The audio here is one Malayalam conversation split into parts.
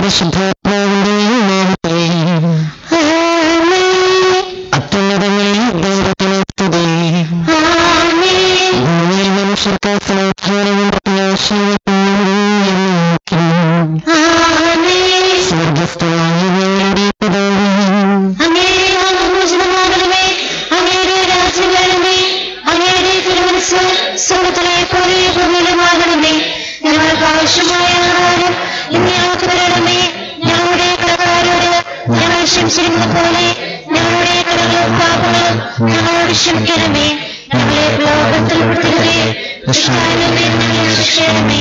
പരിശുദ്ധാത്മാവിന്റെയും നാമത്തിൽ അത്യുന്നതങ്ങളിൽ ദൈവത്തിന് സ്തുതി. ഭൂമിയിൽ മനുഷ്യർക്ക് സമാധാനവും പ്രത്യാശയും സ്വർഗസ്ഥനായ ഞങ്ങളുടെ പിതാവേ, സ്വർഗത്തിലെ പോലെ ഭൂമിയിലുമാകണമേ. ഞങ്ങൾക്ക് ആവശ്യമായ ആഹാരം ഇന്ന് ഞങ്ങൾക്ക് തരണമേ. ഞങ്ങളുടെ കടക്കാരോട് ഞങ്ങൾ ക്ഷമിച്ചിരുന്ന പോലെ ഞങ്ങളുടെ കടങ്ങളും പാപങ്ങളും ഞങ്ങളോട് ക്ഷമിക്കണമേ. ഞങ്ങളെ പ്രലോഭനത്തിൽ ഉൾപ്പെടുത്തരുതേ, ദുഷ്ടാരൂപിയിൽ നിന്ന് ഞങ്ങളെ രക്ഷിക്കണമേ.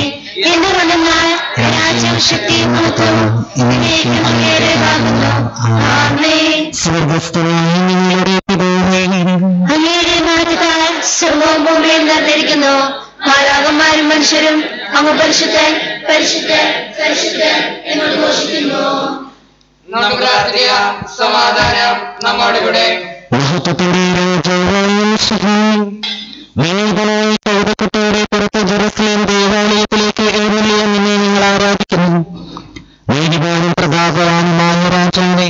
എന്തുകൊണ്ടെന്നാൽ രാജ്യവും ശക്തിയും മഹത്വവും എന്നേക്കും അങ്ങയുടേതാകുന്നു. ആമേൻ. സ്വർഗസ്ഥനായ ഞങ്ങളുടെ പിതാവേ, അങ്ങയുടെ നാമത്താൽ സർവ്വവും ഭൂമിയിൽ നിറഞ്ഞിരിക്കുന്നു. മാലാഖമാരും മനുഷ്യരും അങ്ങ് പരിശുദ്ധൻ പരിശുദ്ധൻ പരിശുദ്ധൻ എന്ന് ഘോഷിക്കുന്നു. നമുക്ക് പ്രാർത്ഥിക്കാം. സമാധാനം നമ്മോട് കൂടെ. മഹത്വത്തിന്റെ രാജാവായ മിശിഹായേ, വിനീതനായ കഴുതക്കുട്ടിയുടെ പുറത്ത് ജെറുസലേം ദേവാലയത്തിലേക്ക് എഴുന്നള്ളിയ നിന്നെ ഞങ്ങൾ ആരാധിക്കുന്നു. നീതിമാനും പ്രതാപവാനുമായ രാജാവേ,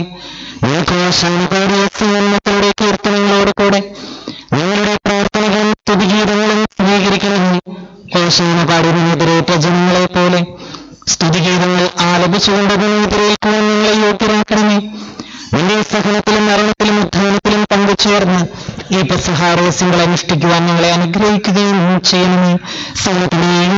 ോടെ കീർത്തനങ്ങളോട് കൂടെ ഞങ്ങളുടെ പ്രാർത്ഥനകളും സ്തുതിഗീതങ്ങളും സ്വീകരിക്കണമെന്ന് ഹോശാന പാടിനെതിരേറ്റ ജനങ്ങളെ പോലെ സ്തുതിഗീതങ്ങൾ ആലപിച്ചുകൊണ്ടതിനെതിരേൽക്കുവാൻ ഞങ്ങളെ യോഗ്യരാക്കണമേ. നിന്റെ സഹനത്തിലും മരണത്തിലും ഉത്ഥാനത്തിലും പങ്കുചേർന്ന് ഈ പെസഹാരോസ്യങ്ങൾ അനുഷ്ഠിക്കുവാൻ ഞങ്ങളെ അനുഗ്രഹിക്കുകയും ചെയ്യണമേ. സകലത്തിനെയും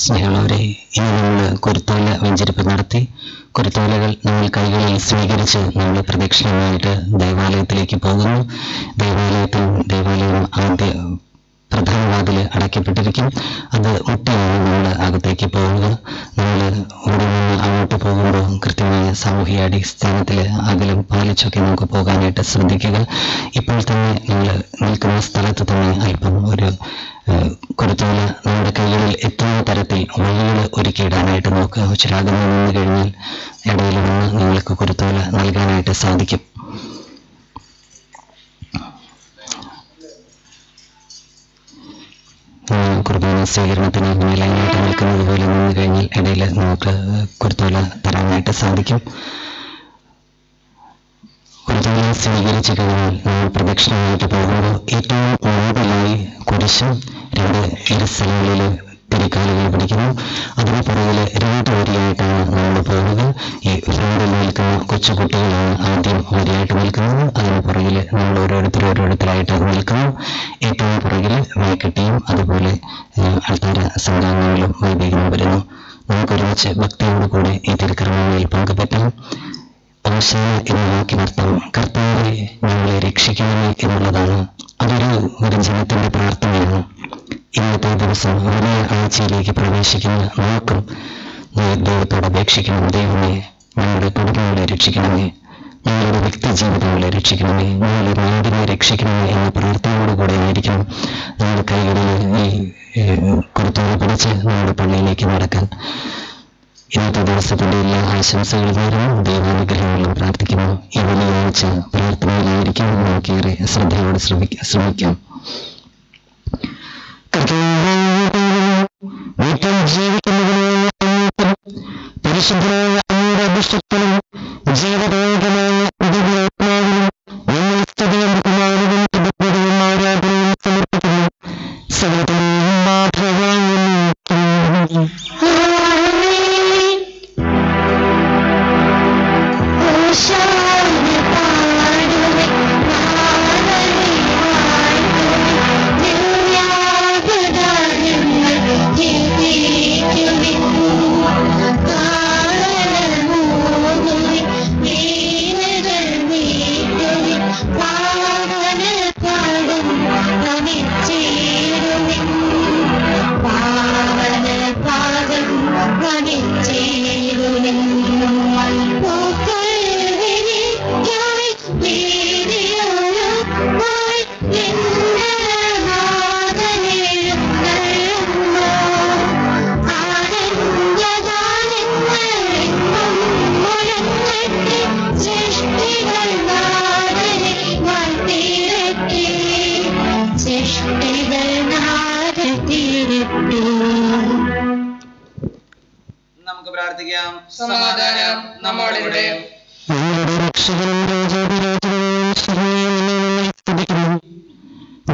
സ്നേഹമുള്ളവരെ, ഇനി നമ്മൾ കുരുത്തോല വെഞ്ചരിപ്പ് നടത്തി കുരുത്തോലകൾ നമ്മൾ കൈകളിൽ സ്വീകരിച്ച് നമ്മൾ പ്രദക്ഷിണമായിട്ട് ദേവാലയത്തിലേക്ക് പോകുന്നു. ദേവാലയം ആദ്യ പ്രധാന വാതിൽ അടയ്ക്കപ്പെട്ടിരിക്കും. അത് മുട്ടിയാണ് നമ്മൾ അകത്തേക്ക് പോവുക. നമ്മൾ ഇവിടെ നിന്ന് അങ്ങോട്ട് പോകുമ്പോൾ കൃത്യമായ സാമൂഹിക അടിസ്ഥാനത്തിൽ അകലം പാലിച്ചൊക്കെ നമുക്ക് പോകാനായിട്ട് ശ്രദ്ധിക്കുക. ഇപ്പോൾ തന്നെ നിങ്ങൾ നിൽക്കുന്ന സ്ഥലത്ത് തന്നെ അല്പം ഒരു കുരുത്തോല നമ്മുടെ കൈകളിൽ എത്തുന്ന തരത്തിൽ വഴികൾ ഒരുക്കിയിടാനായിട്ട് നോക്കുക. ഉച്ചരാകുന്ന നിന്ന് കഴിഞ്ഞാൽ ഇടയിൽ നിന്ന് നിങ്ങൾക്ക് കുരുത്തോല നൽകാനായിട്ട് സാധിക്കും. കുർബാന സ്വീകരണത്തിന് ലൈനായിട്ട് നിൽക്കുന്നത് പോലെ നിന്ന് കഴിഞ്ഞാൽ ഇടയിൽ നമുക്ക് കുരുത്തോല തരാനായിട്ട് സാധിക്കും. കുരുത്തോല സ്വീകരിച്ചു കഴിഞ്ഞാൽ നമ്മൾ പ്രദക്ഷിണമായിട്ട് പോകുമ്പോൾ ഏറ്റവും മുകളിലായി കുരിശും 2 ഇരുസ്ഥലങ്ങളിൽ തിരിക്കാലുകൾ പിടിക്കുന്നു. അതിന് പുറകിൽ 2 വരിയായിട്ടാണ് നമ്മൾ പോകുന്നത്. ഈ ഫ്രണ്ടിൽ നിൽക്കുന്ന കൊച്ചുകുട്ടികളാണ് ആദ്യം വരിയായിട്ട് നിൽക്കുന്നത്. അതിന് പുറകിൽ നമ്മൾ ഓരോരുത്തരായിട്ട് നിൽക്കുന്നു. ഏറ്റവും പുറകിൽ വൈക്കട്ടിയും അതുപോലെ ആൾക്കാര സംഘാംഗങ്ങളും വൈദികനും വരുന്നു. നമുക്കൊരുമിച്ച് ഭക്തിയോടുകൂടെ ഈ തിരുക്കർമ്മങ്ങളിൽ പങ്കുപറ്റാം. ഓശാന എന്ന വാക്കിനർത്ഥം കർത്താവെ ഞങ്ങളെ രക്ഷിക്കണമേ എന്നുള്ളതാണ്. അതൊരു ജനത്തിന്റെ പ്രാർത്ഥനയാണ്. ഇന്നത്തെ ദിവസം വലിയ ആഴ്ചയിലേക്ക് പ്രവേശിക്കുന്ന നമുക്കും ദൈവത്തോട് അപേക്ഷിക്കണം. ദൈവമേ, ഞങ്ങളുടെ കുടുംബങ്ങളെ രക്ഷിക്കണമേ, ഞങ്ങളുടെ വ്യക്തി ജീവിതങ്ങളെ രക്ഷിക്കണമേ, ഞങ്ങളുടെ നാടിനെ രക്ഷിക്കണമേ എന്ന പ്രാർത്ഥനയോടുകൂടെ ആയിരിക്കണം ഞങ്ങളുടെ കൈകളിൽ ഈ കൊടുത്തോടെ പിടിച്ച് നമ്മുടെ പള്ളിയിലേക്ക് നടക്കാൻ. ഇന്നത്തെ ദിവസത്തിന്റെ എല്ലാ ആശംസകളും നേരുന്നു, ദൈവാനുഗ്രഹങ്ങളും പ്രാർത്ഥിക്കുന്നു. ഈ വെള്ളിയാഴ്ച പ്രാർത്ഥനയിലായിരിക്കും നമുക്കേറെ ശ്രദ്ധയോടെ ശ്രമിക്കാം. വീട്ടിൽ ജീവിക്കുന്നതിനായ പരിശുദ്ധനായ അങ്ങയുടെ അഭിഷക്തനും ജീവദായകമായ ദിവ്യാത്മാവിനും ഞങ്ങൾ സ്തുതിയും ബഹുമാനവും കൃതജ്ഞതയും ആരാധനയും സമർപ്പിക്കുന്നു. സകലത്തിനെയും നാഥനായ നമുക്ക് പ്രാർത്ഥിക്കാം. സമാധാനം നമ്മോടുകൂടെ. ഞങ്ങളുടെ രക്ഷകനും രാജാതിരാജനും സ്തുതിക്കുന്നു.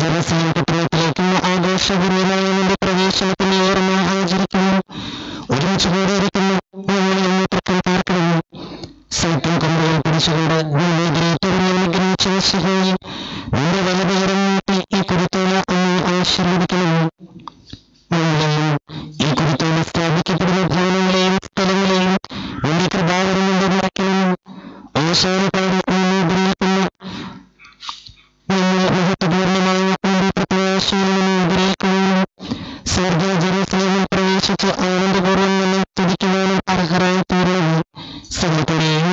ജെറുസലേം പട്ടണത്തിലേക്കും ആഘോഷപൂർണ്ണമായ നിന്റെ പ്രവേശനത്തിന് ഓർമ്മ ആചരിക്കുന്നു. ഒരുമിച്ച് കൂടിയിരിക്കുന്നു. ഞങ്ങൾ തർക്കം തീർക്കുന്നു. സൈത്തം കൊമ്പുകൾ പിടിച്ചുകൊണ്ട് അനുഗ്രഹിച്ച വിശുദ്ധയിൽ നിന്റെ വലതുകരം നീട്ടി ഈ കുരുത്തോല അങ്ങ് ആശീർവദിക്കുന്നു. ഈ കുരുത്തോല സ്ഥാപിക്കപ്പെടുന്ന ഭവനങ്ങളെയും സ്ഥലങ്ങളെയും നിന്റെ കൃപാവരം കൊണ്ട് നിറയ്ക്കുന്നു. അവസാനത്തോടെ ബ്രഹിക്കുന്നു. ഞങ്ങൾ മഹത്വപൂർണ്ണമായ നിന്റെ പ്രത്യാശയിൽ ആഗ്രഹിക്കുകയും സ്വർഗ ജെറുസലേമിൽ പ്രവേശിച്ച് ആനന്ദപൂർവ്വം നിന്നെ സ്തുതിക്കുവാനും അർഹരായി തീരുന്നു. സകലത്തെയും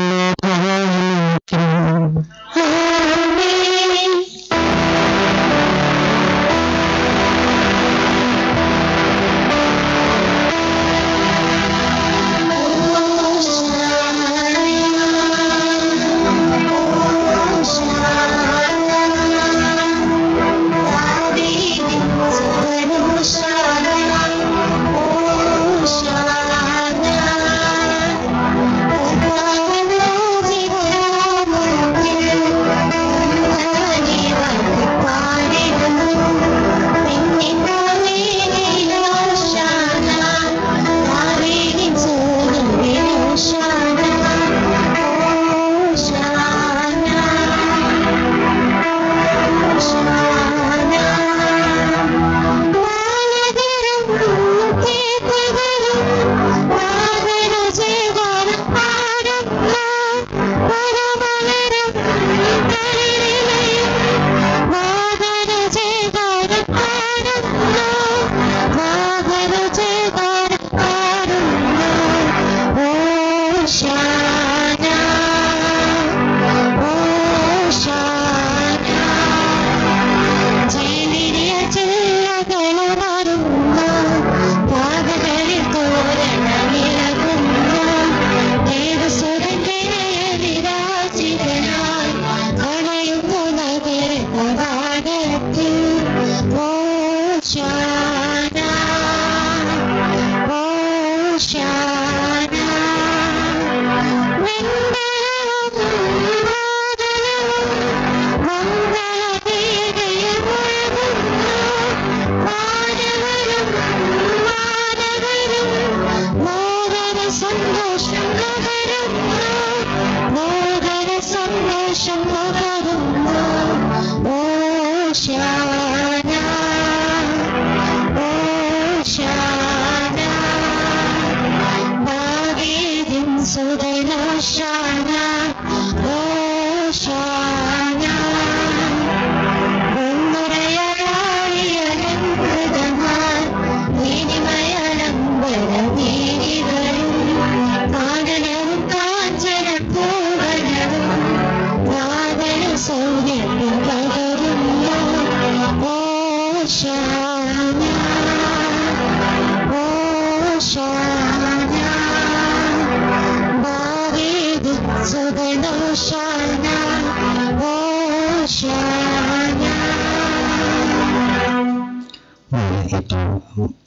Shana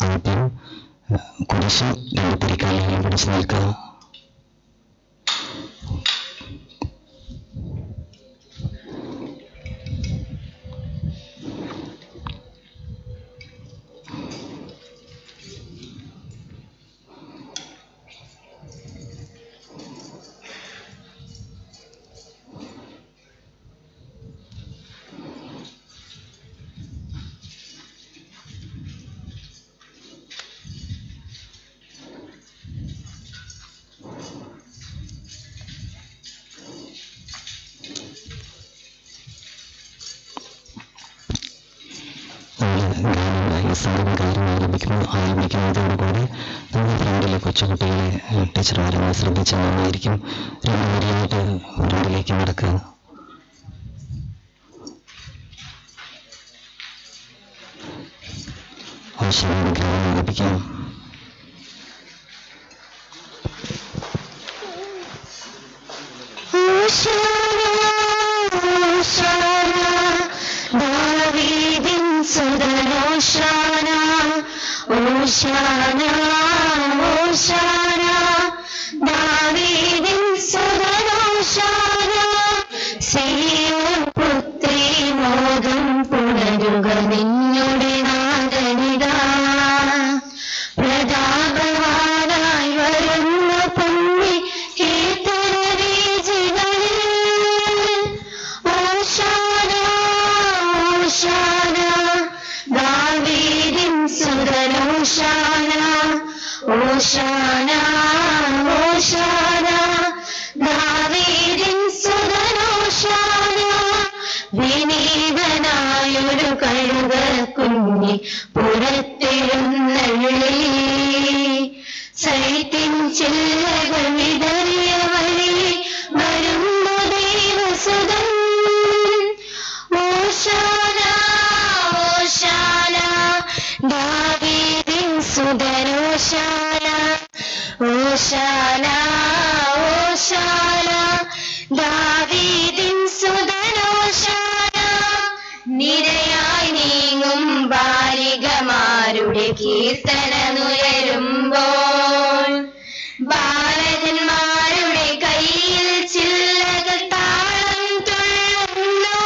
ആദ്യം കുരിശും രണ്ട് തിരിക്കാലുകളും പിടിച്ചു നിൽക്കുക. സംഗീതം കാര്യം ആരംഭിക്കുന്നതോടുകൂടി നമ്മുടെ ഫ്രണ്ടിലെ കൊച്ചുകുട്ടികളെ ടീച്ചർമാരെ ശ്രദ്ധിച്ചാൽ നന്നായിരിക്കും. രണ്ടുപേരെയായിട്ട് ഫ്രണ്ടിലേക്ക് നടക്കുക. ആവശ്യമായ ഗ്രാമം ആരംഭിക്കാം. Oshana, Oshana, Oshana, Davidin Sudan Oshana, Siyon Putri Modam Punaruga Ninnude Nadanida, Pradabhavanayi Varunna Punni Kirtana Rejigalil, Oshana, Oshana, Davidin Sudan Oshana, Oshana, Oshana, Davidin Sudan Oshana, വിനീതനായൊരു കഴുക കുഞ്ഞി പുറത്തെഴുന്നള്ളി, സൈത്തിൻ ചില്ലകൾ വിതറിയ വഴി വരുന്ന ദൈവസുതൻ. ഓശാന, ഓശാന, ദാവീദിൻ സുതൻ ഓശാന, ഓശാന, ഓശാന, ദാവീദിൻ സുതൻ ഓശാന. നിരയായി നീങ്ങും ബാലികമാരുടെ കീർത്തനമുയരുമ്പോൾ, ബാലകന്മാരുടെ കയ്യിൽ ചില്ലകൾ താളം തുള്ളുന്നു.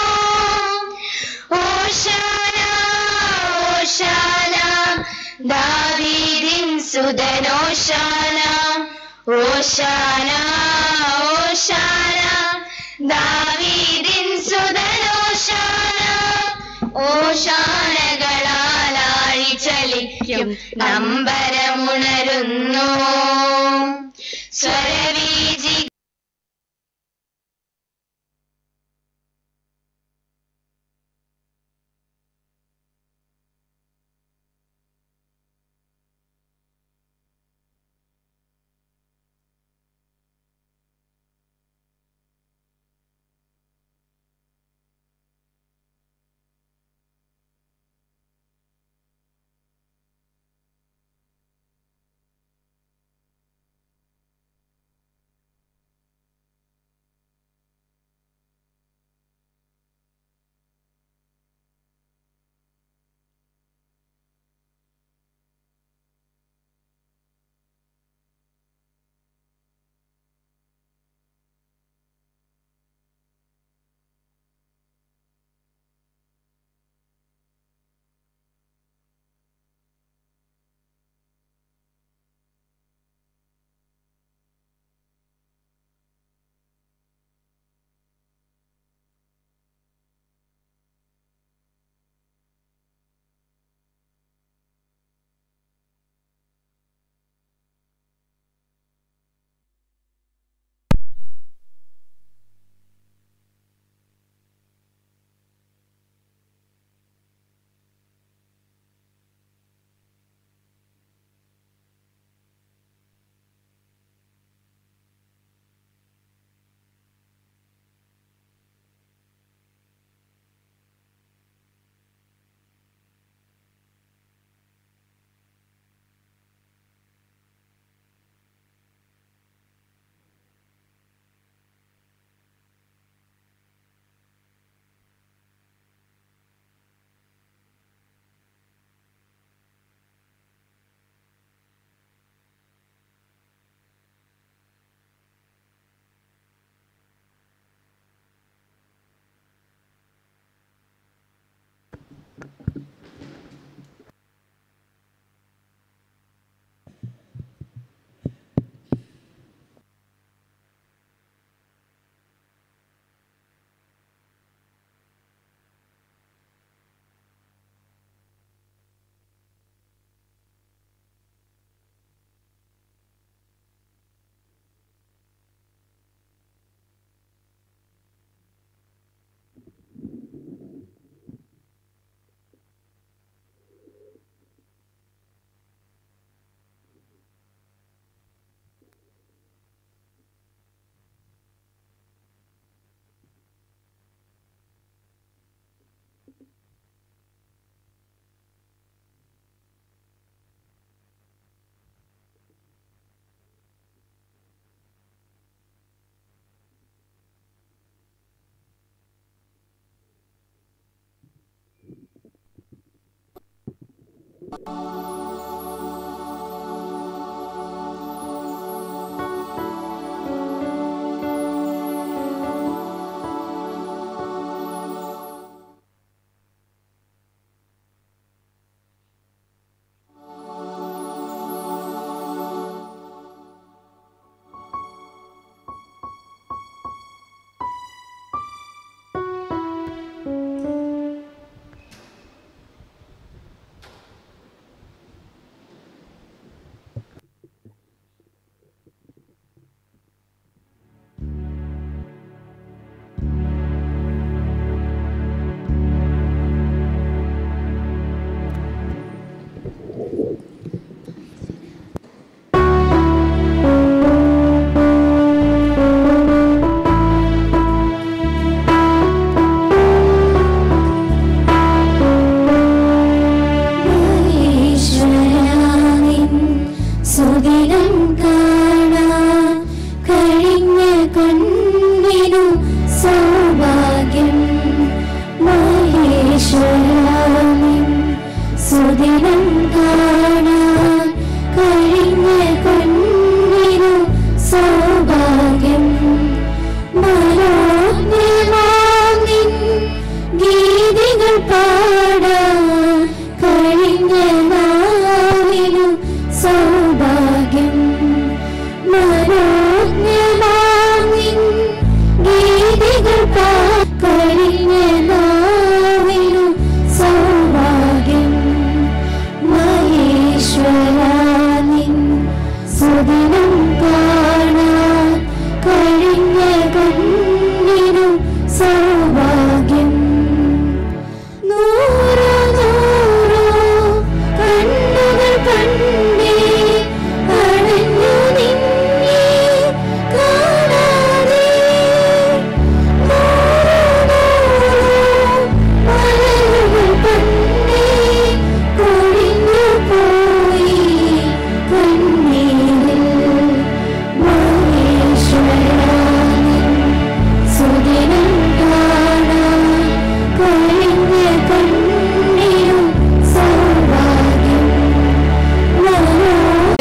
ഓശാന, ഓശാന, ദാവീദിൻ സുതൻ ഓശാന, ഓശാന, ഓശാന, ദാവീദിൻ സുതൻ ഓശാന. ഓശാനകളാൽ ആഴിചലിക്കും നമ്പരമുണരുന്നു, സ്വരവീജി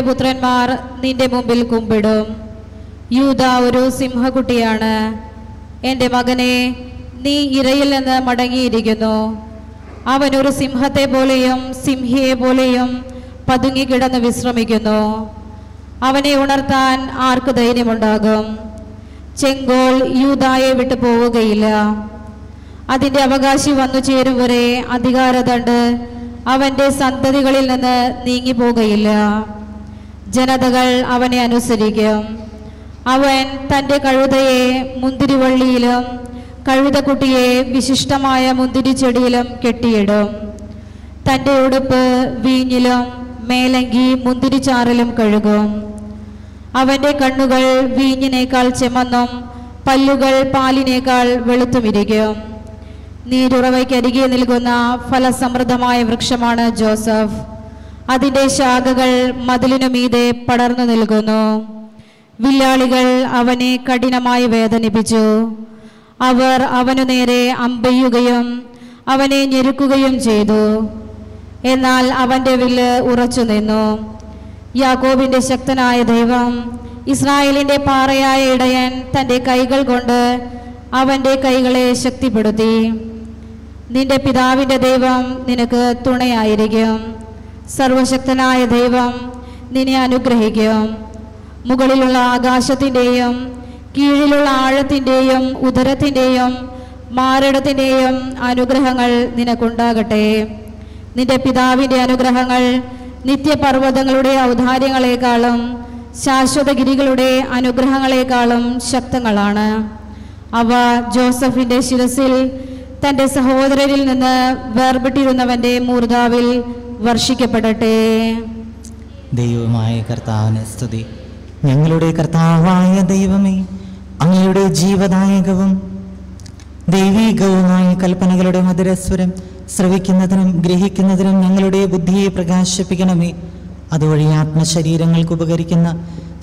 പുത്രന്മാർ നിന്റെ മുമ്പിൽ കുമ്പിടും. യൂദ ഒരു സിംഹക്കുട്ടിയാണ്. എൻ്റെ മകനെ, നീ ഇരയിൽ നിന്ന് മടങ്ങിയിരിക്കുന്നു. അവൻ ഒരു സിംഹത്തെ പോലെയും സിംഹിയെ പോലെയും പതുങ്ങിക്കിടന്ന് വിശ്രമിക്കുന്നു. അവനെ ഉണർത്താൻ ആർക്ക് ധൈര്യമുണ്ടാകും? ചെങ്കോൽ യൂദായെ വിട്ടു പോവുകയില്ല. അതിൻ്റെ അവകാശി വന്നു ചേരും വരെ അധികാരദണ്ഡ് അവൻ്റെ സന്തതികളിൽ നിന്ന് നീങ്ങിപ്പോകുകയില്ല. ജനതകൾ അവനെ അനുസരിക്കും. അവൻ തൻ്റെ കഴുതയെ മുന്തിരിവള്ളിയിലും കഴുതക്കുട്ടിയെ വിശിഷ്ടമായ മുന്തിരിച്ചെടിയിലും കെട്ടിയിടും. തൻ്റെ ഉടുപ്പ് വീഞ്ഞിലും മേലങ്കി മുന്തിരിച്ചാറിലും കഴുകും. അവൻ്റെ കണ്ണുകൾ വീഞ്ഞിനേക്കാൾ ചെമന്നും പല്ലുകൾ പാലിനേക്കാൾ വെളുത്തുമിരിക്കും. നീരുറവയ്ക്കരികെ നിൽക്കുന്ന ഫലസമൃദ്ധമായ വൃക്ഷമാണ് ജോസഫ്. അതിൻ്റെ ശാഖകൾ മതിലിനു മീതെ പടർന്നു നിൽക്കുന്നു. വില്ലാളികൾ അവനെ കഠിനമായി വേദനിപ്പിച്ചു. അവർ അവനു നേരെ അമ്പെയ്യുകയും അവനെ ഞെരുക്കുകയും ചെയ്തു. എന്നാൽ അവൻ്റെ വില്ല് ഉറച്ചു നിന്നു. യാക്കോബിൻ്റെ ശക്തനായ ദൈവം, ഇസ്രായേലിൻ്റെ പാറയായ ഇടയൻ തൻ്റെ കൈകൾ കൊണ്ട് അവൻ്റെ കൈകളെ ശക്തിപ്പെടുത്തി. നിന്റെ പിതാവിൻ്റെ ദൈവം നിനക്ക് തുണയായിരിക്കും. സർവശക്തനായ ദൈവം നിന്നെ അനുഗ്രഹിക്കും. മുകളിലുള്ള ആകാശത്തിൻ്റെയും കീഴിലുള്ള ആഴത്തിൻ്റെയും ഉദരത്തിൻ്റെയും മാറിടത്തിൻ്റെയും അനുഗ്രഹങ്ങൾ നിനക്കുണ്ടാകട്ടെ. നിന്റെ പിതാവിൻ്റെ അനുഗ്രഹങ്ങൾ നിത്യപർവ്വതങ്ങളുടെ ഔദാര്യങ്ങളെക്കാളും ശാശ്വതഗിരികളുടെ അനുഗ്രഹങ്ങളെക്കാളും ശക്തങ്ങളാണ്. അവ ജോസഫിൻ്റെ ശിരസിൽ തൻ്റെ സഹോദരരിൽ നിന്ന് വേർപെട്ടിരുന്നവൻ്റെ മൂർധാവിൽ വർഷിക്കപ്പെടട്ടെ. ദൈവമായ കർത്താവിന് സ്തുതി. ഞങ്ങളുടെ കർത്താവായ ദൈവമേ, അങ്ങയുടെ ജീവദായകവും ദൈവീകവുമായ കൽപ്പനകളുടെ മധുരസ്വരം ശ്രവിക്കുന്നതിനും ഗ്രഹിക്കുന്നതിനും ഞങ്ങളുടെ ബുദ്ധിയെ പ്രകാശിപ്പിക്കണമേ. അതുവഴി ആത്മശരീരങ്ങൾക്ക് ഉപകരിക്കുന്ന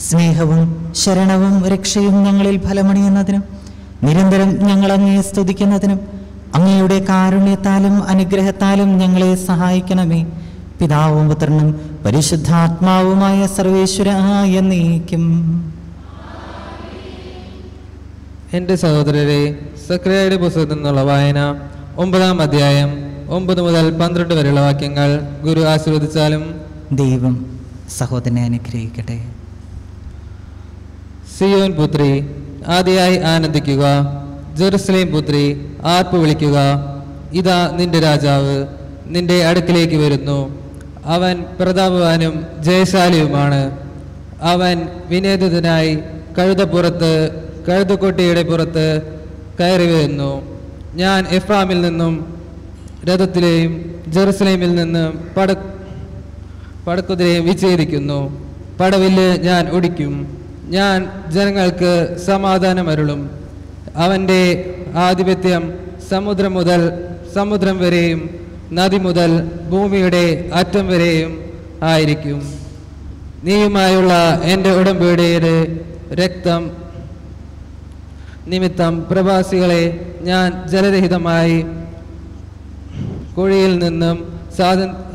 സ്നേഹവും ശരണവും രക്ഷയും ഞങ്ങളിൽ ഫലമണിയുന്നതിനും നിരന്തരം ഞങ്ങൾ അങ്ങയെ സ്തുതിക്കുന്നതിനും അങ്ങയുടെ കാരുണ്യത്താലും അനുഗ്രഹത്താലും ഞങ്ങളെ സഹായിക്കണമേ. പിതാവും പുത്രനും പരിശുദ്ധാത്മാവുമായ സർവേശ്വരായ എന്നേക്കും. എൻ്റെ സഹോദരരെ, സക്രിയയുടെ പുസ്തകത്തിൽ നിന്നുള്ള വായന 9-ാം അധ്യായം 9 മുതൽ 12 വരെയുള്ള വാക്യങ്ങൾ ഗുരു ആശീർവദിച്ചാലും. ദൈവം സഹോദരനെ അനുഗ്രഹിക്കട്ടെ. സിയോൻ പുത്രി, ആദിയായി ആനന്ദിക്കുക. ജെറുസലേം പുത്രി, ആർപ്പ് വിളിക്കുക. ഇതാ നിന്റെ രാജാവ് നിന്റെ അടുക്കിലേക്ക് വരുന്നു. അവൻ പ്രതാപവാനും ജയശാലിയുമാണ്. അവൻ വിനേദിതനായി കഴുതക്കൊട്ടിയുടെ പുറത്ത് കയറി വരുന്നു. ഞാൻ എഫ്രാമിൽ നിന്നും രഥത്തിലെയും ജെറുസലേമിൽ നിന്നും പടക്കുതിരയും വിച്ഛേദിക്കുന്നു. പടവില്ല് ഞാൻ ഒടിക്കും. ഞാൻ ജനങ്ങൾക്ക് സമാധാനമരുളും. അവൻ്റെ ആധിപത്യം സമുദ്രം വരെയും നദി മുതൽ ഭൂമിയുടെ അറ്റം വരെയും ആയിരിക്കും. നീയുമായുള്ള എൻ്റെ ഉടമ്പടിയുടെ രക്തം നിമിത്തം പ്രവാസികളെ ഞാൻ ജലരഹിതമായി കുഴിയിൽ നിന്നും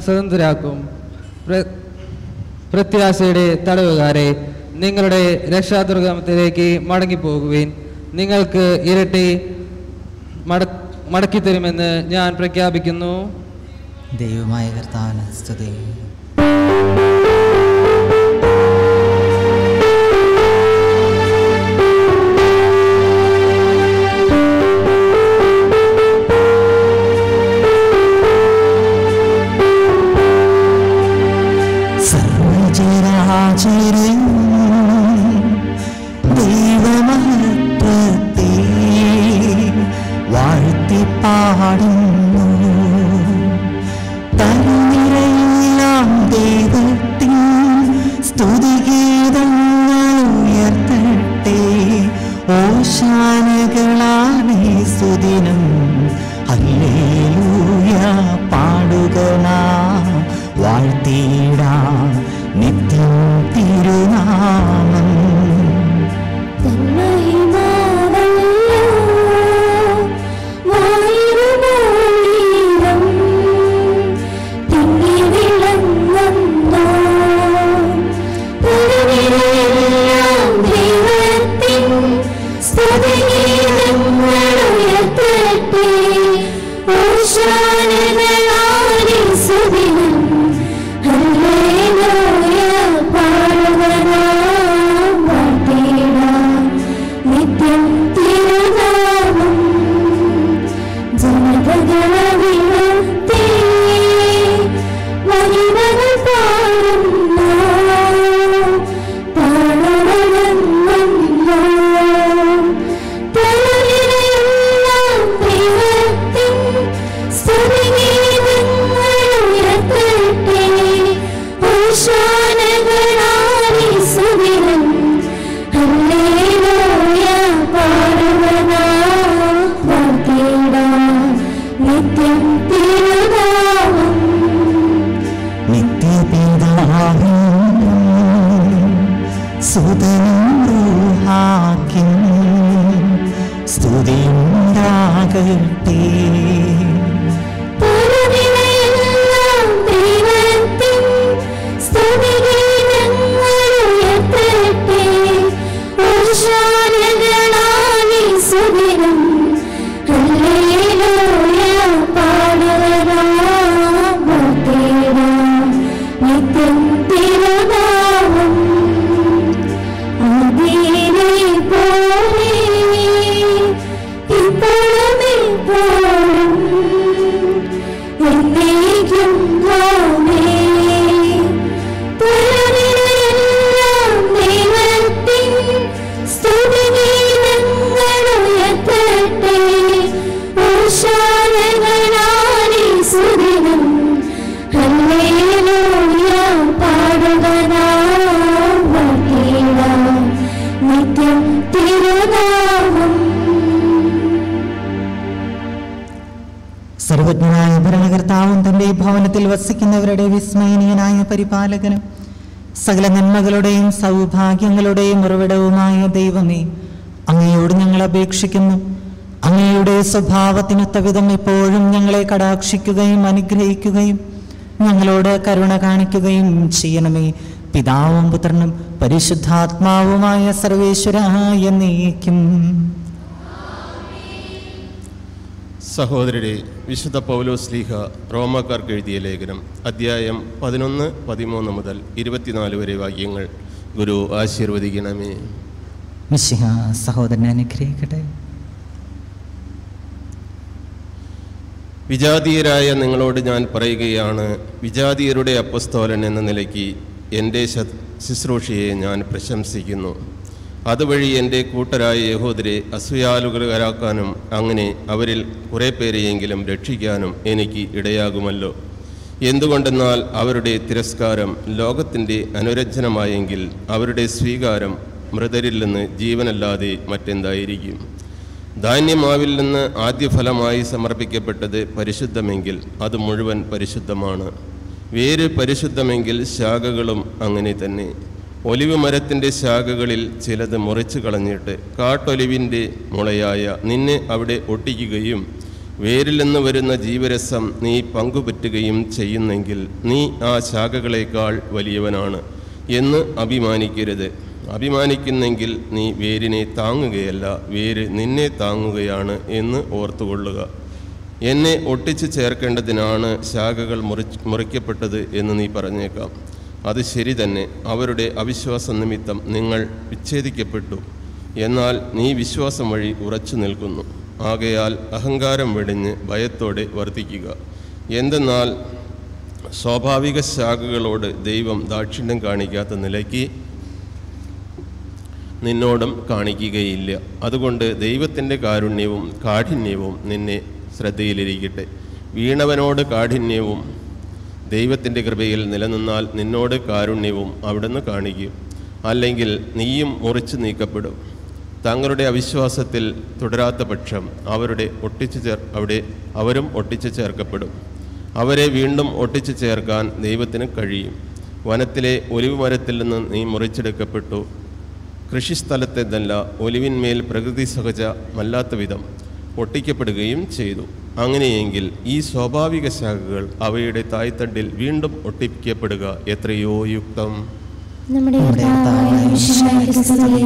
സ്വതന്ത്രരാക്കും. പ്രത്യാശയുടെ തടവുകാരെ, നിങ്ങളുടെ രക്ഷാദുർഗമത്തിലേക്ക് മടങ്ങിപ്പോകുവിൻ. നിങ്ങൾക്ക് ഇരട്ടി മടക്കിത്തരുമെന്ന് ഞാൻ പ്രഖ്യാപിക്കുന്നു. ദൈവമായ കർത്താവിന് സ്തുതി. സർവ്വചരാചരം ദൈവമഹത്വത്തെ വാഴ്ത്തി പാടുന്നു. തനിനിരയെല്ലാം ദൈവത്തിൻ സ്തുതിഗീതങ്ങൾ ഉയർത്തട്ടെ. ഓശാനകളാണേ സുദിനം ഹല്ലേലൂയ പാടുക നാം വാഴ്ത്തിടാം നിത്യം തിരുനാമം. സർവജ്ഞനായ ഭരണകർത്താവും തന്റെ ഭവനത്തിൽ വസിക്കുന്നവരുടെ വിസ്മയനീയനായ പരിപാലകനും സകല നന്മകളുടെയും സൗഭാഗ്യങ്ങളുടെയും ഉറവിടവുമായ ദൈവമേ, അങ്ങയോട് ഞങ്ങൾ അപേക്ഷിക്കുന്നു. അങ്ങയുടെ സ്വഭാവത്തിനൊത്ത വിധം എപ്പോഴും ഞങ്ങളെ കടാക്ഷിക്കുകയും അനുഗ്രഹിക്കുകയും ഞങ്ങളോട് കരുണ കാണിക്കുകയും ചെയ്യണമേ. പിതാവും പുത്രനും പരിശുദ്ധാത്മാവുമായ സർവേശ്വരായ എന്നേക്കും. സഹോദരരെ, വിശുദ്ധ പൗലോസ് ശ്ലീഹ റോമാക്കാർക്ക് എഴുതിയ ലേഖനം അധ്യായം 11, 13 മുതൽ 24 വരെ വാക്യങ്ങൾ ഗുരു ആശീർവദിക്കണമേ. മിശിഹ സഹോദരനെ അനുഗ്രഹിക്കട്ടെ. വിജാതീയരായ നിങ്ങളോട് ഞാൻ പറയുകയാണ്, വിജാതീയരുടെ അപ്പസ്തോലൻ എന്ന നിലയ്ക്ക് എൻ്റെ ശുശ്രൂഷയെ ഞാൻ പ്രശംസിക്കുന്നു. അതുവഴി എൻ്റെ കൂട്ടരായ യഹൂദരെ അസൂയാലുകരാക്കാനും അങ്ങനെ അവരിൽ കുറേ പേരെയെങ്കിലും രക്ഷിക്കാനും എനിക്ക് ഇടയാകുമല്ലോ. എന്തുകൊണ്ടെന്നാൽ അവരുടെ തിരസ്കാരം ലോകത്തിൻ്റെ അനുരഞ്ജനമായെങ്കിൽ അവരുടെ സ്വീകാരം മൃതരിൽ നിന്ന് ജീവനല്ലാതെ മറ്റെന്തായിരിക്കും? ധാന്യമാവിൽ നിന്ന് ആദ്യഫലമായി സമർപ്പിക്കപ്പെട്ടത് പരിശുദ്ധമെങ്കിൽ അത് മുഴുവൻ പരിശുദ്ധമാണ്. വേര് പരിശുദ്ധമെങ്കിൽ ശാഖകളും അങ്ങനെ തന്നെ. ഒലിവ് മരത്തിൻ്റെ ശാഖകളിൽ ചിലത് മുറിച്ചു കളഞ്ഞിട്ട് കാട്ടൊലിവിൻ്റെ മുളയായ നിന്നെ അവിടെ ഒട്ടിക്കുകയും വേരിൽ നിന്ന് വരുന്ന ജീവരസം നീ പങ്കുപറ്റുകയും ചെയ്യുന്നെങ്കിൽ നീ ആ ശാഖകളേക്കാൾ വലിയവനാണ് എന്ന് അഭിമാനിക്കരുത്. അഭിമാനിക്കുന്നെങ്കിൽ നീ വേരിനെ താങ്ങുകയല്ല, വേര് നിന്നെ താങ്ങുകയാണ് എന്ന് ഓർത്തുകൊള്ളുക. എന്നെ ഒട്ടിച്ചു ചേർക്കേണ്ടതിനാണ് ശാഖകൾ മുറിക്കപ്പെട്ടത് എന്ന് നീ പറഞ്ഞേക്കാം. അത് ശരി തന്നെ. അവരുടെ അവിശ്വാസ നിമിത്തം നിങ്ങൾ വിച്ഛേദിക്കപ്പെട്ടു. എന്നാൽ നീ വിശ്വാസം വഴി ഉറച്ചു നിൽക്കുന്നു. ആകയാൽ അഹങ്കാരം വെടിഞ്ഞ് ഭയത്തോടെ വർദ്ധിക്കുക. എന്തെന്നാൽ സ്വാഭാവിക ശാഖകളോട് ദൈവം ദാക്ഷിണ്യം കാണിക്കാത്ത നിലയ്ക്ക് നിന്നോടും കാണിക്കുകയില്ല. അതുകൊണ്ട് ദൈവത്തിൻ്റെ കാരുണ്യവും കാഠിന്യവും നിന്നെ ശ്രദ്ധയിലിരിക്കട്ടെ. വീണവനോട് കാഠിന്യവും ദൈവത്തിൻ്റെ കൃപയിൽ നിലനിന്നാൽ നിന്നോട് കാരുണ്യവും അവിടുന്ന് കാണിക്കും. അല്ലെങ്കിൽ നീയും മുറിച്ചു നീക്കപ്പെടും. തങ്ങളുടെ അവിശ്വാസത്തിൽ തുടരാത്ത പക്ഷം അവരും ഒട്ടിച്ചു ചേർക്കപ്പെടും. അവരെ വീണ്ടും ഒട്ടിച്ചു ചേർക്കാൻ ദൈവത്തിന് കഴിയും. വനത്തിലെ ഒലിവ് മരത്തിൽ നിന്ന് നീ മുറിച്ചെടുക്കപ്പെട്ടു. കൃഷിസ്ഥലത്തേതല്ല, ഒലിവിന്മേൽ പ്രകൃതി സഹജമല്ലാത്ത വിധം ഒട്ടിക്കപ്പെടുകയും ചെയ്തു. അങ്ങനെയെങ്കിൽ ഈ സ്വാഭാവിക ശാഖകൾ അവയുടെ തായ്തണ്ടിൽ വീണ്ടും ഒട്ടിക്കപ്പെടുക എത്രയോ യുക്തം. നമ്മുടെ കർത്താവായ മിശിഹായ്ക്ക് സ്തുതി.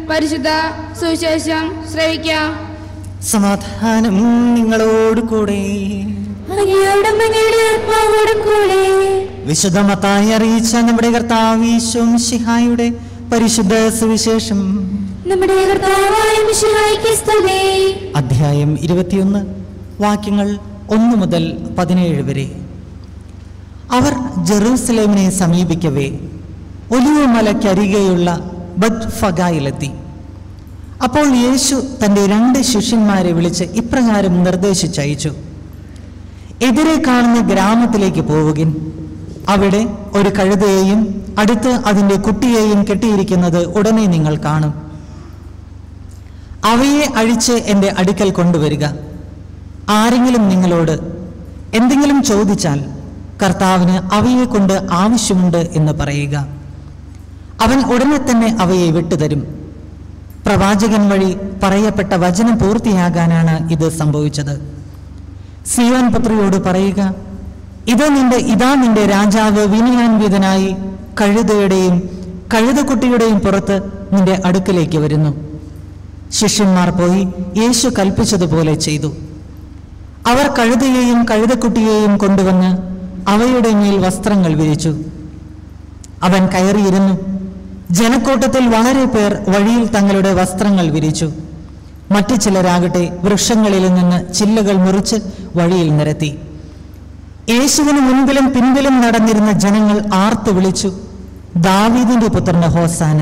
പരിശുദ്ധ സുവിശേഷം ശ്രവിക്കാം. സമാധാനം നിങ്ങളോട് കൂടെ. വിശുദ്ധ മത്തായി അറിയിച്ച നമ്മുടെ കർത്താവ് ഈശോ മിശിഹായുടെ പരിശുദ്ധ സുവിശേഷം. നമ്മുടെ കർത്താവായ മിശിഹായ്ക്ക് സ്തുതി. അധ്യായം 21 വാക്യങ്ങൾ 1 മുതൽ 17 വരെ. അവർ ജെറൂസലേമിനെ സമീപിക്കവേ ഒലിവുമലയ്ക്കരികെയുള്ള ബത്ഫഗയിലെത്തി. അപ്പോൾ യേശു തൻ്റെ 2 ശിഷ്യന്മാരെ വിളിച്ച് ഇപ്രകാരം നിർദ്ദേശിച്ചയച്ചു: എതിരെ കാണുന്ന ഗ്രാമത്തിലേക്ക് പോവുകിൻ. അവിടെ ഒരു കഴുതയെയും അടുത്ത് അതിൻ്റെ കുട്ടിയെയും കെട്ടിയിരിക്കുന്നത് ഉടനെ നിങ്ങൾ കാണും. അവയെ അഴിച്ച് എൻ്റെ അടുക്കൽ കൊണ്ടുവരിക. ആരെങ്കിലും നിങ്ങളോട് എന്തെങ്കിലും ചോദിച്ചാൽ കർത്താവിന് അവയെ കൊണ്ട് ആവശ്യമുണ്ട് എന്ന് പറയുക. അവൻ ഉടനെ തന്നെ അവയെ വിട്ടുതരും. പ്രവാചകൻ വഴി പറയപ്പെട്ട വചനം പൂർത്തിയാകാനാണ് ഇത് സംഭവിച്ചത്. സീയോൻ പുത്രിയോട് പറയുക, ഇതാ നിന്റെ രാജാവ് വിനയാൻവിതനായി കഴുതയുടെയും കഴുതക്കുട്ടിയുടെയും പുറത്ത് നിന്റെ അടുക്കലേക്ക് വരുന്നു. ശിഷ്യന്മാർ പോയി യേശു കൽപ്പിച്ചതുപോലെ ചെയ്തു. അവർ കഴുതയെയും കഴുതക്കുട്ടിയെയും കൊണ്ടുവന്ന് അവയുടെ മേൽ വസ്ത്രങ്ങൾ വിരിച്ചു. അവൻ കയറിയിരുന്നു. ജനക്കൂട്ടത്തിൽ വളരെ പേർ വഴിയിൽ തങ്ങളുടെ വസ്ത്രങ്ങൾ വിരിച്ചു. മറ്റു ചിലരാകട്ടെ വൃക്ഷങ്ങളിൽ നിന്ന് ചില്ലകൾ മുറിച്ച് വഴിയിൽ നിരത്തി. യേശുവിന് മുൻപിലും പിൻപിലും നടന്നിരുന്ന ജനങ്ങൾ ആർത്തു വിളിച്ചു: ദാവീദിന്റെ പുത്രന് ഹോസാന!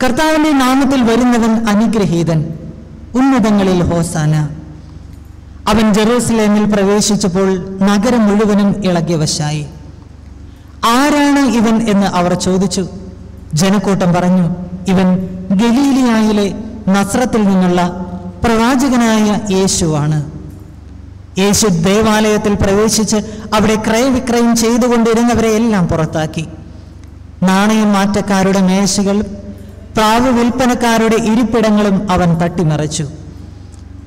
കർത്താവിന്റെ നാമത്തിൽ വരുന്നവൻ അനുഗ്രഹീതൻ! ഉന്നതങ്ങളിൽ ഹോസാന! അവൻ ജെറൂസലേമിൽ പ്രവേശിച്ചപ്പോൾ നഗരം മുഴുവനും ഇളകിയവശായി. ആരാണ് ഇവൻ എന്ന് അവർ ചോദിച്ചു. ജനക്കൂട്ടം പറഞ്ഞു: ഇവൻ ഗലീലിയായിലെ നസ്രത്തിൽ നിന്നുള്ള പ്രവാചകനായ യേശുവാണ്. യേശു ദേവാലയത്തിൽ പ്രവേശിച്ച് അവിടെ ക്രയവിക്രയം ചെയ്തുകൊണ്ടിരുന്നവരെ എല്ലാം പുറത്താക്കി. നാണയം മാറ്റക്കാരുടെ മേശകളും പ്രാവ് വിൽപ്പനക്കാരുടെ ഇരിപ്പിടങ്ങളും അവൻ തട്ടിമറിച്ചു.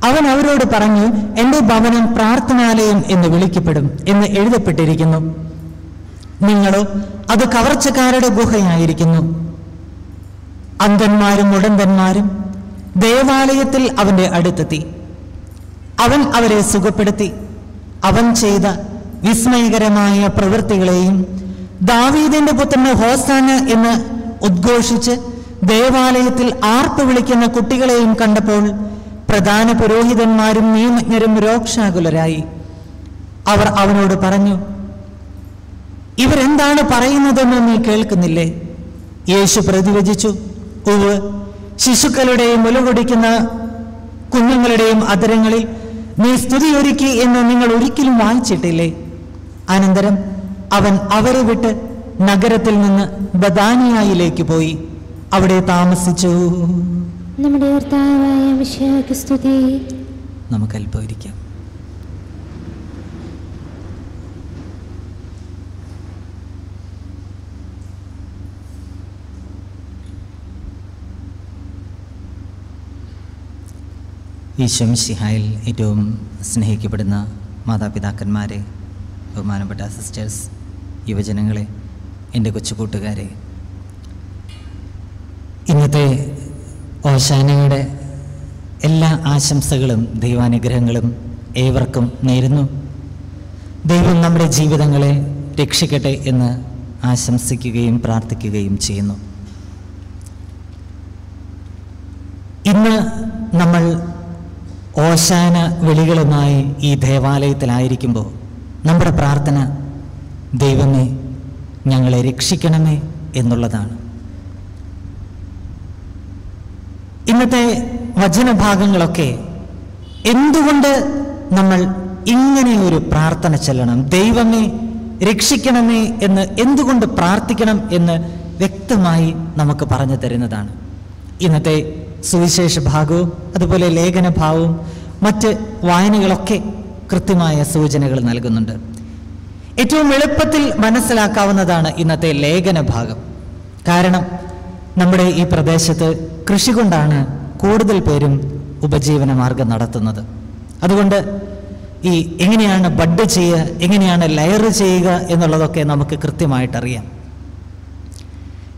അവൻ അവരോട് പറഞ്ഞു: എൻ്റെ ഭവനം പ്രാർത്ഥനാലയം എന്ന് വിളിക്കപ്പെടും എന്ന് എഴുതപ്പെട്ടിരിക്കുന്നു. നിങ്ങളോ അത് കവർച്ചക്കാരുടെ ഗുഹയായിരിക്കുന്നു. അന്ധന്മാരും മുടന്തന്മാരും ദേവാലയത്തിൽ അവന്റെ അടുത്തെത്തി. അവൻ അവരെ സുഖപ്പെടുത്തി. അവൻ ചെയ്ത വിസ്മയകരമായ പ്രവൃത്തികളെയും ദാവീദിന്റെ പുത്രന് ഹോസാന എന്ന് ഉദ്ഘോഷിച്ച് ദേവാലയത്തിൽ ആർപ്പ് വിളിക്കുന്ന കുട്ടികളെയും കണ്ടപ്പോൾ പ്രധാന പുരോഹിതന്മാരും നിയമജ്ഞരും രോക്ഷാകുലരായി. അവർ അവനോട് പറഞ്ഞു: ഇവരെന്താണ് പറയുന്നതെന്ന് നീ കേൾക്കുന്നില്ലേ? യേശു പ്രതിവചിച്ചു: ഉവ്വ്, ശിശുക്കളുടെയും മുലകുടിക്കുന്ന കുഞ്ഞുങ്ങളുടെയും അധരങ്ങളിൽ നീ സ്തുതിയൊരുക്കി എന്ന് നിങ്ങൾ ഒരിക്കലും വായിച്ചിട്ടില്ലേ? അനന്തരം അവൻ അവരെ വിട്ട് നഗരത്തിൽ നിന്ന് ബഥാനിയായിലേക്ക് പോയി അവിടെ താമസിച്ചു. നമ്മുടെ കർത്താവായ മിശിഹായ്ക്ക് സ്തുതി. നമുക്ക് അല്പം ഇരിക്കാം. ഈശോ മിശിഹായിൽ ഏറ്റവും സ്നേഹിക്കപ്പെടുന്ന മാതാപിതാക്കന്മാരെ, ബഹുമാനപ്പെട്ട സിസ്റ്റേഴ്സ്, യുവജനങ്ങളെ, എൻ്റെ കൊച്ചുകൂട്ടുകാരെ, ഇന്നത്തെ ഓശാനയുടെ എല്ലാ ആശംസകളും ദൈവാനുഗ്രഹങ്ങളും ഏവർക്കും നേരുന്നു. ദൈവം നമ്മുടെ ജീവിതങ്ങളെ രക്ഷിക്കട്ടെ എന്ന് ആശംസിക്കുകയും പ്രാർത്ഥിക്കുകയും ചെയ്യുന്നു. ഇന്ന് നമ്മൾ ഓശാന വിളികളുമായി ഈ ദേവാലയത്തിലായിരിക്കുമ്പോൾ നമ്മുടെ പ്രാർത്ഥന ദൈവമേ ഞങ്ങളെ രക്ഷിക്കണമേ എന്നുള്ളതാണ്. ഇന്നത്തെ വചനഭാഗങ്ങളൊക്കെ എന്തുകൊണ്ട് നമ്മൾ ഇങ്ങനെ ഒരു പ്രാർത്ഥന ചൊല്ലണം, ദൈവമേ രക്ഷിക്കണമേ എന്ന് എന്തുകൊണ്ട് പ്രാർത്ഥിക്കണം എന്ന് വ്യക്തമായി നമുക്ക് പറഞ്ഞു തരുന്നതാണ്. ഇന്നത്തെ സുവിശേഷ ഭാഗവും അതുപോലെ ലേഖന ഭാവവും മറ്റ് വായനകളൊക്കെ കൃത്യമായ സൂചനകൾ നൽകുന്നുണ്ട്. ഏറ്റവും എളുപ്പത്തിൽ മനസ്സിലാക്കാവുന്നതാണ് ഇന്നത്തെ ലേഖന ഭാഗം. കാരണം നമ്മുടെ ഈ പ്രദേശത്ത് കൃഷി കൊണ്ടാണ് കൂടുതൽ പേരും ഉപജീവന മാർഗം നടത്തുന്നത്. അതുകൊണ്ട് ഈ എങ്ങനെയാണ് ബഡ് ചെയ്യുക, എങ്ങനെയാണ് ലെയർ ചെയ്യുക എന്നുള്ളതൊക്കെ നമുക്ക് കൃത്യമായിട്ടറിയാം.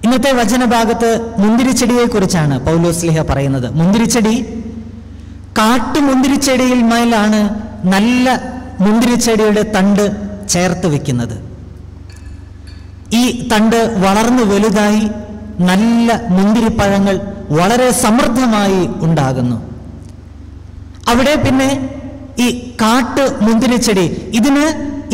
ഇന്നത്തെ വചനഭാഗത്ത് മുന്തിരിച്ചെടിയെക്കുറിച്ചാണ് പൗലോസ്ലീഹ പറയുന്നത്. മുന്തിരിച്ചെടി കാട്ടുമുന്തിരിച്ചെടിയിൽ മേലാണ് നല്ല മുന്തിരിച്ചെടിയുടെ തണ്ട് ചേർത്ത് വെക്കുന്നത്. ഈ തണ്ട് വളർന്നു വലുതായി നല്ല മുന്തിരിപ്പഴങ്ങൾ വളരെ സമൃദ്ധമായി ഉണ്ടാകുന്നു. അവിടെ പിന്നെ ഈ കാട്ടു മുന്തിരിച്ചെടി ഇതിന്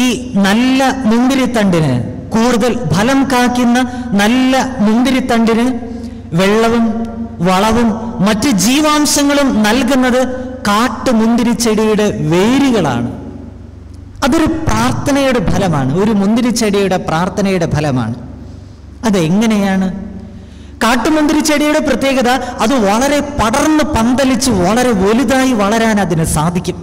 ഈ നല്ല മുന്തിരിത്തണ്ടിന് കൂടുതൽ ഫലം കാക്കുന്ന നല്ല മുന്തിരിത്തണ്ടിന് വെള്ളവും വളവും മറ്റ് ജീവാംശങ്ങളും നൽകുന്നത് കാട്ടുമുന്തിരിച്ചെടിയുടെ വേരുകളാണ്. അതൊരു പ്രാർത്ഥനയുടെ ഫലമാണ്, ഒരു മുന്തിരിച്ചെടിയുടെ പ്രാർത്ഥനയുടെ ഫലമാണ്. അതെങ്ങനെയാണ്? കാട്ടുമുന്തിരിച്ചെടിയുടെ പ്രത്യേകത, അത് വളരെ പടർന്ന് പന്തലിച്ച് വളരെ വലുതായി വളരാൻ അതിന് സാധിക്കും.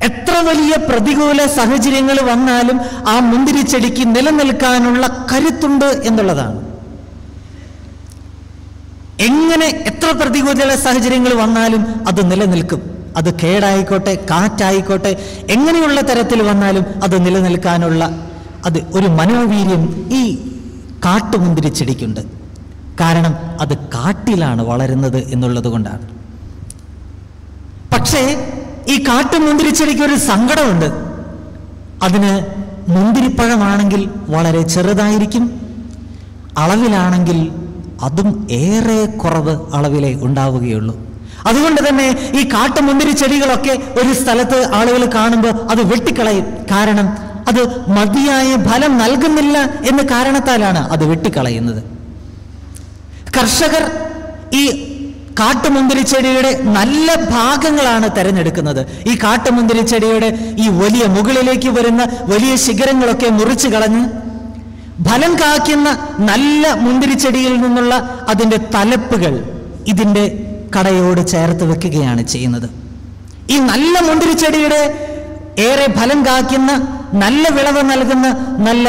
എത്ര വലിയ പ്രതികൂല സാഹചര്യങ്ങൾ വന്നാലും ആ മുന്തിരിച്ചെടിക്ക് നിലനിൽക്കാനുള്ള കരുത്തുണ്ട് എന്നുള്ളതാണ്. എങ്ങനെ എത്ര പ്രതികൂല സാഹചര്യങ്ങൾ വന്നാലും അത് നിലനിൽക്കും. അത് കേടായിക്കോട്ടെ, കാറ്റായിക്കോട്ടെ, എങ്ങനെയുള്ള തരത്തിൽ വന്നാലും അത് നിലനിൽക്കാനുള്ള അത് ഒരു മനോവീര്യം ഈ കാട്ടുമുന്തിരിച്ചെടിക്കുണ്ട്. കാരണം അത് കാട്ടിലാണ് വളരുന്നത് എന്നുള്ളത് കൊണ്ടാണ്. പക്ഷേ ഈ കാട്ടുമുന്തിരിച്ചെടിക്ക് ഒരു സങ്കടമുണ്ട്. അതിന് മുന്തിരിപ്പഴമാണെങ്കിൽ വളരെ ചെറുതായിരിക്കും, അളവിലാണെങ്കിൽ അതും ഏറെ കുറവ് അളവിലേ ഉണ്ടാവുകയുള്ളൂ. അതുകൊണ്ട് തന്നെ ഈ കാട്ടുമുന്തിരിച്ചെടികളൊക്കെ ഒരു സ്ഥലത്ത് ആളുകൾ കാണുമ്പോൾ അത് വെട്ടിക്കളയും. കാരണം അത് മതിയായ ഫലം നൽകുന്നില്ല എന്ന കാരണത്താലാണ് അത് വെട്ടിക്കളയുന്നത്. കർഷകർ ഈ കാട്ടുമുന്തിരിച്ചെടിയുടെ നല്ല ഭാഗങ്ങളാണ് തിരഞ്ഞെടുക്കുന്നത്. ഈ കാട്ടുമുന്തിരിച്ചെടിയുടെ ഈ വലിയ മുകളിലേക്ക് വരുന്ന വലിയ ശിഖരങ്ങളൊക്കെ മുറിച്ചു കളഞ്ഞ് ഫലം കാക്കുന്ന നല്ല മുന്തിരിച്ചെടിയിൽ നിന്നുള്ള അതിൻ്റെ തലപ്പുകൾ ഇതിൻ്റെ കടയോട് ചേർത്ത് വെക്കുകയാണ് ചെയ്യുന്നത്. ഈ നല്ല മുന്തിരിച്ചെടിയുടെ ഏറെ ഫലം കാക്കുന്ന നല്ല വിളവ് നൽകുന്ന നല്ല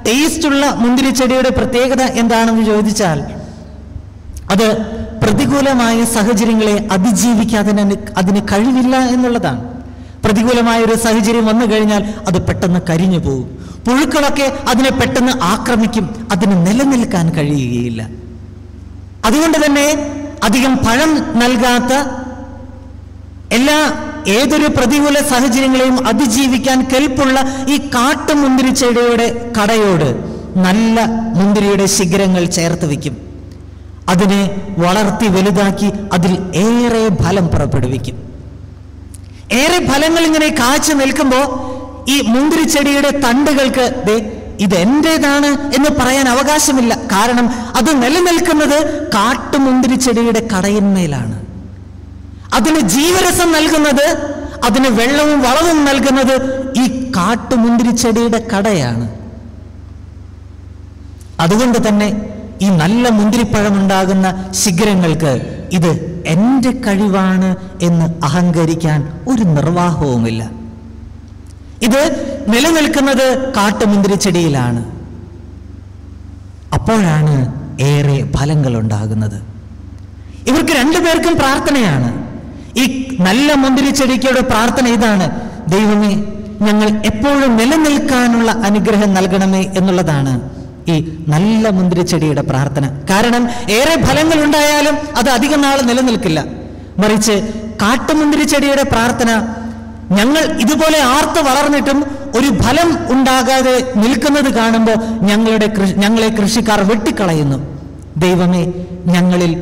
ടേസ്റ്റുള്ള മുന്തിരിച്ചെടിയുടെ പ്രത്യേകത എന്താണെന്ന് ചോദിച്ചാൽ അത് പ്രതികൂലമായ സാഹചര്യങ്ങളെ അതിജീവിക്കാൻ അതിന് കഴിവില്ല എന്നുള്ളതാണ്. പ്രതികൂലമായ ഒരു സാഹചര്യം വന്നു കഴിഞ്ഞാൽ അത് പെട്ടെന്ന് കരിഞ്ഞു പോകും. പുഴുക്കളൊക്കെ അതിനെ പെട്ടെന്ന് ആക്രമിക്കും. അതിന് നിലനിൽക്കാൻ കഴിയുകയില്ല. അതുകൊണ്ട് തന്നെ അധികം പഴം നൽകാത്ത ഏതൊരു പ്രതികൂല സാഹചര്യങ്ങളെയും അതിജീവിക്കാൻ കെൽപ്പുള്ള ഈ കാട്ടുമുന്തിരിച്ചെടിയുടെ കടയോട് നല്ല മുന്തിരിയുടെ ശിഖരങ്ങൾ ചേർത്ത് വയ്ക്കും. അതിനെ വളർത്തി വലുതാക്കി അതിൽ ഏറെ ഫലം പുറപ്പെടുവിക്കും. ഏറെ ഫലങ്ങൾ ഇങ്ങനെ കാച്ചു നിൽക്കുമ്പോൾ ഈ മുന്തിരിച്ചെടിയുടെ തണ്ടുകൾക്ക് ഇത് എന്റേതാണ് എന്ന് പറയാൻ അവകാശമില്ല. കാരണം അത് നിലനിൽക്കുന്നത് കാട്ടുമുന്തിരിച്ചെടിയുടെ കടയിന്മേലാണ്. അതിന് ജീവരസം നൽകുന്നത്, അതിന് വെള്ളവും വളവും നൽകുന്നത് ഈ കാട്ടുമുന്തിരിച്ചെടിയുടെ കടയാണ്. അതുകൊണ്ട് തന്നെ ഈ നല്ല മുന്തിരിപ്പഴമുണ്ടാകുന്ന ശിഖരങ്ങൾക്ക് ഇത് എൻ്റെ കഴിവാണ് എന്ന് അഹങ്കരിക്കാൻ ഒരു നിർവാഹവുമില്ല. ഇത് നിലനിൽക്കുന്നത് കാട്ടുമുന്തിരിച്ചെടിയിലാണ്. അപ്പോഴാണ് ഏറെ ഫലങ്ങൾ ഉണ്ടാകുന്നത്. ഇവർക്ക് രണ്ടുപേർക്കും പ്രാർത്ഥനയാണ്. ഈ നല്ല മുന്തിരിച്ചെടിക്കയുടെ പ്രാർത്ഥന ഇതാണ്: ദൈവമേ, ഞങ്ങൾ എപ്പോഴും നിലനിൽക്കാനുള്ള അനുഗ്രഹം നൽകണമേ എന്നുള്ളതാണ് ഈ നല്ല മുന്തിരിച്ചെടിയുടെ പ്രാർത്ഥന. കാരണം ഏറെ ഫലങ്ങൾ ഉണ്ടായാലും അത് അധികം നാൾ നിലനിൽക്കില്ല. മറിച്ച് കാട്ടുമുന്തിരിച്ചെടിയുടെ പ്രാർത്ഥന, ഞങ്ങൾ ഇതുപോലെ ആർത്ത് വളർന്നിട്ടും ഒരു ഫലം ഉണ്ടാകാതെ നിൽക്കുന്നത് കാണുമ്പോൾ ഞങ്ങളെ കൃഷിക്കാർ വെട്ടിക്കളയുന്നു. ദൈവമേ, ഞങ്ങളിൽ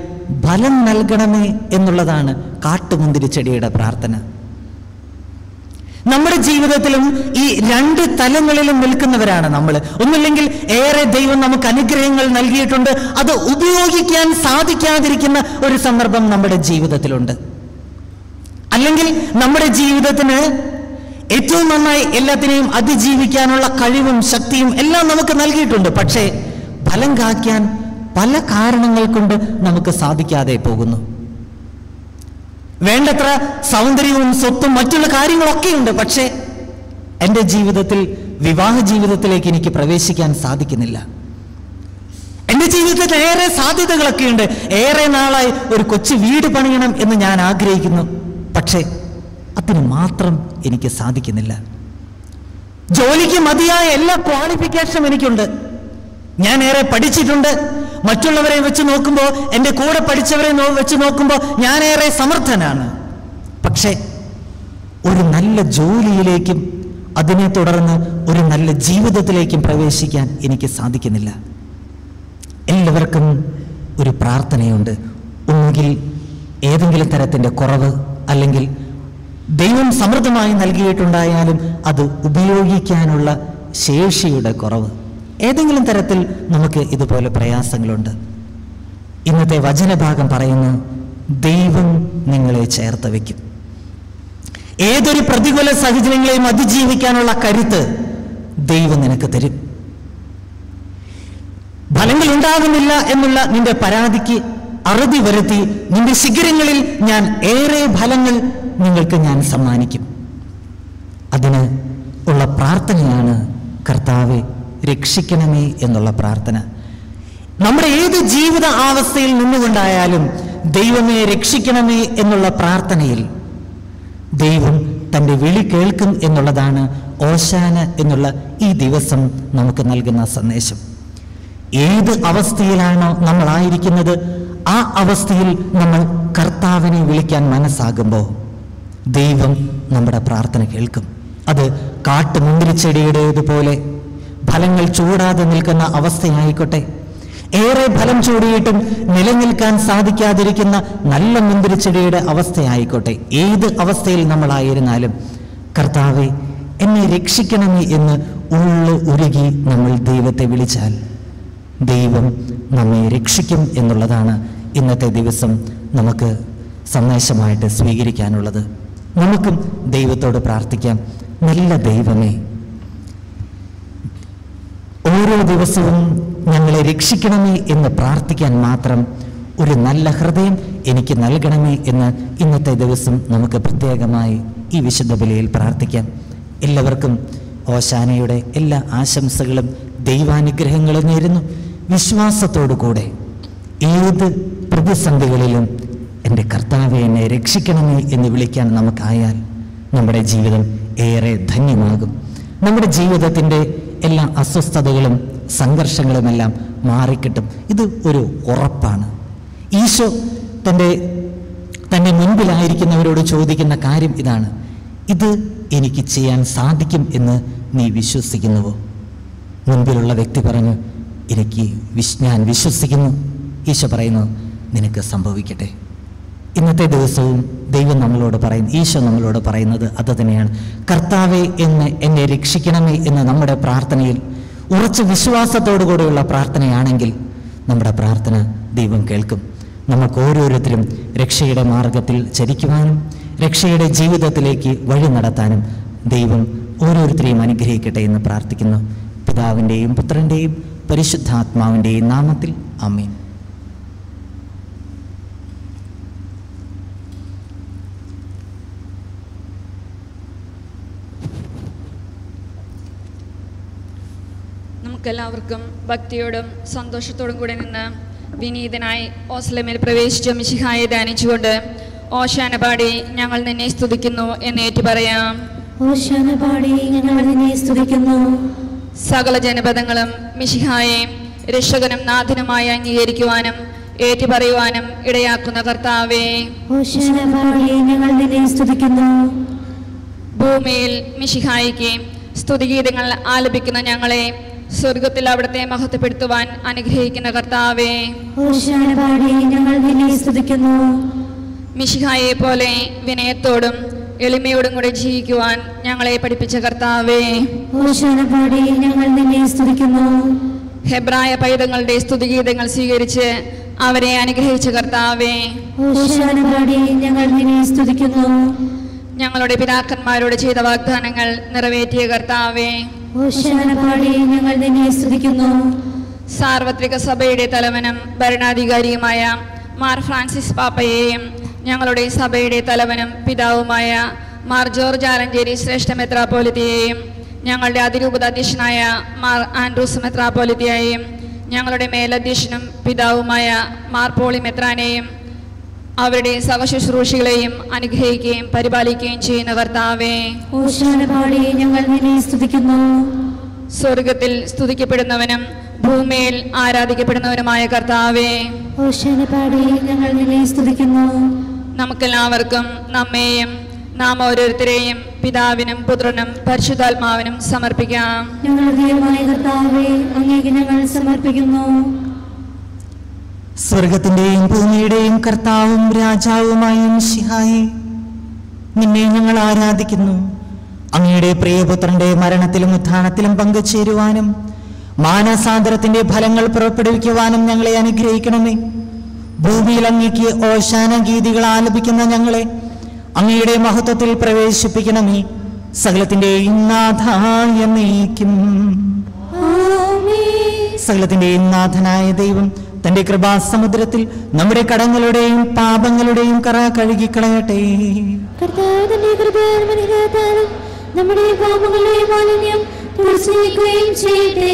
ഫലം നൽകണമേ എന്നുള്ളതാണ് കാട്ടുമുന്തിരിച്ചെടിയുടെ പ്രാർത്ഥന. നമ്മുടെ ജീവിതത്തിലും ഈ രണ്ട് തലങ്ങളിലും നിൽക്കുന്നവരാണ് നമ്മൾ. ഒന്നുമില്ലെങ്കിൽ ഏറെ ദൈവം നമുക്ക് അനുഗ്രഹങ്ങൾ നൽകിയിട്ടുണ്ട്, അത് ഉപയോഗിക്കാൻ സാധിക്കാതിരിക്കുന്ന ഒരു സന്ദർഭം നമ്മുടെ ജീവിതത്തിലുണ്ട്. അല്ലെങ്കിൽ നമ്മുടെ ജീവിതത്തിന് ഏറ്റവും നന്നായി എല്ലാത്തിനെയും അതിജീവിക്കാനുള്ള കഴിവും ശക്തിയും എല്ലാം നമുക്ക് നൽകിയിട്ടുണ്ട്. പക്ഷേ ഫലം കായ്ക്കാൻ പല കാരണങ്ങൾ കൊണ്ട് നമുക്ക് സാധിക്കാതെ പോകുന്നു. വേണ്ടത്ര സൗന്ദര്യവും സ്വത്തും മറ്റുള്ള കാര്യങ്ങളൊക്കെയുണ്ട്. പക്ഷേ എൻ്റെ ജീവിതത്തിൽ വിവാഹ ജീവിതത്തിലേക്ക് എനിക്ക് പ്രവേശിക്കാൻ സാധിക്കുന്നില്ല. എൻ്റെ ജീവിതത്തിൽ ഏറെ സാധ്യതകളൊക്കെയുണ്ട്. ഏറെ നാളായി ഒരു കൊച്ചു വീട് പണിയണം എന്ന് ഞാൻ ആഗ്രഹിക്കുന്നു. പക്ഷേ അതിന് മാത്രം എനിക്ക് സാധിക്കുന്നില്ല. ജോലിക്ക് മതിയായ എല്ലാ ക്വാളിഫിക്കേഷനും എനിക്കുണ്ട്. ഞാൻ ഏറെ പഠിച്ചിട്ടുണ്ട്. മറ്റുള്ളവരെ വെച്ച് നോക്കുമ്പോൾ, എൻ്റെ കൂടെ പഠിച്ചവരെ വെച്ച് നോക്കുമ്പോൾ ഞാൻ ഏറെ സമർത്ഥനാണ്. പക്ഷേ ഒരു നല്ല ജോലിയിലേക്കും അതിനെ തുടർന്ന് ഒരു നല്ല ജീവിതത്തിലേക്കും പ്രവേശിക്കാൻ എനിക്ക് സാധിക്കുന്നില്ല. എല്ലാവർക്കും ഒരു പ്രാർത്ഥനയുണ്ട്. ഒന്നുകിൽ ഏതെങ്കിലും തരത്തിൻ്റെ കുറവ്, അല്ലെങ്കിൽ ദൈവം സമൃദ്ധമായി നൽകിയിട്ടുണ്ടായാലും അത് ഉപയോഗിക്കാനുള്ള ശേഷിയുടെ കുറവ്. ഏതെങ്കിലും തരത്തിൽ നമുക്ക് ഇതുപോലെ പ്രയാസങ്ങളുണ്ട്. ഇന്നത്തെ വചനഭാഗം പറയുന്നു, ദൈവം നിങ്ങളെ ചേർത്ത് വയ്ക്കും. ഏതൊരു പ്രതികൂല സാഹചര്യങ്ങളെയും അതിജീവിക്കാനുള്ള കരുത്ത് ദൈവം നിനക്ക് തരും. ഫലങ്ങൾ ഉണ്ടാകുന്നില്ല എന്നുള്ള നിന്റെ പരാതിക്ക് അറുതി വരുത്തി നിന്റെ ശിഖരങ്ങളിൽ ഞാൻ ഏറെ ഫലങ്ങൾ നിങ്ങൾക്ക് ഞാൻ സമ്മാനിക്കും. അതിന് ഉള്ള പ്രാർത്ഥനയാണ് കർത്താവെ രക്ഷിക്കണമേ എന്നുള്ള പ്രാർത്ഥന. നമ്മുടെ ഏത് ജീവിത അവസ്ഥയിൽ നിന്നുകൊണ്ടായാലും ദൈവമേ രക്ഷിക്കണമേ എന്നുള്ള പ്രാർത്ഥനയിൽ ദൈവം തൻ്റെ വിളി കേൾക്കും എന്നുള്ളതാണ് ഓശാന എന്നുള്ള ഈ ദിവസം നമുക്ക് നൽകുന്ന സന്ദേശം. ഏത് അവസ്ഥയിലാണോ നമ്മളായിരിക്കുന്നത് ആ അവസ്ഥയിൽ നമ്മൾ കർത്താവിനെ വിളിക്കാൻ മനസ്സാകുമ്പോൾ ദൈവം നമ്മുടെ പ്രാർത്ഥന കേൾക്കും. അത് കാട്ടുമുന്തിരിച്ചെടിയുടേതുപോലെ ഫലങ്ങൾ ചൂടാതെ നിൽക്കുന്ന അവസ്ഥയായിക്കോട്ടെ, ഏറെ ഫലം ചൂടിയിട്ടും നിലനിൽക്കാൻ സാധിക്കാതിരിക്കുന്ന നല്ല മുന്തിരിച്ചെടിയുടെ അവസ്ഥയായിക്കോട്ടെ, ഏത് അവസ്ഥയിൽ നമ്മളായിരുന്നാലും കർത്താവെ എന്നെ രക്ഷിക്കണമേ എന്ന് ഉരുകി നമ്മൾ ദൈവത്തെ വിളിച്ചാൽ ദൈവം നമ്മെ രക്ഷിക്കും എന്നുള്ളതാണ് ഇന്നത്തെ ദിവസം നമുക്ക് സന്ദേശമായിട്ട് സ്വീകരിക്കാനുള്ളത്. നമുക്കും ദൈവത്തോട് പ്രാർത്ഥിക്കാം. നല്ല ദൈവമേ, ഓരോ ദിവസവും ഞങ്ങളെ രക്ഷിക്കണമേ എന്ന് പ്രാർത്ഥിക്കാൻ മാത്രം ഒരു നല്ല ഹൃദയം എനിക്ക് നൽകണമേ എന്ന് ഇന്നത്തെ ദിവസം നമുക്ക് പ്രത്യേകമായി ഈ വിശുദ്ധ ബലിയിൽ പ്രാർത്ഥിക്കാം. എല്ലാവർക്കും ഓശാനയുടെ എല്ലാ ആശംസകളും ദൈവാനുഗ്രഹങ്ങളും നേരുന്നു. വിശ്വാസത്തോടു കൂടെ ഏത് പ്രതിസന്ധികളിലും എൻ്റെ കർത്താവെ എന്നെ രക്ഷിക്കണമേ എന്ന് വിളിക്കാൻ നമുക്കായാൽ നമ്മുടെ ജീവിതം ഏറെ ധന്യമാകും. നമ്മുടെ ജീവിതത്തിൻ്റെ എല്ലാ അസ്വസ്ഥതകളും സംഘർഷങ്ങളുമെല്ലാം മാറിക്കിട്ടും. ഇത് ഒരു ഉറപ്പാണ്. ഈശോ തൻ്റെ മുൻപിലായിരിക്കുന്നവരോട് ചോദിക്കുന്ന കാര്യം ഇതാണ്, ഇത് എനിക്ക് ചെയ്യാൻ സാധിക്കും എന്ന് നീ വിശ്വസിക്കുന്നുവോ? മുൻപിലുള്ള വ്യക്തി പറഞ്ഞു, ഞാൻ വിശ്വസിക്കുന്നു. ഈശോ പറയുന്നു, നിനക്ക് സംഭവിക്കട്ടെ. ഇന്നത്തെ ദിവസവും ദൈവം നമ്മളോട് ഈശോ നമ്മളോട് പറയുന്നത് അത് തന്നെയാണ്. കർത്താവെ എന്നെ രക്ഷിക്കണമേ എന്ന് നമ്മുടെ പ്രാർത്ഥനയിൽ ഉറച്ച വിശ്വാസത്തോടു കൂടെയുള്ള പ്രാർത്ഥനയാണെങ്കിൽ നമ്മുടെ പ്രാർത്ഥന ദൈവം കേൾക്കും. നമുക്ക് ഓരോരുത്തരും രക്ഷയുടെ മാർഗത്തിൽ ചരിക്കുവാനും രക്ഷയുടെ ജീവിതത്തിലേക്ക് വഴി നടത്താനും ദൈവം ഓരോരുത്തരെയും അനുഗ്രഹിക്കട്ടെ എന്ന് പ്രാർത്ഥിക്കുന്നു. പിതാവിൻ്റെയും പുത്രൻ്റെയും പരിശുദ്ധാത്മാവിൻ്റെയും നാമത്തിൽ ആമേൻ. നമുക്കെല്ലാവർക്കും ഭക്തിയോടും സന്തോഷത്തോടും കൂടെ നിന്ന് വിനീതനായി ഓസ്ലമിൽ പ്രവേശിച്ച മിശിഹായെ ധ്യാനിച്ചുകൊണ്ട് ഓശാന പാടി ഞങ്ങൾ നിന്നെ സ്തുതിക്കുന്നു എന്ന് ഏറ്റു പറയാം. ഓശാന പാടി ഞങ്ങൾ നിന്നെ സ്തുതിക്കുന്നു. സകല ജനപദങ്ങളും മിശിഹായെ രക്ഷകനും നാഥനുമായി അംഗീകരിക്കുവാനും ഏറ്റുപറയുവാനും ഇടയാക്കുന്ന കർത്താവേ, ഓശാന പാടി ഞങ്ങൾ നിന്നെ സ്തുതിക്കുന്നു. ഭൂമിയിൽ മിശിഹായിക്ക് സ്തുതിഗീതങ്ങൾ ആലപിക്കുന്ന ഞങ്ങളെ സ്വർഗത്തിൽ അവിടുത്തെ മഹത്വപ്പെടുത്തുവാൻ അനുഗ്രഹിക്കുന്ന കർത്താവേ, ഓശാന പാടി ഞങ്ങൾ നിന്നെ സ്തുതിക്കുന്നു. മിശിഹായെ പോലെ വിനയത്തോടും എളിമയോടും കൂടെ ജീവിക്കുവാൻ ഞങ്ങളെ പഠിപ്പിച്ച കർത്താവേ, ഓശാന പാടി ഞങ്ങൾ നിന്നെ സ്തുതിക്കുന്നു. ഹെബ്രായ പൈതങ്ങളുടെ സ്തുതിഗീതങ്ങൾ സ്വീകരിച്ച് അവരെ അനുഗ്രഹിച്ച കർത്താവേ, ഓശാന പാടി ഞങ്ങൾ നിന്നെ സ്തുതിക്കുന്നു. ഞങ്ങളുടെ പിതാക്കന്മാരോട് ചെയ്ത വാഗ്ദാനങ്ങൾ നിറവേറ്റിയ കർത്താവേ, ഓശാന പാടി ഞങ്ങൾ നിന്നെ സ്തുതിക്കുന്നു. സാർവത്രിക സഭയുടെ തലവനും ഭരണാധികാരിയുമായ മാർ ഫ്രാൻസിസ് പാപ്പയെയും ഞങ്ങളുടെ സഭയുടെ തലവനും പിതാവുമായ മാർ ജോർജ് ആലഞ്ചേരി ശ്രേഷ്ഠ മെത്രാപ്പോലിത്തയെയും ഞങ്ങളുടെ അതിരൂപത അധ്യക്ഷനായ മാർ ആൻഡ്രൂസ് മെത്രാപ്പോലിത്തയെയും ഞങ്ങളുടെ മേലധ്യക്ഷനും പിതാവുമായ മാർ പോളി മെത്രാനെയും അവരുടെ സഹശുശ്രൂഷികളെയും അനുഗ്രഹിക്കുകയും പരിപാലിക്കുകയും ചെയ്യുന്ന കർത്താവേ, ഓശാന പാടി ഞങ്ങൾ നിന്നെ സ്തുതിക്കുന്നു. സ്വർഗത്തിൽ സ്തുതിക്കപ്പെടുന്നവനും ഭൂമിയിൽ ആരാധിക്കപ്പെടുന്നവനുമായ കർത്താവേ, ഓശാന പാടി ഞങ്ങൾ നിന്നെ സ്തുതിക്കുന്നു. നമുക്കെല്ലാവർക്കും നമ്മെയും നാം ഓരോരുത്തരെയും പിതാവിനും പുത്രനും പരിശുദ്ധാത്മാവിനും സമർപ്പിക്കാം. ഞങ്ങളുടെ ദൈവമായ കർത്താവേ, അങ്ങേക്ക് ഞങ്ങൾ സമർപ്പിക്കുന്നു. സ്വർഗത്തിന്റെയും ഭൂമിയുടെയും കർത്താവും രാജാവുമായ മിശിഹായേ, നിന്നെ ഞങ്ങൾ ആരാധിക്കുന്നു. അങ്ങയുടെ പ്രിയപുത്രന്റെ മരണത്തിലും ഉത്ഥാനത്തിലും പങ്കുചേരുവാനും മാനസാന്തരത്തിന്റെ ഫലങ്ങൾ പുറപ്പെടുവിക്കുവാനും ഞങ്ങളെ അനുഗ്രഹിക്കണമേ. ഭൂമിയിൽ അങ്ങേക്ക് ഓശാന ഗീതികൾ ആലപിക്കുന്ന ഞങ്ങളെ അങ്ങയുടെ മഹത്വത്തിൽ പ്രവേശിപ്പിക്കണമേ. സകലത്തിന്റെയും നാഥായ എന്നേക്കും. സകലത്തിന്റെയും നാഥനായ ദൈവം തന്റെ കൃപാസമുദ്രത്തിൽ നമ്മുടെ കടങ്ങളുടെയും പാപങ്ങളുടെയും കറ കഴുകിക്കളയട്ടെ. നമ്മുടെ പാപങ്ങളുടെയും മാലിന്യം തുടച്ചുനീക്കുകയും ചെയ്യട്ടെ.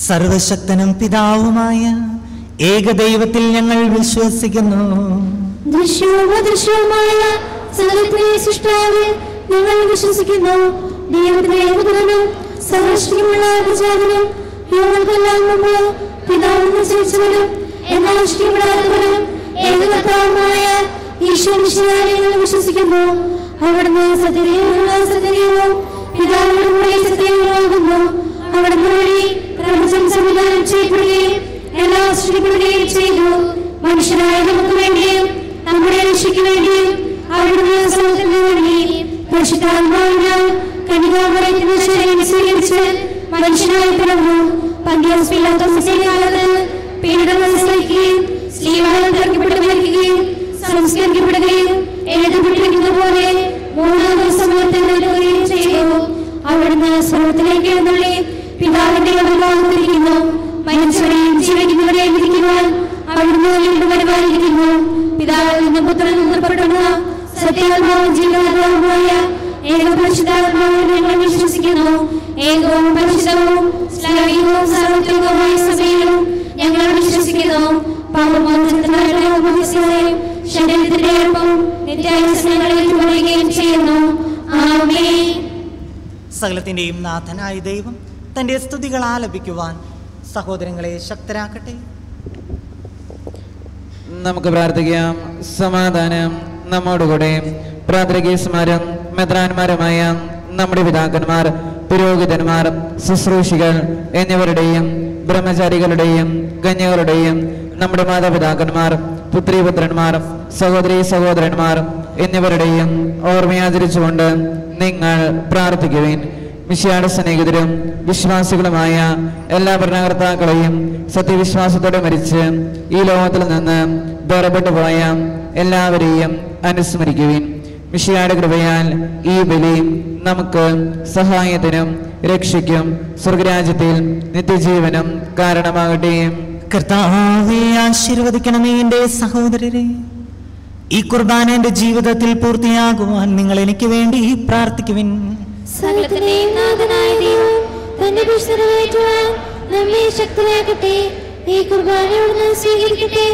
സർവശക്തനും പിതാവുമായ ഏകദൈവത്തിൽ ഞങ്ങൾ വിശ്വസിക്കുന്നു. ദൃശ്യവും അദൃശ്യവുമായ സകലത്തിലെ സൃഷ്ടാവിൽ ഞങ്ങൾ വിശ്വസിക്കുന്നു. ദൈവത്തിന്റെ ഏകപുത്രനും സർവ്വശക്തിയുമുള്ള പിതാവിനും യുഗങ്ങൾക്കെല്ലാം മുമ്പ് പിതാവിനെ നിശ്ചയിച്ചവനും എന്നാൽ സൃഷ്ടിക്കപ്പെടാത്തവനും ഏകകർത്താവുമായ ഈശോ മിശിഹായെ വിശ്വസിക്കുന്നു. അവിടുന്ന് സത്യദൈവവും പിതാവിനോട് കൂടി സത്യദൈവമാകുന്നു. അവിടുന്ന് വഴി പ്രപഞ്ചം സംവിധാനം ചെയ്യപ്പെടുകയും എല്ലാം സൃഷ്ടിക്കപ്പെടുകയും ചെയ്തു. മനുഷ്യരായ നമുക്ക് വേണ്ടിയും നമ്മുടെ രക്ഷയ്ക്ക് വേണ്ടിയും അവിടുന്ന് സമൂഹത്തിന് വേണ്ടി പരിശുദ്ധാത്മാവിനാൽ കന്യകാമറിയത്തിന്റെ ശരീരം സ്വീകരിച്ച് മനുഷ്യനായി പിറന്നു. പന്തിയോസ് പീലാത്തോസിന്റെ കാലത്ത് പീഡനം സഹിക്കുകയും സ്ലീവായിൽ തറക്കപ്പെട്ട് മരിക്കുകയും സംസ്കരിക്കപ്പെടുകയും എഴുതപ്പെട്ടിരിക്കുന്ന പോലെ മൂന്നാം ദിവസം ഉയർത്തെഴുന്നേൽക്കുകയും ചെയ്തു. അവിടുന്ന് സ്വർഗ്ഗത്തിലേക്ക് എഴുന്നള്ളി പിതാവിന്റെ വലതുഭാഗത്തിരിക്കുന്നു. മരിച്ചവരെയും ജീവിക്കുന്നവരെയും വിധിക്കുവാൻ അവിടുന്ന് വീണ്ടും വരുവാനിരിക്കുന്നു. പിതാവിൽ നിന്നും പുത്രനിൽ നിന്നും പുറപ്പെടുന്ന സത്യാത്മാവും ജീവനാത്മാവുമായ ഏകപരിശുദ്ധാത്മാവിൽ ഞങ്ങൾ വിശ്വസിക്കുന്നു. ഏകവും പരിശുദ്ധവും ശ്ലൈകവും സാർവത്രികവുമായ സഭയിലും ഞങ്ങൾ വിശ്വസിക്കുന്നു. പാപമോചനത്തിനായുള്ള ശരീരത്തിന്റെ എളുപ്പം നിത്യായുസ്സങ്ങളെ ഏറ്റുപറയുകയും ചെയ്യുന്നു. ആമേൻ. സകലത്തിന്റെയും നാഥനായ ദൈവം തന്റെ സ്തുതികൾ ആലപിക്കുവാൻ സഹോദരങ്ങളെ ശക്തരാക്കട്ടെ. നമുക്ക് പ്രാർത്ഥിക്കാം. സമാധാനം നമ്മോടുകൂടെ. പ്രാർത്ഥികേശന്മാരും മെത്രാന്മാരുമായ നമ്മുടെ പിതാക്കന്മാർ, പുരോഹിതന്മാർ, ശുശ്രൂഷികൾ എന്നിവരുടെയും ബ്രഹ്മചാരികളുടെയും കന്യകളുടെയും നമ്മുടെ മാതാപിതാക്കന്മാർ, പുത്രീപുത്രന്മാർ, സഹോദരീ സഹോദരന്മാർ എന്നിവരുടെയും ഓർമ്മയാചരിച്ചുകൊണ്ട് നിങ്ങൾ പ്രാർത്ഥിക്കുവിൻ. മിശിഹായുടെ സ്നേഹിതരും വിശ്വാസികളുമായ എല്ലാ ഭരണകർത്താക്കളെയും സത്യവിശ്വാസത്തോടെ മരിച്ച് ഈ ലോകത്തിൽ നിന്ന് വേർപെട്ടു പോയ എല്ലാവരെയും അനുസ്മരിക്കുവിൻ. മിശിഹായുടെ കൃപയാൽ ഈ ബലി നമുക്ക് സഹായത്തിനും രക്ഷയ്ക്കും സ്വർഗരാജ്യത്തിൽ നിത്യജീവനും കാരണമാകട്ടെ. കർത്താവേ, ആശീർവദിക്കണമേ എന്റെ സഹോദരരെ. ഈ കുർബാന എന്റെ ജീവിതത്തിൽ പൂർത്തിയാകുവാൻ നിങ്ങൾ എനിക്ക് വേണ്ടി പ്രാർത്ഥിക്കുവിൻ. സകലത്തിന്റെയും നാഥനായ ദൈവം തന്റെ വിശ്വസനേറ്റുവാൻ നമ്മെ ശക്തരാക്കട്ടെ. ഈ കുർബാനയോട് സ്വീകരിക്കട്ടെ.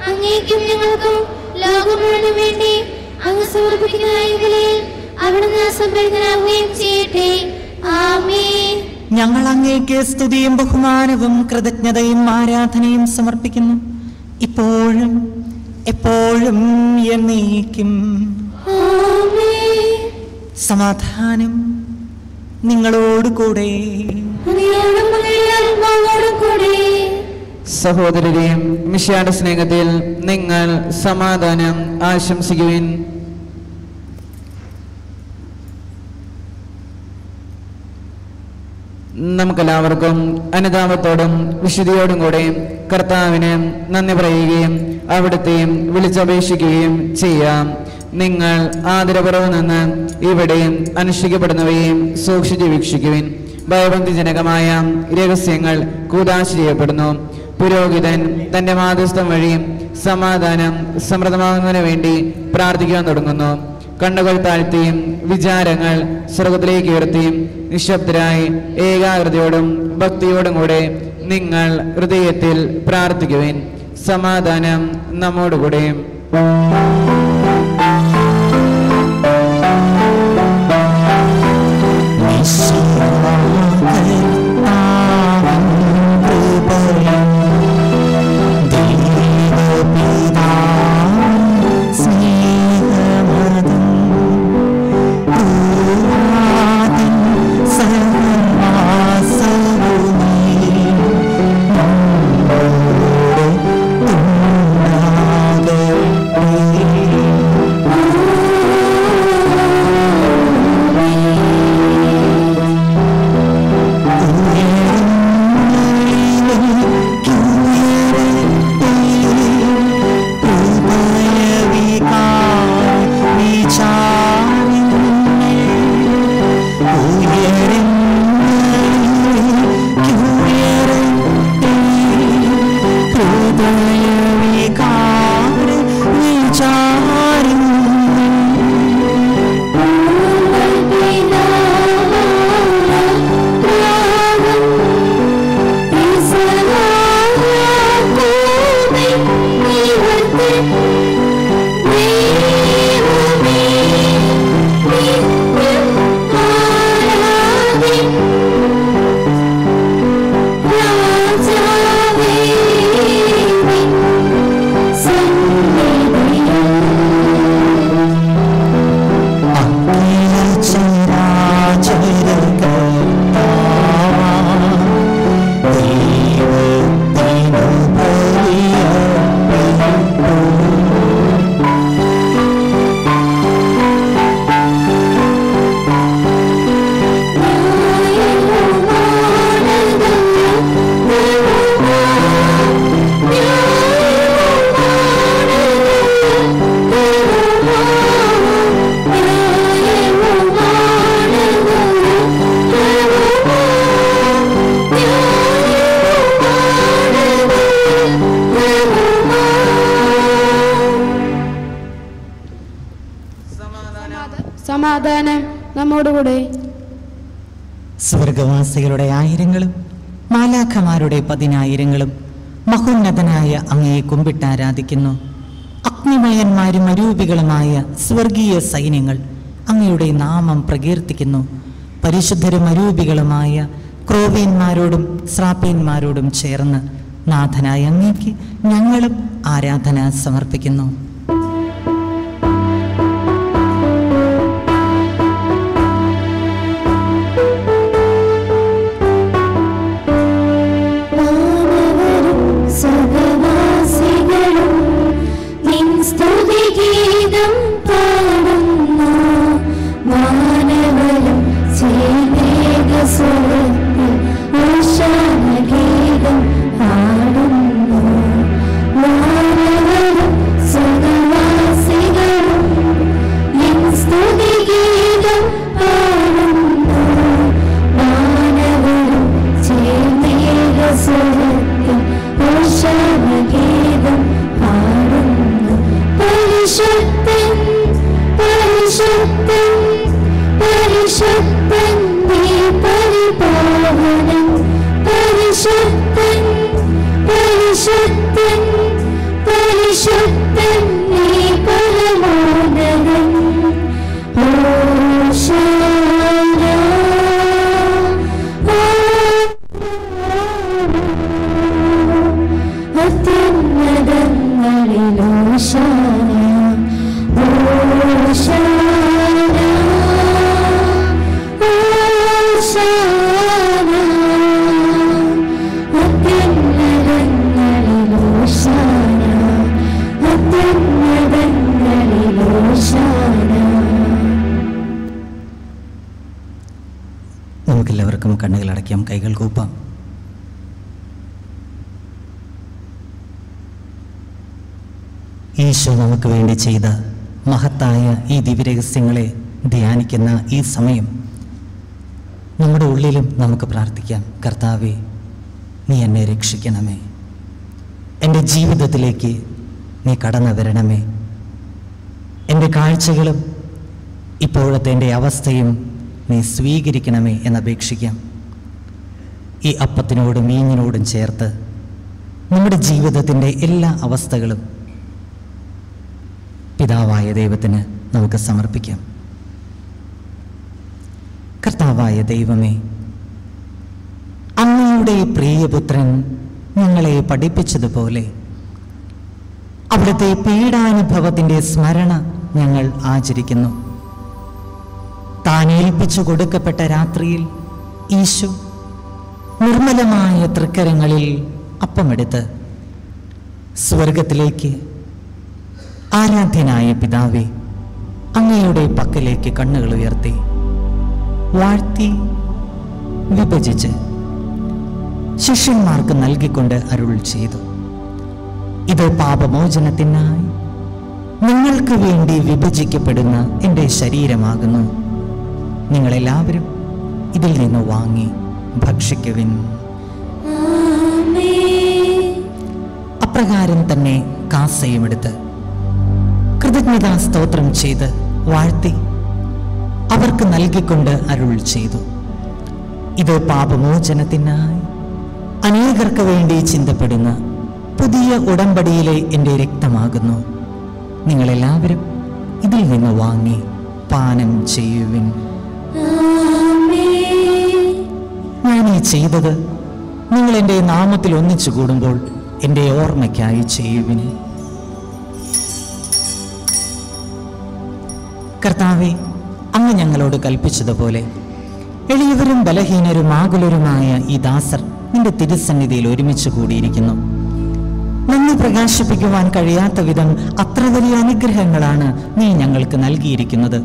അങ്ങേക്കും ഞങ്ങൾക്കും ലോകം മുഴുവനും വേണ്ടി അങ്ങ് സമർപ്പിക്കുന്ന ഈ ബലിയിൽ അവിടുന്ന് സംപ്രീതനാവുകയും ചെയ്യട്ടെ. ആമേൻ. ഞങ്ങൾ അങ്ങേക്ക് സ്തുതിയും ബഹുമാനവും കൃതജ്ഞതയും ആരാധനയും സമർപ്പിക്കുന്നു, ഇപ്പോഴും എപ്പോഴും എന്നേക്കും. സമാധാനം നിങ്ങളോടുകൂടെ. സഹോദരരെയും മിശിഹായുടെ സ്നേഹത്തിൽ നിങ്ങൾ സമാധാനം ആശംസിക്കുവിൻ. നമുക്കെല്ലാവർക്കും അനുതാപത്തോടും വിശുദ്ധിയോടും കൂടെ കർത്താവിന് നന്ദി പറയുകയും അവിടുത്തെയും വിളിച്ചപേക്ഷിക്കുകയും ചെയ്യാം. നിങ്ങൾ ആദരപുറവ് നിന്ന് ഇവിടെയും അനുഷ്ഠിക്കപ്പെടുന്നവയും സൂക്ഷിച്ച് വീക്ഷിക്കുവിൻ. ഭയബന്ധിജനകമായ രഹസ്യങ്ങൾ കൂദാശ ചെയ്യപ്പെടുന്നു. പുരോഹിതൻ തന്റെ മാധ്യസ്ഥം വഴി സമാധാനം സമൃദ്ധമാകുന്നതിന് വേണ്ടി പ്രാർത്ഥിക്കാൻ തുടങ്ങുന്നു. കണ്ണുകൾ താഴ്ത്തിയും വിചാരങ്ങൾ സ്വർഗത്തിലേക്ക് ഉയർത്തിയും നിശബ്ദരായി ഏകാഗ്രതയോടും ഭക്തിയോടും കൂടെ നിങ്ങൾ ഹൃദയത്തിൽ പ്രാർത്ഥിക്കുവിൻ. സമാധാനം നമ്മോടുകൂടെ. Amen. സമാധാനം നമ്മോടുകൂടെ. സ്വർഗവാസികളുടെ ആയിരങ്ങളും മാലാഖമാരുടെ 10,000ങ്ങളും മഹോന്നതനായ അങ്ങയെ കുമ്പിട്ടാരാധിക്കുന്നു. അഗ്നിമയന്മാരും അരൂപികളുമായ സ്വർഗീയ സൈന്യങ്ങൾ അങ്ങയുടെ നാമം പ്രകീർത്തിക്കുന്നു. പരിശുദ്ധരും അരൂപികളുമായ ക്രോവേന്മാരോടും ശ്രാപ്പേന്മാരോടും ചേർന്ന് നാഥനായ അങ്ങേക്ക് ഞങ്ങളും ആരാധന സമർപ്പിക്കുന്നു. നമുക്കെല്ലാവർക്കും കണ്ണുകളടയ്ക്കാം, കൈകൾ കൂപ്പാം. ഈശോ നമുക്ക് വേണ്ടി ചെയ്ത മഹത്തായ ഈ ദിവ്യരഹസ്യങ്ങളെ ധ്യാനിക്കുന്ന ഈ സമയം നമ്മുടെ ഉള്ളിലും നമുക്ക് പ്രാർത്ഥിക്കാം. കർത്താവേ, നീ എന്നെ രക്ഷിക്കണമേ, എൻ്റെ ജീവിതത്തിലേക്ക് നീ കടന്നു വരണമേ, എൻ്റെ കാഴ്ചകളും ഇപ്പോഴത്തെ എൻ്റെ അവസ്ഥയും നീ സ്വീകരിക്കണമേ എന്നപേക്ഷിക്കാം. ഈ അപ്പത്തിനോടും മീനിനോടും ചേർത്ത് നമ്മുടെ ജീവിതത്തിൻ്റെ എല്ലാ അവസ്ഥകളും പിതാവായ ദൈവത്തിന് നമുക്ക് സമർപ്പിക്കാം. കർത്താവായ ദൈവമേ, അങ്ങയുടെ പ്രിയപുത്രൻ ഞങ്ങളെ പഠിപ്പിച്ചതുപോലെ അവിടുത്തെ പീഡാനുഭവത്തിൻ്റെ സ്മരണ ഞങ്ങൾ ആചരിക്കുന്നു. താൻ ഏൽപ്പിച്ചു കൊടുക്കപ്പെട്ട രാത്രിയിൽ ഈശോ നിർമ്മലമായ തൃക്കരങ്ങളിൽ അപ്പമെടുത്ത് സ്വർഗത്തിലേക്ക് ആരാധ്യനായ പിതാവേ, അങ്ങയുടെ പക്കലേക്ക് കണ്ണുകൾ ഉയർത്തി വാഴ്ത്തി വിഭജിച്ച് ശിഷ്യന്മാർക്ക് നൽകിക്കൊണ്ട് അരുൾ ചെയ്തു, ഇത് പാപമോചനത്തിനായി നിങ്ങൾക്ക് വേണ്ടി വിഭജിക്കപ്പെടുന്ന എൻ്റെ ശരീരമാകുന്നു. നിങ്ങളെല്ലാവരും ഇതിൽ നിന്ന് വാങ്ങി ഭക്ഷിക്കുവിൻ. അപ്രകാരം തന്നെ കാസയുമെടുത്ത് കൃതജ്ഞതാ സ്തോത്രം ചെയ്ത് വാഴ്ത്തി അവർക്ക് നൽകിക്കൊണ്ട് അരുൾ ചെയ്തു, ഇത് പാപമോചനത്തിനായി അനേകർക്ക് വേണ്ടി ചിന്തപ്പെടുന്ന പുതിയ ഉടമ്പടിയിലെ എൻ്റെ രക്തമാകുന്നു. നിങ്ങളെല്ലാവരും ഇതിൽ നിന്ന് വാങ്ങി പാനം ചെയ്യുവിൻ. ഞാൻ ഈ ചെയ്തത് നിങ്ങൾ എൻ്റെ നാമത്തിൽ ഒന്നിച്ചു കൂടുമ്പോൾ എൻ്റെ ഓർമ്മയ്ക്കായി ചെയ്യുവിൻ. കർത്താവേ, അങ്ങ് ഞങ്ങളോട് കൽപ്പിച്ചതുപോലെ എളിയവരും ബലഹീനരും ആകുലരുമായ ഈ ദാസർ നിന്റെ തിരുസന്നിധിയിൽ ഒരുമിച്ച് കൂടിയിരിക്കുന്നു. നന്ദി പ്രകാശിപ്പിക്കുവാൻ കഴിയാത്ത വിധം അത്ര വലിയ അനുഗ്രഹങ്ങളാണ് നീ ഞങ്ങൾക്ക് നൽകിയിരിക്കുന്നത്.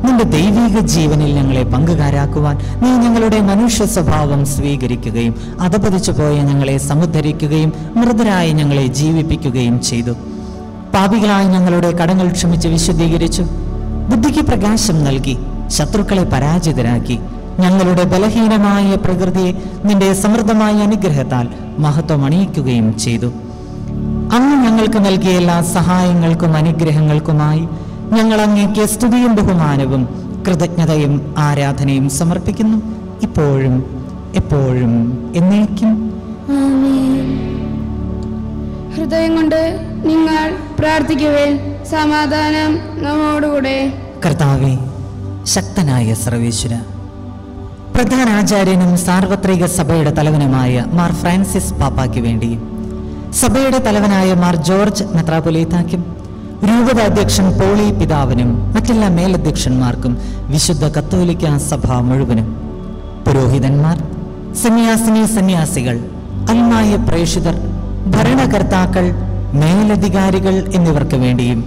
നിന്റെ ദൈവിക ജീവനിൽ ഞങ്ങളെ പങ്കുകാരാക്കുവാൻ നീ ഞങ്ങളുടെ മനുഷ്യ സ്വഭാവം സ്വീകരിക്കുകയും അധപതിച്ചു പോയ ഞങ്ങളെ സമുദ്ധരിക്കുകയും മൃതരായി ഞങ്ങളെ ജീവിപ്പിക്കുകയും ചെയ്തു. പാപികളായ ഞങ്ങളുടെ കടങ്ങൾ ക്ഷമിച്ച് വിശുദ്ധീകരിച്ചു. ബുദ്ധിക്ക് പ്രകാശം നൽകി ശത്രുക്കളെ പരാജിതരാക്കി. ഞങ്ങളുടെ ബലഹീനമായ പ്രകൃതിയെ നിന്റെ സമൃദ്ധമായ അനുഗ്രഹത്താൽ മഹത്വം അണിയിക്കുകയും ചെയ്തു. അങ്ങ് ഞങ്ങൾക്ക് നൽകിയ എല്ലാ സഹായങ്ങൾക്കും അനുഗ്രഹങ്ങൾക്കുമായി ഞങ്ങൾ അങ്ങേക്ക് സ്തുതിയും ബഹുമാനവും കൃതജ്ഞതയും ആരാധനയും സമർപ്പിക്കുന്നു, ഇപ്പോഴും എപ്പോഴും എന്നേക്കും. ഹൃദയം കൊണ്ട് നിങ്ങൾ പ്രാർത്ഥിക്കുവേൻ, സമാധാനം നമ്മോടുകൂടെ. കർത്താവേ, ശക്തനായ സർവേശ്വര, പ്രധാനാചാര്യനും സാർവത്രിക സഭയുടെ തലവനുമായ മാർ ഫ്രാൻസിസ് പാപ്പായ്ക്ക് വേണ്ടിയും സഭയുടെ തലവനായ മാർ ജോർജ് മെത്രാപ്പൊലീത്തായ്ക്കും രൂപത അധ്യക്ഷൻ പോളി പിതാവിനും മറ്റെല്ലാ മേലധ്യക്ഷന്മാർക്കും വിശുദ്ധ കത്തോലിക്ക സഭ മുഴുവനും, പുരോഹിതന്മാർ, സന്യാസികൾ, അൽമായ പ്രേക്ഷിതർ, ഭരണകർത്താക്കൾ, മേലധികാരികൾ എന്നിവർക്ക് വേണ്ടിയും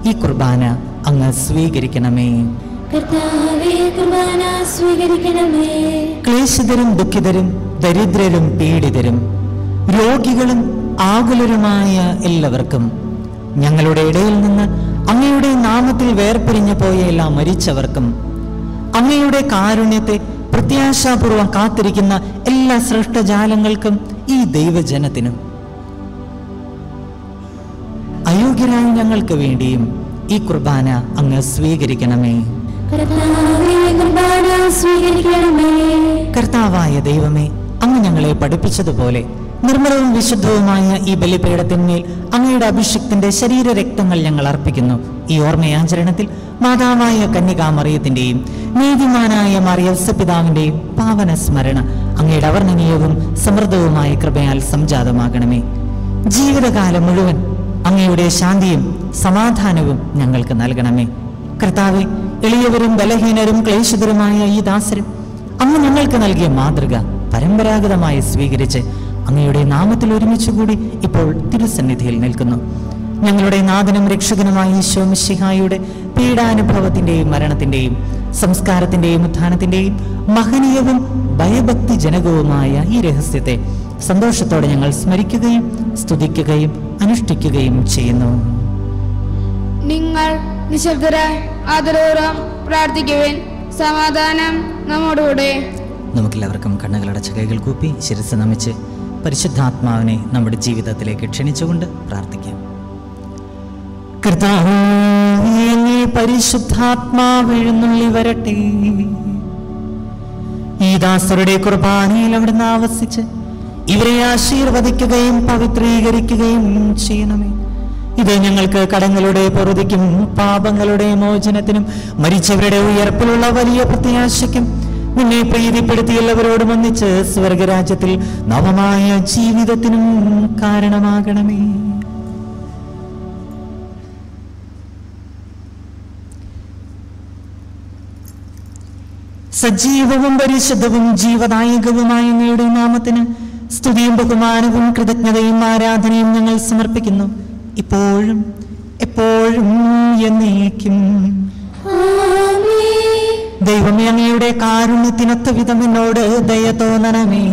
ഈ കുർബാന അങ്ങ് സ്വീകരിക്കണമേ. ക്ലേശിതരും ദുഃഖിതരും ദരിദ്രരും പീഡിതരും രോഗികളും ആകുലരുമായ എല്ലാവർക്കും, ഞങ്ങളുടെ ഇടയിൽ നിന്ന് അങ്ങയുടെ നാമത്തിൽ വേർപിരിഞ്ഞു പോയ എല്ലാ മരിച്ചവർക്കും, അങ്ങയുടെ കാരുണ്യത്തെ പ്രത്യാശാപൂർവം കാത്തിരിക്കുന്ന എല്ലാ സൃഷ്ടജാലങ്ങൾക്കും, ഈ ദൈവജനത്തിനും, അയോഗ്യരായ ഞങ്ങൾക്ക് വേണ്ടിയും ഈ കുർബാന അങ്ങ് സ്വീകരിക്കണമേ. കർത്താവായ ദൈവമേ, അങ്ങ് ഞങ്ങളെ പഠിപ്പിച്ചതുപോലെ നിർമ്മലവും വിശുദ്ധവുമായ ഈ ബലിപീഠത്തിന്മേൽ അങ്ങയുടെ അഭിഷിക്തന്റെ ശരീരരക്തങ്ങൾ ഞങ്ങൾ അർപ്പിക്കുന്നു. ഈ ഓർമ്മയാചരണത്തിൽ മാതാവായ കന്യകാമറിയത്തിന്റെയും നീതിമാനായ മാർ യൗസപിതാവിന്റെയും പാവന സ്മരണ അങ്ങയുടെ അവർണ്ണനീയവും സമൃദ്ധവുമായ കൃപയാൽ സംജാതമാകണമേ. ജീവിതകാലം മുഴുവൻ അങ്ങയുടെ ശാന്തിയും സമാധാനവും ഞങ്ങൾക്ക് നൽകണമേ. കർത്താവെ, എളിയവരും ബലഹീനരും ക്ലേശിതരുമായ ഈ ദാസരും അങ്ങ് ഞങ്ങൾക്ക് നൽകിയ മാതൃക പരമ്പരാഗതമായി സ്വീകരിച്ച് അങ്ങയുടെ നാമത്തിൽ ഒരുമിച്ചുകൂടി ഇപ്പോൾ തിരുസന്നിധിയിൽ നിൽക്കുന്നു. ഞങ്ങളുടെ നാഥനും രക്ഷകനുമായ ഈശോ മിശിഹായുടെ പീഡാനുഭവത്തിന്റെയും മരണത്തിന്റെയും സംസ്കാരത്തിന്റെയും ഉത്ഥാനത്തിന്റെയും മഹനീയവും ഭയഭക്തിജനകവുമായ ഈ രഹസ്യത്തെ സന്തോഷത്തോടെ ഞങ്ങൾ സ്മരിക്കുകയും സ്തുതിക്കുകയും അനുഷ്ഠിക്കുകയും ചെയ്യുന്നു. നിങ്ങൾ നിശബ്ദരായി ആദരപൂർവ്വം പ്രാർത്ഥിക്കുവേൻ, സമാധാനം നമ്മോടുകൂടെ. നമുക്കെല്ലാവർക്കും കണ്ണുകളടച്ച കൈകൾ കൂപ്പി ശിരസ്സ് നമിച്ച് പരിശുദ്ധാത്മാവിനെ നമ്മുടെ ജീവിതത്തിലേക്ക് ക്ഷണിച്ചുകൊണ്ട് പ്രാർത്ഥിക്കാം. കർത്താവേ, പരിശുദ്ധാത്മാവ് എഴുന്നള്ളി വരട്ടെ. ഈ ദാസരുടെ കുർബാനയിൽ അവിടുന്ന് ആവസിച്ച് ഇവരെ ആശീർവദിക്കുകയും പവിത്രീകരിക്കുകയും ചെയ്യണമേ. ഇത് ഞങ്ങൾക്ക് കടങ്ങളുടെ പൊറുതിക്കും പാപങ്ങളുടെ മോചനത്തിനും മരിച്ചവരുടെ ഉയർപ്പിലുള്ള വലിയ പ്രത്യാശയ്ക്കും നിന്നെ പ്രീതിപ്പെടുത്തി എല്ലാവരോടും ഒന്നിച്ച് സ്വർഗരാജ്യത്തിൽ നവമായ ജീവിതത്തിനും കാരണമാകണമേ. സജീവവും പരിശുദ്ധവും ജീവദായകവുമായ അങ്ങയുടെ നാമത്തിന് സ്തുതിയും ബഹുമാനവും കൃതജ്ഞതയും ആരാധനയും ഞങ്ങൾ സമർപ്പിക്കുന്നു, ഇപ്പോഴും എപ്പോഴും എന്നേക്കും. ദൈവമേ, അങ്ങയുടെ കാരുണ്യത്തിനൊത്ത വിധം എന്നോട് ദയ തോന്നണമേ.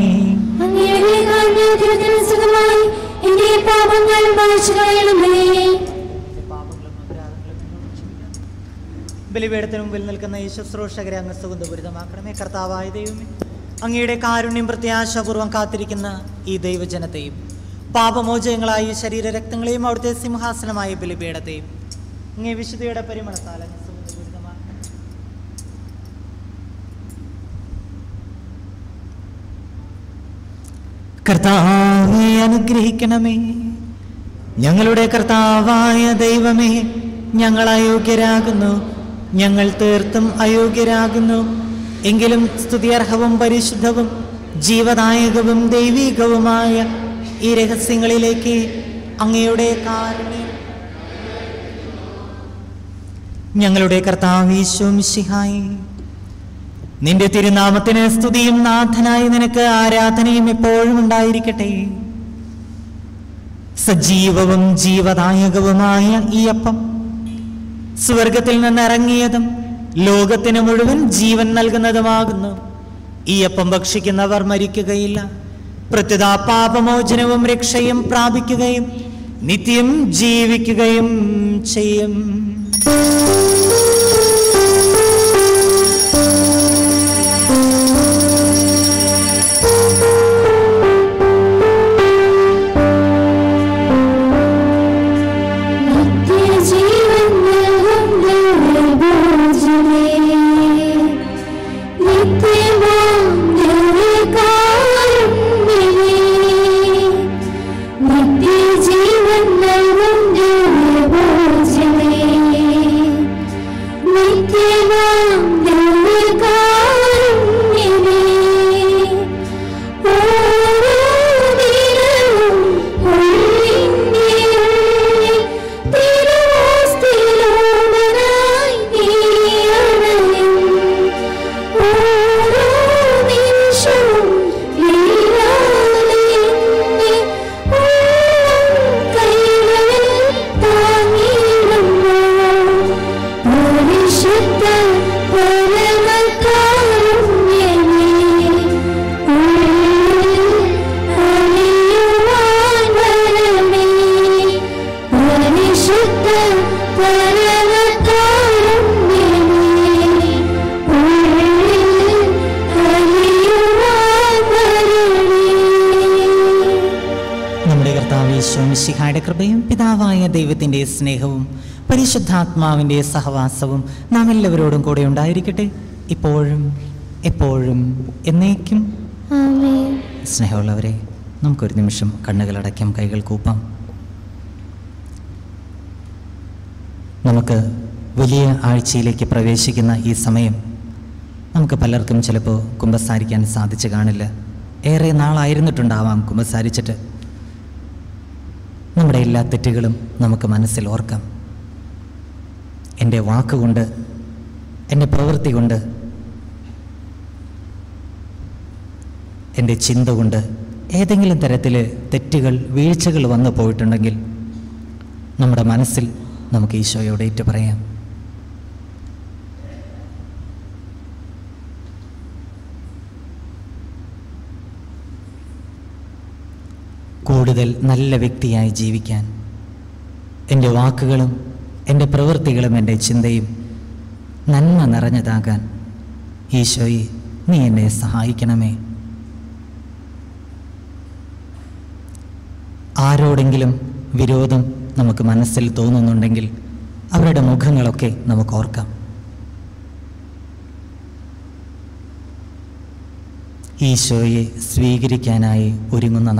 ബലിപീഠത്തിന് മുമ്പിൽ നിൽക്കുന്ന ഈ ശുശ്രൂഷകരെ അങ്ങ് സുഗന്ധപൂരിതമാക്കണമേ. കർത്താവായ ദൈവമേ, അങ്ങയുടെ കാരുണ്യം പ്രത്യാശാപൂർവം കാത്തിരിക്കുന്ന ഈ ദൈവജനത്തെയും പാപമോചകങ്ങളായ ഈ ശരീരരക്തങ്ങളെയും അവിടുത്തെ സിംഹാസനമായ ബലിപീഠത്തെയും അങ്ങേ വിശുദ്ധിയുടെ പരിമളത്താൽ അങ്ങ് സുഗന്ധപൂരിതമാക്കണം. കർത്താവെ അനുഗ്രഹിക്കണമേ. ഞങ്ങളുടെ കർത്താവായ ദൈവമേ, ഞങ്ങൾ അയോഗ്യരാകുന്നു, ഞങ്ങൾ തീർത്തും അയോഗ്യരാകുന്നു. എങ്കിലും സ്തുതിയർഹവും പരിശുദ്ധവും ജീവദായകവും ദൈവികവുമായ ഈ രഹസ്യങ്ങളിലേക്ക് അങ്ങയുടെ കാരുണ്യം ഞങ്ങളുടെ കർത്താവ് ഈശോ മിശിഹായേ, നിന്റെ തിരുനാമത്തിന് സ്തുതിയും നാഥനായി നിനക്ക് ആരാധനയും എപ്പോഴും ഉണ്ടായിരിക്കട്ടെ. സജീവവും ജീവദായകവുമായ ഈ അപ്പം സ്വർഗത്തിൽ നിന്നിറങ്ങിയതും ലോകത്തിന് മുഴുവൻ ജീവൻ നൽകുന്നതുമാകുന്നു. ഈ അപ്പം ഭക്ഷിക്കുന്നവർ മരിക്കുകയില്ല, പ്രത്യുത പാപമോചനവും രക്ഷയും പ്രാപിക്കുകയും നിത്യം ജീവിക്കുകയും ചെയ്യും. നിത്യജീവൻ നൽകും മിശിഹായുടെ കൃപയും പിതാവായ ദൈവത്തിൻ്റെ സ്നേഹവും പരിശുദ്ധാത്മാവിൻ്റെ സഹവാസവും നാം എല്ലാവരോടും കൂടെ ഉണ്ടായിരിക്കട്ടെ, ഇപ്പോഴും എപ്പോഴും എന്നേക്കും. സ്നേഹമുള്ളവരെ, നമുക്കൊരു നിമിഷം കണ്ണുകളടയ്ക്കാം, കൈകൾ കൂപ്പാം. നമുക്ക് വലിയ ആഴ്ചയിലേക്ക് പ്രവേശിക്കുന്ന ഈ സമയം നമുക്ക് പലർക്കും ചിലപ്പോൾ കുമ്പസാരിക്കാൻ സാധിച്ചു കാണില്ല. ഏറെ നാളായിരുന്നിട്ടുണ്ടാവാം കുമ്പസാരിച്ചിട്ട്. നമ്മുടെ എല്ലാ തെറ്റുകളും നമുക്ക് മനസ്സിൽ ഓർക്കാം. എൻ്റെ വാക്കുകൊണ്ട്, എൻ്റെ പ്രവൃത്തി കൊണ്ട്, എൻ്റെ ചിന്ത കൊണ്ട് ഏതെങ്കിലും തരത്തിൽ തെറ്റുകൾ, വീഴ്ചകൾ വന്നു പോയിട്ടുണ്ടെങ്കിൽ നമ്മുടെ മനസ്സിൽ നമുക്ക് ഈശോയോട് ഏറ്റു പറയാം. കൂടുതൽ നല്ല വ്യക്തിയായി ജീവിക്കാൻ എൻ്റെ വാക്കുകളും എൻ്റെ പ്രവൃത്തികളും എൻ്റെ ചിന്തയും നന്മ നിറഞ്ഞതാകാൻ ഈശോയെ നീ എന്നെ സഹായിക്കണമേ. ആരോടെങ്കിലും വിരോധം നമുക്ക് മനസ്സിൽ തോന്നുന്നുണ്ടെങ്കിൽ അവരുടെ മുഖങ്ങളൊക്കെ നമുക്ക് ഓർക്കാം. ഈശോയെ സ്വീകരിക്കാനായി ഒരുങ്ങുന്ന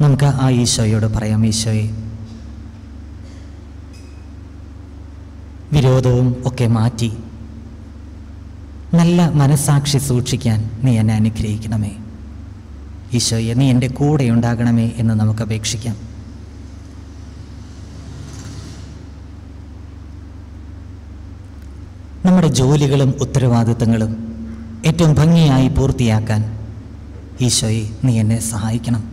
നമുക്ക് ആ ഈശോയോട് പറയാം, ഈശോയെ വിരോധവും ഒക്കെ മാറ്റി നല്ല മനസാക്ഷി സൂക്ഷിക്കാൻ നീ എന്നെ അനുഗ്രഹിക്കണമേ. ഈശോയെ നീ എൻ്റെ കൂടെ ഉണ്ടാകണമേ എന്ന് നമുക്ക് അപേക്ഷിക്കാം. നമ്മുടെ ജോലികളും ഉത്തരവാദിത്തങ്ങളും ഏറ്റവും ഭംഗിയായി പൂർത്തിയാക്കാൻ ഈശോയെ നീ എന്നെ സഹായിക്കണം.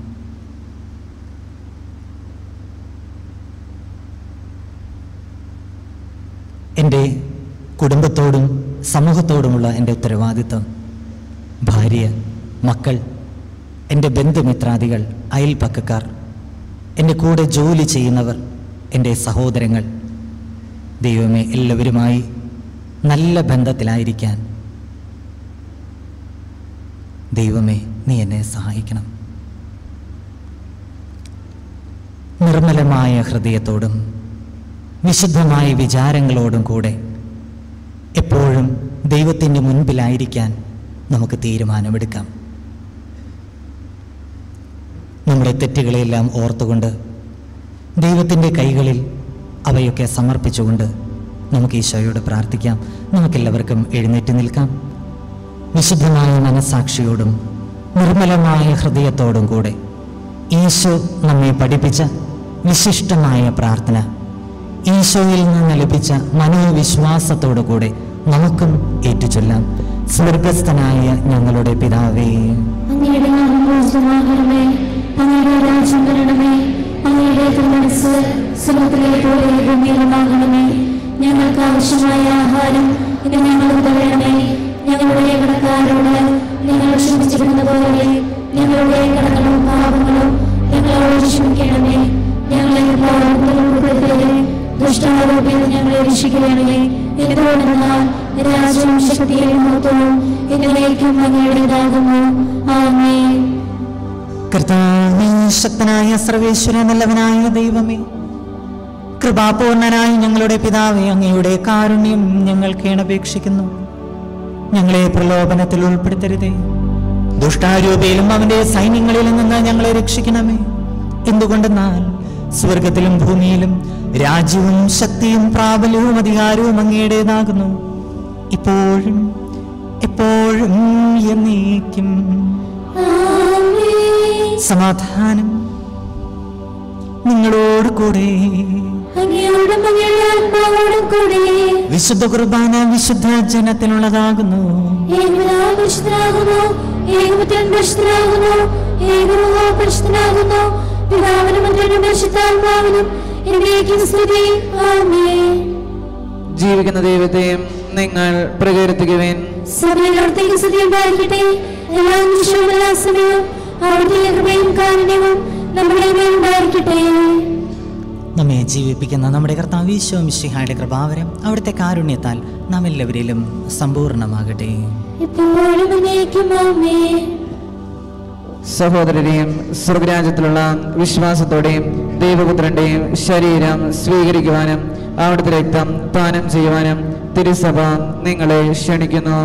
എൻ്റെ കുടുംബത്തോടും സമൂഹത്തോടുമുള്ള എൻ്റെ ഉത്തരവാദിത്വം, ഭാര്യ, മക്കൾ, എൻ്റെ ബന്ധുമിത്രാദികൾ, അയൽപ്പക്കക്കാർ, എൻ്റെ കൂടെ ജോലി ചെയ്യുന്നവർ, എൻ്റെ സഹോദരങ്ങൾ, ദൈവമേ എല്ലാവരുമായി നല്ല ബന്ധത്തിലായിരിക്കാൻ ദൈവമേ നീ എന്നെ സഹായിക്കണം. നിർമ്മലമായ ഹൃദയത്തോടും വിശുദ്ധമായ വിചാരങ്ങളോടും കൂടെ എപ്പോഴും ദൈവത്തിൻ്റെ മുൻപിലായിരിക്കാൻ നമുക്ക് തീരുമാനമെടുക്കാം. നമ്മുടെ തെറ്റുകളെല്ലാം ഓർത്തുകൊണ്ട് ദൈവത്തിൻ്റെ കൈകളിൽ അവയൊക്കെ സമർപ്പിച്ചുകൊണ്ട് നമുക്ക് ഈശോയോട് പ്രാർത്ഥിക്കാം. നമുക്കെല്ലാവർക്കും എഴുന്നേറ്റ് നിൽക്കാം. വിശുദ്ധമായ മനസ്സാക്ഷിയോടും നിർമ്മലമായ ഹൃദയത്തോടും കൂടെ ഈശോ നമ്മെ പഠിപ്പിച്ച വിശിഷ്ടമായ പ്രാർത്ഥന ഈശോയിൽ നിന്ന് ലഭിച്ച മനോവിശ്വാസത്തോടു കൂടെ നമുക്കും ഏറ്റുചൊല്ലാം. സ്വർഗസ്ഥനായ ഞങ്ങളുടെ പിതാവേ, അങ്ങയുടെ നാമം പൂജിതമാകണമേ, അങ്ങയുടെ രാജ്യം വരണമേ, അങ്ങയുടെ തിരുമനസ്സ് സ്വർഗ്ഗത്തിലെ പോലെ ഭൂമിയിലുമാകണമേ. ഞങ്ങൾക്ക് ആവശ്യമായ ആഹാരം ഇന്ന് ഞങ്ങൾക്ക് തരണമേ. ഞങ്ങളുടെ കടക്കാരോട് ഞങ്ങൾ ക്ഷമിച്ചിരുന്ന പോലെ ഞങ്ങളുടെ കടങ്ങളും പാപങ്ങളും ഞങ്ങളോട് ക്ഷമിക്കണമേ. ഞങ്ങളെ ഉൾപ്പെടുത്തരുതേ, ദുഷ്ടാരൂപിൽ ഞങ്ങളെ രക്ഷിക്കണമേ. എന്തുകൊണ്ടെന്നാൽ രാജ്യവും ശക്തിയും മഹത്വവും എന്നേക്കും അങ്ങയുടേതാകുന്നു. ആമേൻ. കർത്താവേ, ശക്തനായ സർവേശ്വര നല്ലവനായ ദൈവമേ, കൃപാപൂർണനായ ഞങ്ങളുടെ പിതാവേ, അങ്ങയുടെ കാരുണ്യം ഞങ്ങൾ കേണപേക്ഷിക്കുന്നു. ഞങ്ങളെ പ്രലോഭനത്തിൽ ഉൾപ്പെടുത്തരുതേ, ദുഷ്ടാരൂപയിലും അവന്റെ സൈന്യങ്ങളിലും നിന്ന് ഞങ്ങളെ രക്ഷിക്കണമേ. എന്തുകൊണ്ടെന്നാൽ സ്വർഗത്തിലും ഭൂമിയിലും രാജ്യവും ശക്തിയും പ്രാബല്യവും അധികാരവും അങ്ങയുടേതാകുന്നു, ഇപ്പോഴും എപ്പോഴും എന്നേക്കും. സമാധാനം നിങ്ങളോട് കൂടെ. വിശുദ്ധ കുർബാന വിശുദ്ധ ജനത്തിനുള്ളതാകുന്നു. ജീവിക്കുന്ന ദൈവത്തെയും നിങ്ങൾ പ്രകീർത്തിക്കുവേൻ. നമ്മെ ജീവിപ്പിക്കുന്ന നമ്മുടെ കർത്താവ് ഈശോ മിശിഹായുടെ കൃപാവരം അവിടുത്തെ കാരുണ്യത്താൽ നാം എല്ലാവരിലും സമ്പൂർണ്ണമാകട്ടെ. സഹോദരരെയും സ്വർഗരാജ്യത്തിലുള്ള വിശ്വാസത്തോടെയും ദൈവപുത്രന്റെയും ശരീരം സ്വീകരിക്കുവാനും അവിടുത്തെ രക്തം പാനം ചെയ്യുവാനും തിരുസഭ നിങ്ങളെ ക്ഷണിക്കുന്നു.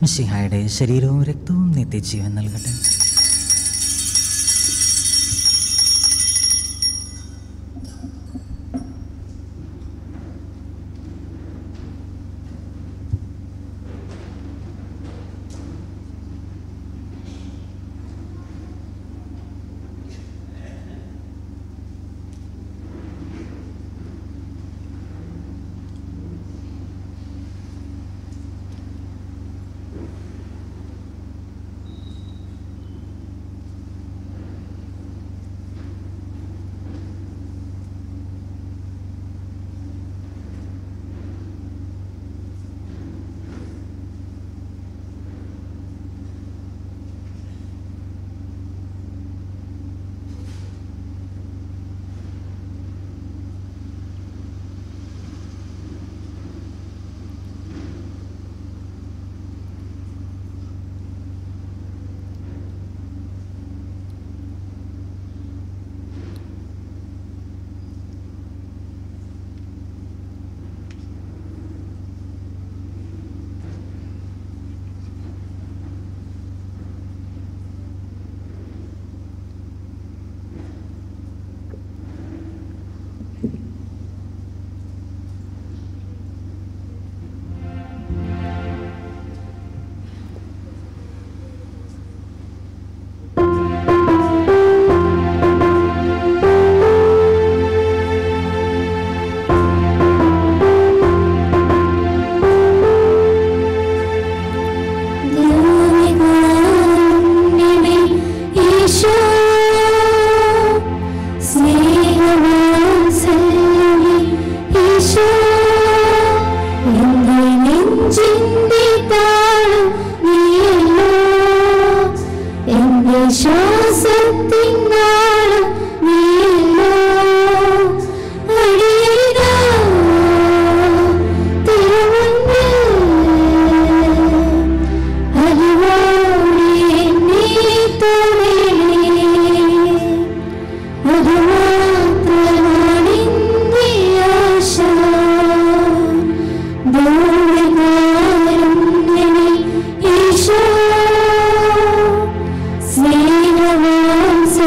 മിശിഹായുടെ ശരീരവും രക്തവും നിത്യജീവൻ നൽകട്ടെ.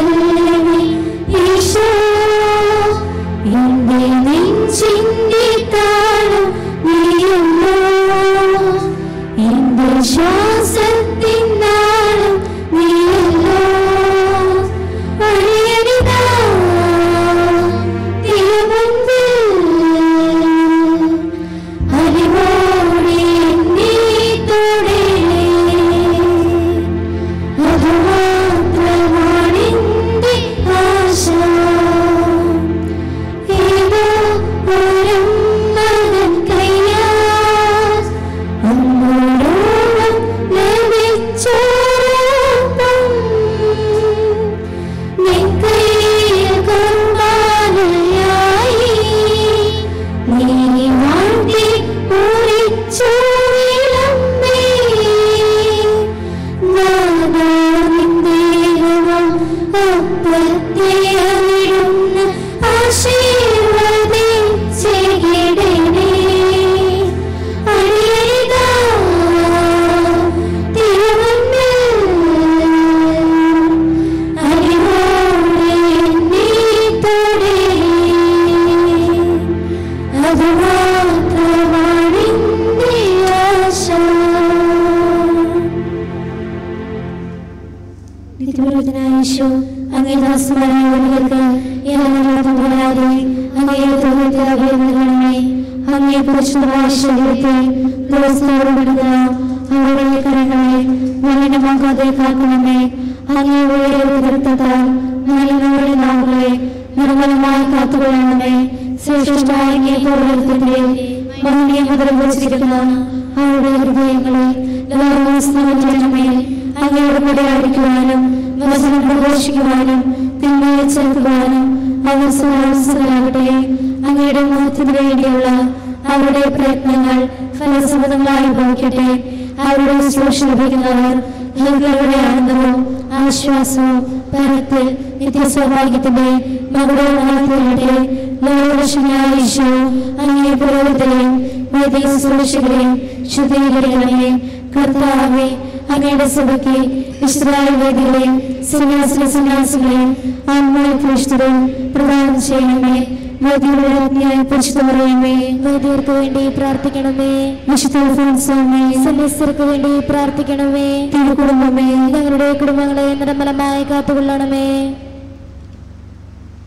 Sweet ഈശോ അങ്ങേ ദാസന്മാരായ വഴികൾക്ക് എല്ലാവരും പോരാതെ അങ്ങയുടെ തൊഴിൽ അഭിനന്ദനമേ. അങ്ങേ പരിശുദ്ധമായ ശരീരത്തെ ദിവസത്തോടുവിടുക. അവരുടെ കരങ്ങളെ മലിനമാകാതെ കാക്കണമേ. അങ്ങേ ഉയർന്ന രക്തത്താൽ ഞങ്ങളുടെ നാവുകളെ നിർമ്മലമായി കാത്തുകൊള്ളണമേ. ശ്രേഷ്ഠമായ അങ്ങേ പൗരത്വത്തിന്റെ മൗന്യ മുദ്രം വെച്ചിരിക്കുന്ന അവരുടെ ഹൃദയങ്ങളെ ലോകമേ അങ്ങയുടെ കൂടെ അടിക്കുവാനും വചനം പ്രഘോഷിക്കുവാനും തിന്മയെ ചെറുക്കുവാനും അവർ സുരാവസ്ഥകളാകട്ടെ. അങ്ങയുടെ മുഖത്തിന് വേണ്ടിയുള്ള അവരുടെ പ്രയത്നങ്ങൾ ഫലസമൃദ്ധങ്ങളായി ഭവിക്കട്ടെ. അവരുടെ ശുശ്രൂഷ ലഭിക്കുന്നവർ ഹൃദയങ്ങളുടെ ആനന്ദവും ആശ്വാസവും പരത്തിൽ നിത്യസൗഭാഗ്യത്തിന്റെ മകുടമാകട്ടെ. ലോകരക്ഷകനായ ഈശോ അങ്ങേ പുരോഹിതരെയും വൈദിക ശുശ്രൂഷകരെയും ശുദ്ധീകരിക്കണമേ. കർത്താവേ, അങ്ങയുടെ സഭയ്ക്ക് ഇസ്രായേൽ വൈദികരെയും സന്യാസികളെയും ആത്മാക്രിസ്തുവും പ്രദാനം ചെയ്യണമേ. വൈദികരുടെ പരിശുദ്ധമറിയമേ, വൈദികർക്ക് വേണ്ടി പ്രാർത്ഥിക്കണമേ. വിശുദ്ധ സന്യസ്തർക്ക് വേണ്ടി പ്രാർത്ഥിക്കണമേ. തിരുകുടുംബമേ, ഞങ്ങളുടെ കുടുംബങ്ങളെ നിർമ്മലമായി കാത്തുകൊള്ളണമേ.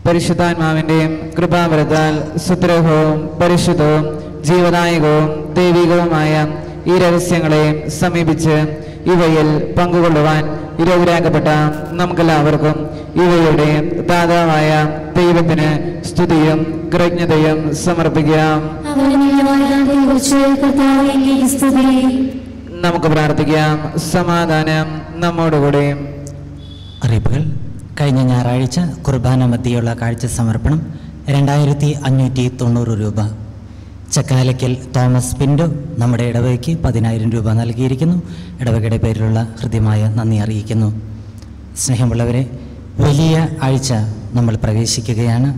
പരിശുദ്ധാത്മാവിന്റെയും കൃപാവരത്താൽ സുദ്രഹവും പരിശുദ്ധവും ജീവദായകവും ദൈവികവുമായ ഈ രഹസ്യങ്ങളെ സമീപിച്ച് ഇവയിൽ പങ്കുകൊള്ളുവാൻ യോഗ്യരാക്കപ്പെട്ട നമുക്കെല്ലാവർക്കും ഇവയുടെ ദാതാവായ ദൈവത്തിന് സ്തുതിയും കൃതജ്ഞതയും സമർപ്പിക്കാം. നമുക്ക് പ്രാർത്ഥിക്കാം. സമാധാനം നമ്മോടുകൂടെ. അറിയിപ്പുകൾ. കഴിഞ്ഞ ഞായറാഴ്ച കുർബാന മധ്യയുള്ള കാഴ്ച സമർപ്പണം 2590 രൂപ. ചക്കാലയ്ക്കൽ തോമസ് പിൻഡോ നമ്മുടെ ഇടവകയ്ക്ക് 10,000 രൂപ നൽകിയിരിക്കുന്നു. ഇടവകയുടെ പേരിലുള്ള ഹൃദ്യമായ നന്ദി അറിയിക്കുന്നു. സ്നേഹമുള്ളവരെ, വലിയ ആഴ്ച നമ്മൾ പ്രവേശിക്കുകയാണ്.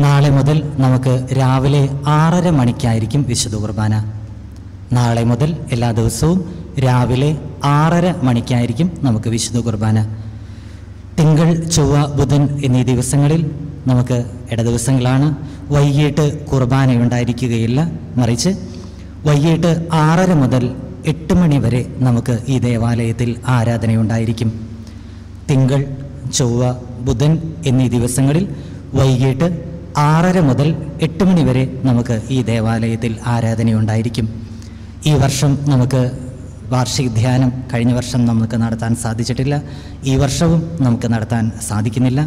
നാളെ മുതൽ നമുക്ക് രാവിലെ 6:30 മണിക്കായിരിക്കും വിശുദ്ധ കുർബാന. നാളെ മുതൽ എല്ലാ ദിവസവും രാവിലെ 6:30 മണിക്കായിരിക്കും നമുക്ക് വിശുദ്ധ കുർബാന. തിങ്കൾ, ചൊവ്വ, ബുധൻ എന്നീ ദിവസങ്ങളിൽ നമുക്ക് ഇടദിവസങ്ങളാണ്. വൈകിട്ട് കുർബാനയുണ്ടായിരിക്കുകയില്ല. മറിച്ച് വൈകിട്ട് 6:30 മുതൽ 8 മണി വരെ നമുക്ക് ഈ ദേവാലയത്തിൽ ആരാധനയുണ്ടായിരിക്കും. തിങ്കൾ, ചൊവ്വ, ബുധൻ എന്നീ ദിവസങ്ങളിൽ വൈകിട്ട് 6:30 മുതൽ 8 മണി വരെ നമുക്ക് ഈ ദേവാലയത്തിൽ ആരാധനയുണ്ടായിരിക്കും. ഈ വർഷം നമുക്ക് വാർഷിക ധ്യാനം കഴിഞ്ഞ വർഷം നമുക്ക് നടത്താൻ സാധിച്ചിട്ടില്ല. ഈ വർഷവും നമുക്ക് നടത്താൻ സാധിക്കുന്നില്ല.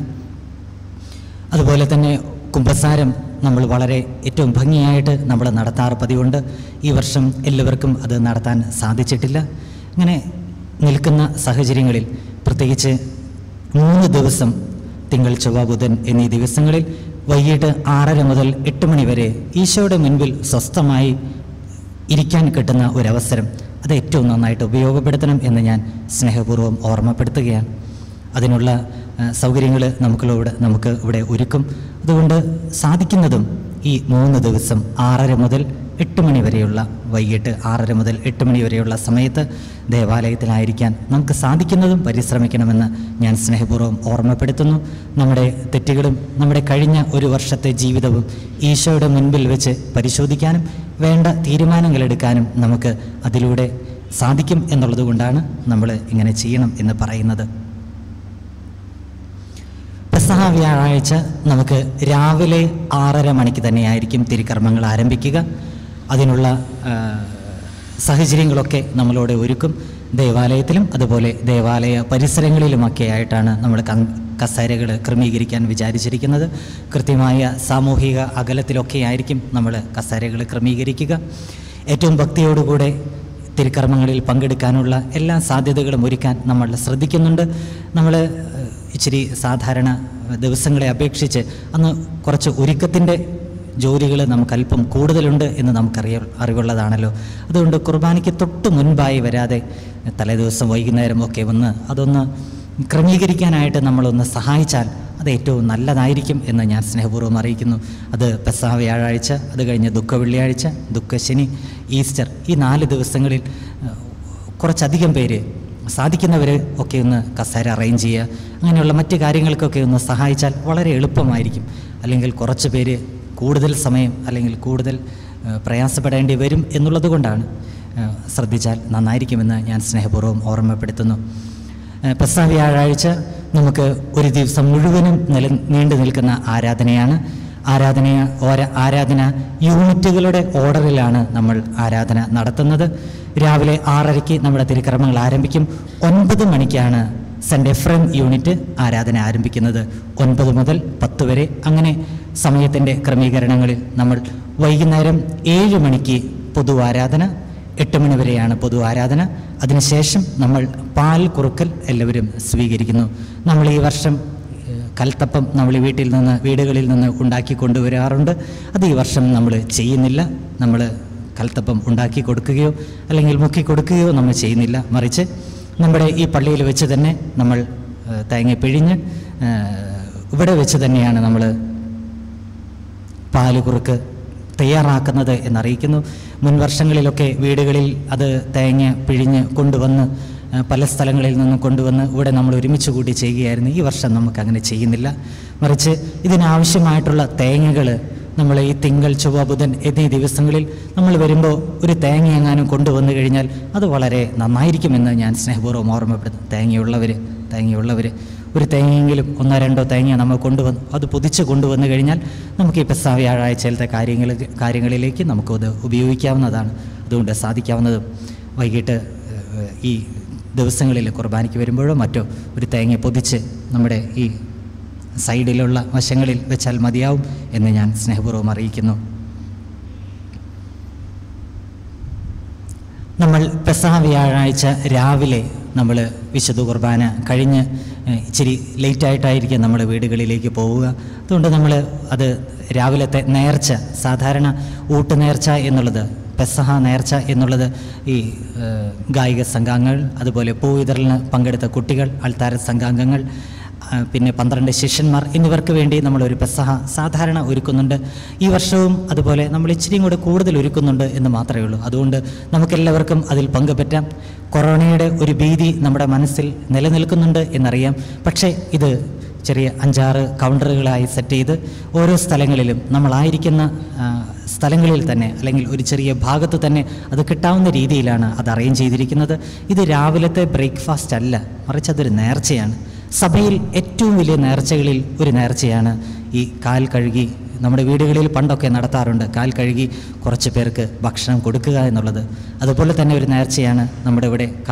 അതുപോലെ തന്നെ കുമ്പസാരം നമ്മൾ വളരെ ഏറ്റവും ഭംഗിയായിട്ട് നമ്മൾ നടത്താറ് പതിവുണ്ട്. ഈ വർഷം എല്ലാവർക്കും അത് നടത്താൻ സാധിച്ചിട്ടില്ല. ഇങ്ങനെ നിൽക്കുന്ന സാഹചര്യങ്ങളിൽ പ്രത്യേകിച്ച് 3 ദിവസം തിങ്കൾ, ചൊവ്വ, ബുധൻ എന്നീ ദിവസങ്ങളിൽ വൈകിട്ട് 6:30 മുതൽ 8 മണി വരെ ഈശോയുടെ മുൻപിൽ സ്വസ്ഥമായി ഇരിക്കാൻ കിട്ടുന്ന ഒരവസരം അത് ഏറ്റവും നന്നായിട്ട് ഉപയോഗപ്പെടുത്തണം എന്ന് ഞാൻ സ്നേഹപൂർവ്വം ഓർമ്മപ്പെടുത്തുകയാണ്. അതിനുള്ള സൗകര്യങ്ങൾ നമുക്ക് ഇവിടെ ഒരുക്കും. അതുകൊണ്ട് സാധിക്കുന്നതും ഈ 3 ദിവസം 6:30 മുതൽ 8 മണി വരെയുള്ള വൈകിട്ട് 6:30 മുതൽ 8 മണി വരെയുള്ള സമയത്ത് ദേവാലയത്തിലായിരിക്കാൻ നമുക്ക് സാധിക്കുന്നതും പരിശ്രമിക്കണമെന്ന് ഞാൻ സ്നേഹപൂർവ്വം ഓർമ്മപ്പെടുത്തുന്നു. നമ്മുടെ തെറ്റുകളും നമ്മുടെ കഴിഞ്ഞ ഒരു വർഷത്തെ ജീവിതവും ഈശോയുടെ മുൻപിൽ വെച്ച് പരിശോധിക്കാനും വേണ്ട തീരുമാനങ്ങളെടുക്കാനും നമുക്ക് അതിലൂടെ സാധിക്കും എന്നുള്ളത് കൊണ്ടാണ് നമ്മൾ ഇങ്ങനെ ചെയ്യണം എന്ന് പറയുന്നത്. പെസഹ വ്യാഴാഴ്ച നമുക്ക് രാവിലെ 6:30 മണിക്ക് തന്നെയായിരിക്കും തിരുക്കർമ്മങ്ങൾ ആരംഭിക്കുക. അതിനുള്ള സാഹചര്യങ്ങളൊക്കെ നമ്മളോട് ഒരുക്കും. ദേവാലയത്തിലും അതുപോലെ ദേവാലയ പരിസരങ്ങളിലുമൊക്കെ ആയിട്ടാണ് നമ്മൾ കസേരകൾ ക്രമീകരിക്കാൻ വിചാരിച്ചിരിക്കുന്നത്. കൃത്യമായ സാമൂഹിക അകലത്തിലൊക്കെ ആയിരിക്കും നമ്മൾ കസേരകൾ ക്രമീകരിക്കുക. ഏറ്റവും ഭക്തിയോടുകൂടെ തിരുക്കർമ്മങ്ങളിൽ പങ്കെടുക്കാനുള്ള എല്ലാ സാധ്യതകളും ഒരുക്കാൻ നമ്മൾ ശ്രദ്ധിക്കുന്നുണ്ട്. നമ്മൾ ഇച്ചിരി സാധാരണ ദിവസങ്ങളെ അപേക്ഷിച്ച് അന്ന് കുറച്ച് ഒരുക്കത്തിൻ്റെ ജോലികൾ നമുക്കല്പം കൂടുതലുണ്ട് എന്ന് അറിവുള്ളതാണല്ലോ. അതുകൊണ്ട് കുർബാനയ്ക്ക് തൊട്ട് മുൻപായി വരാതെ തലേദിവസം വൈകുന്നേരം ഒക്കെ അതൊന്ന് ക്രമീകരിക്കാനായിട്ട് നമ്മളൊന്ന് സഹായിച്ചാൽ അത് ഏറ്റവും നല്ലതായിരിക്കും എന്ന് ഞാൻ സ്നേഹപൂർവ്വം അറിയിക്കുന്നു. അത് പെസഹ വ്യാഴാഴ്ച, അത് കഴിഞ്ഞ് ദുഃഖ വെള്ളിയാഴ്ച, ദുഃഖ ശനി, ഈസ്റ്റർ ഈ 4 ദിവസങ്ങളിൽ കുറച്ചധികം പേര് സാധിക്കുന്നവർ ഒക്കെ ഒന്ന് കസേര അറേഞ്ച് ചെയ്യുക, അങ്ങനെയുള്ള മറ്റ് കാര്യങ്ങൾക്കൊക്കെ ഒന്ന് സഹായിച്ചാൽ വളരെ എളുപ്പമായിരിക്കും. അല്ലെങ്കിൽ കുറച്ച് പേര് കൂടുതൽ സമയം അല്ലെങ്കിൽ കൂടുതൽ പ്രയാസപ്പെടേണ്ടി വരും എന്നുള്ളത് കൊണ്ടാണ്. ശ്രദ്ധിച്ചാൽ നന്നായിരിക്കുമെന്ന് ഞാൻ സ്നേഹപൂർവ്വം ഓർമ്മപ്പെടുത്തുന്നു. പെസഹ വ്യാഴാഴ്ച നമുക്ക് ഒരു ദിവസം മുഴുവനും നീണ്ടു നിൽക്കുന്ന ആരാധനയാണ്. ആരാധന യൂണിറ്റുകളുടെ ഓർഡറിലാണ് നമ്മൾ ആരാധന നടത്തുന്നത്. രാവിലെ 6:30 നമ്മുടെ തിരുക്കർമ്മങ്ങൾ ആരംഭിക്കും. 9 മണിക്കാണ് സെൻറ്റ് എഫ്രൈം യൂണിറ്റ് ആരാധന ആരംഭിക്കുന്നത്. 9 മുതൽ 10 വരെ. അങ്ങനെ സമയത്തിൻ്റെ ക്രമീകരണങ്ങളിൽ നമ്മൾ വൈകുന്നേരം 7 മണിക്ക് പൊതു ആരാധന, 8 മണി വരെയാണ് പൊതു ആരാധന. അതിനുശേഷം നമ്മൾ പാൽ കുറുക്കൽ എല്ലാവരും സ്വീകരിക്കുന്നു. നമ്മൾ ഈ വർഷം കൽത്തപ്പം നമ്മൾ വീടുകളിൽ നിന്ന് ഉണ്ടാക്കി കൊണ്ടുവരാറുണ്ട്. അത് ഈ വർഷം നമ്മൾ ചെയ്യുന്നില്ല. നമ്മൾ കൽത്തപ്പം ഉണ്ടാക്കി കൊടുക്കുകയോ അല്ലെങ്കിൽ മുക്കി കൊടുക്കുകയോ നമ്മൾ ചെയ്യുന്നില്ല. മറിച്ച് നമ്മുടെ ഈ പള്ളിയിൽ വെച്ച് തന്നെ നമ്മൾ തേങ്ങ പിഴിഞ്ഞ് ഇവിടെ വെച്ച് തന്നെയാണ് നമ്മൾ പാല് കുറുക്ക് തയ്യാറാക്കുന്നത് എന്നറിയിക്കുന്നു. മുൻ വർഷങ്ങളിലൊക്കെ വീടുകളിൽ അത് തേങ്ങ പിഴിഞ്ഞ് കൊണ്ടുവന്ന് പല സ്ഥലങ്ങളിൽ നിന്നും കൊണ്ടുവന്ന് ഇവിടെ നമ്മൾ ഒരുമിച്ച് കൂടി ചെയ്യുകയായിരുന്നു. ഈ വർഷം നമുക്ക് അങ്ങനെ ചെയ്യുന്നില്ല. മറിച്ച് ഇതിനാവശ്യമായിട്ടുള്ള തേങ്ങകൾ നമ്മൾ ഈ തിങ്കൾ, ചൊവ്വ, ബുധൻ എന്നീ ദിവസങ്ങളിൽ നമ്മൾ വരുമ്പോൾ ഒരു തേങ്ങ എങ്ങാനും കൊണ്ടുവന്നു കഴിഞ്ഞാൽ അത് വളരെ നന്നായിരിക്കുമെന്ന് ഞാൻ സ്നേഹപൂർവ്വം ഓർമ്മപ്പെടുന്നു. തേങ്ങയുള്ളവർ ഒരു തേങ്ങയെങ്കിലും 1-2 തേങ്ങ നമ്മൾ കൊണ്ടുവന്ന് അത് പൊതിച്ച് കൊണ്ടുവന്നു കഴിഞ്ഞാൽ നമുക്ക് ഈ പെസഹ വ്യാഴാഴ്ചയിലത്തെ കാര്യങ്ങളിലേക്ക് നമുക്കത് ഉപയോഗിക്കാവുന്നതാണ്. അതുകൊണ്ട് സാധിക്കാവുന്നതും വൈകിട്ട് ഈ ദിവസങ്ങളിൽ കുർബാനയ്ക്ക് വരുമ്പോഴോ മറ്റോ ഒരു തേങ്ങ പൊതിച്ച് നമ്മുടെ ഈ സൈഡിലുള്ള വശങ്ങളിൽ വെച്ചാൽ മതിയാവും എന്ന് ഞാൻ സ്നേഹപൂർവ്വം അറിയിക്കുന്നു. നമ്മൾ പെസഹ വ്യാഴാഴ്ച രാവിലെ നമ്മൾ വിശുദ്ധ കുർബാന കഴിഞ്ഞ് ഇച്ചിരി ലേറ്റായിട്ടായിരിക്കും നമ്മൾ വീടുകളിലേക്ക് പോവുക. അതുകൊണ്ട് നമ്മൾ അത് രാവിലത്തെ നേർച്ച, സാധാരണ ഊട്ടുനേർച്ച എന്നുള്ളത്, പെസഹ നേർച്ച എന്നുള്ളത് ഈ ഗായിക സംഘാംഗങ്ങൾ, അതുപോലെ പൂവിതറിന് പങ്കെടുത്ത കുട്ടികൾ, അൾത്താര സംഘാംഗങ്ങൾ, പിന്നെ 12 ശിഷ്യന്മാർ എന്നിവർക്ക് വേണ്ടി നമ്മളൊരു പെസഹ സാധാരണ ഒരുക്കുന്നുണ്ട്. ഈ വർഷവും അതുപോലെ നമ്മൾ ഇച്ചിരിയും കൂടെ കൂടുതൽ ഒരുക്കുന്നുണ്ട് എന്ന് മാത്രമേ ഉള്ളൂ. അതുകൊണ്ട് നമുക്കെല്ലാവർക്കും അതിൽ പങ്കുപറ്റാം. കൊറോണയുടെ ഒരു ഭീതി നമ്മുടെ മനസ്സിൽ നിലനിൽക്കുന്നുണ്ട് എന്നറിയാം. പക്ഷേ ഇത് ചെറിയ 5-6 കൗണ്ടറുകളായി സെറ്റ് ചെയ്ത് ഓരോ സ്ഥലങ്ങളിലും നമ്മളായിരിക്കുന്ന സ്ഥലങ്ങളിൽ തന്നെ അല്ലെങ്കിൽ ഒരു ചെറിയ ഭാഗത്ത് തന്നെ അത് കിട്ടാവുന്ന രീതിയിലാണ് അത് അറേഞ്ച് ചെയ്തിരിക്കുന്നത്. ഇത് രാവിലത്തെ ബ്രേക്ക്ഫാസ്റ്റ് അല്ല, മറിച്ച് അതൊരു നേർച്ചയാണ്. സഭയിൽ ഏറ്റവും വലിയ നേർച്ചകളിൽ ഒരു നേർച്ചയാണ് ഈ കാൽ കഴുകി. നമ്മുടെ വീടുകളിൽ പണ്ടൊക്കെ നടത്താറുണ്ട്, കാൽ കഴുകി കുറച്ച് പേർക്ക് ഭക്ഷണം കൊടുക്കുക എന്നുള്ളത്. അതുപോലെ തന്നെ ഒരു നേർച്ചയാണ് നമ്മുടെ ഇവിടെ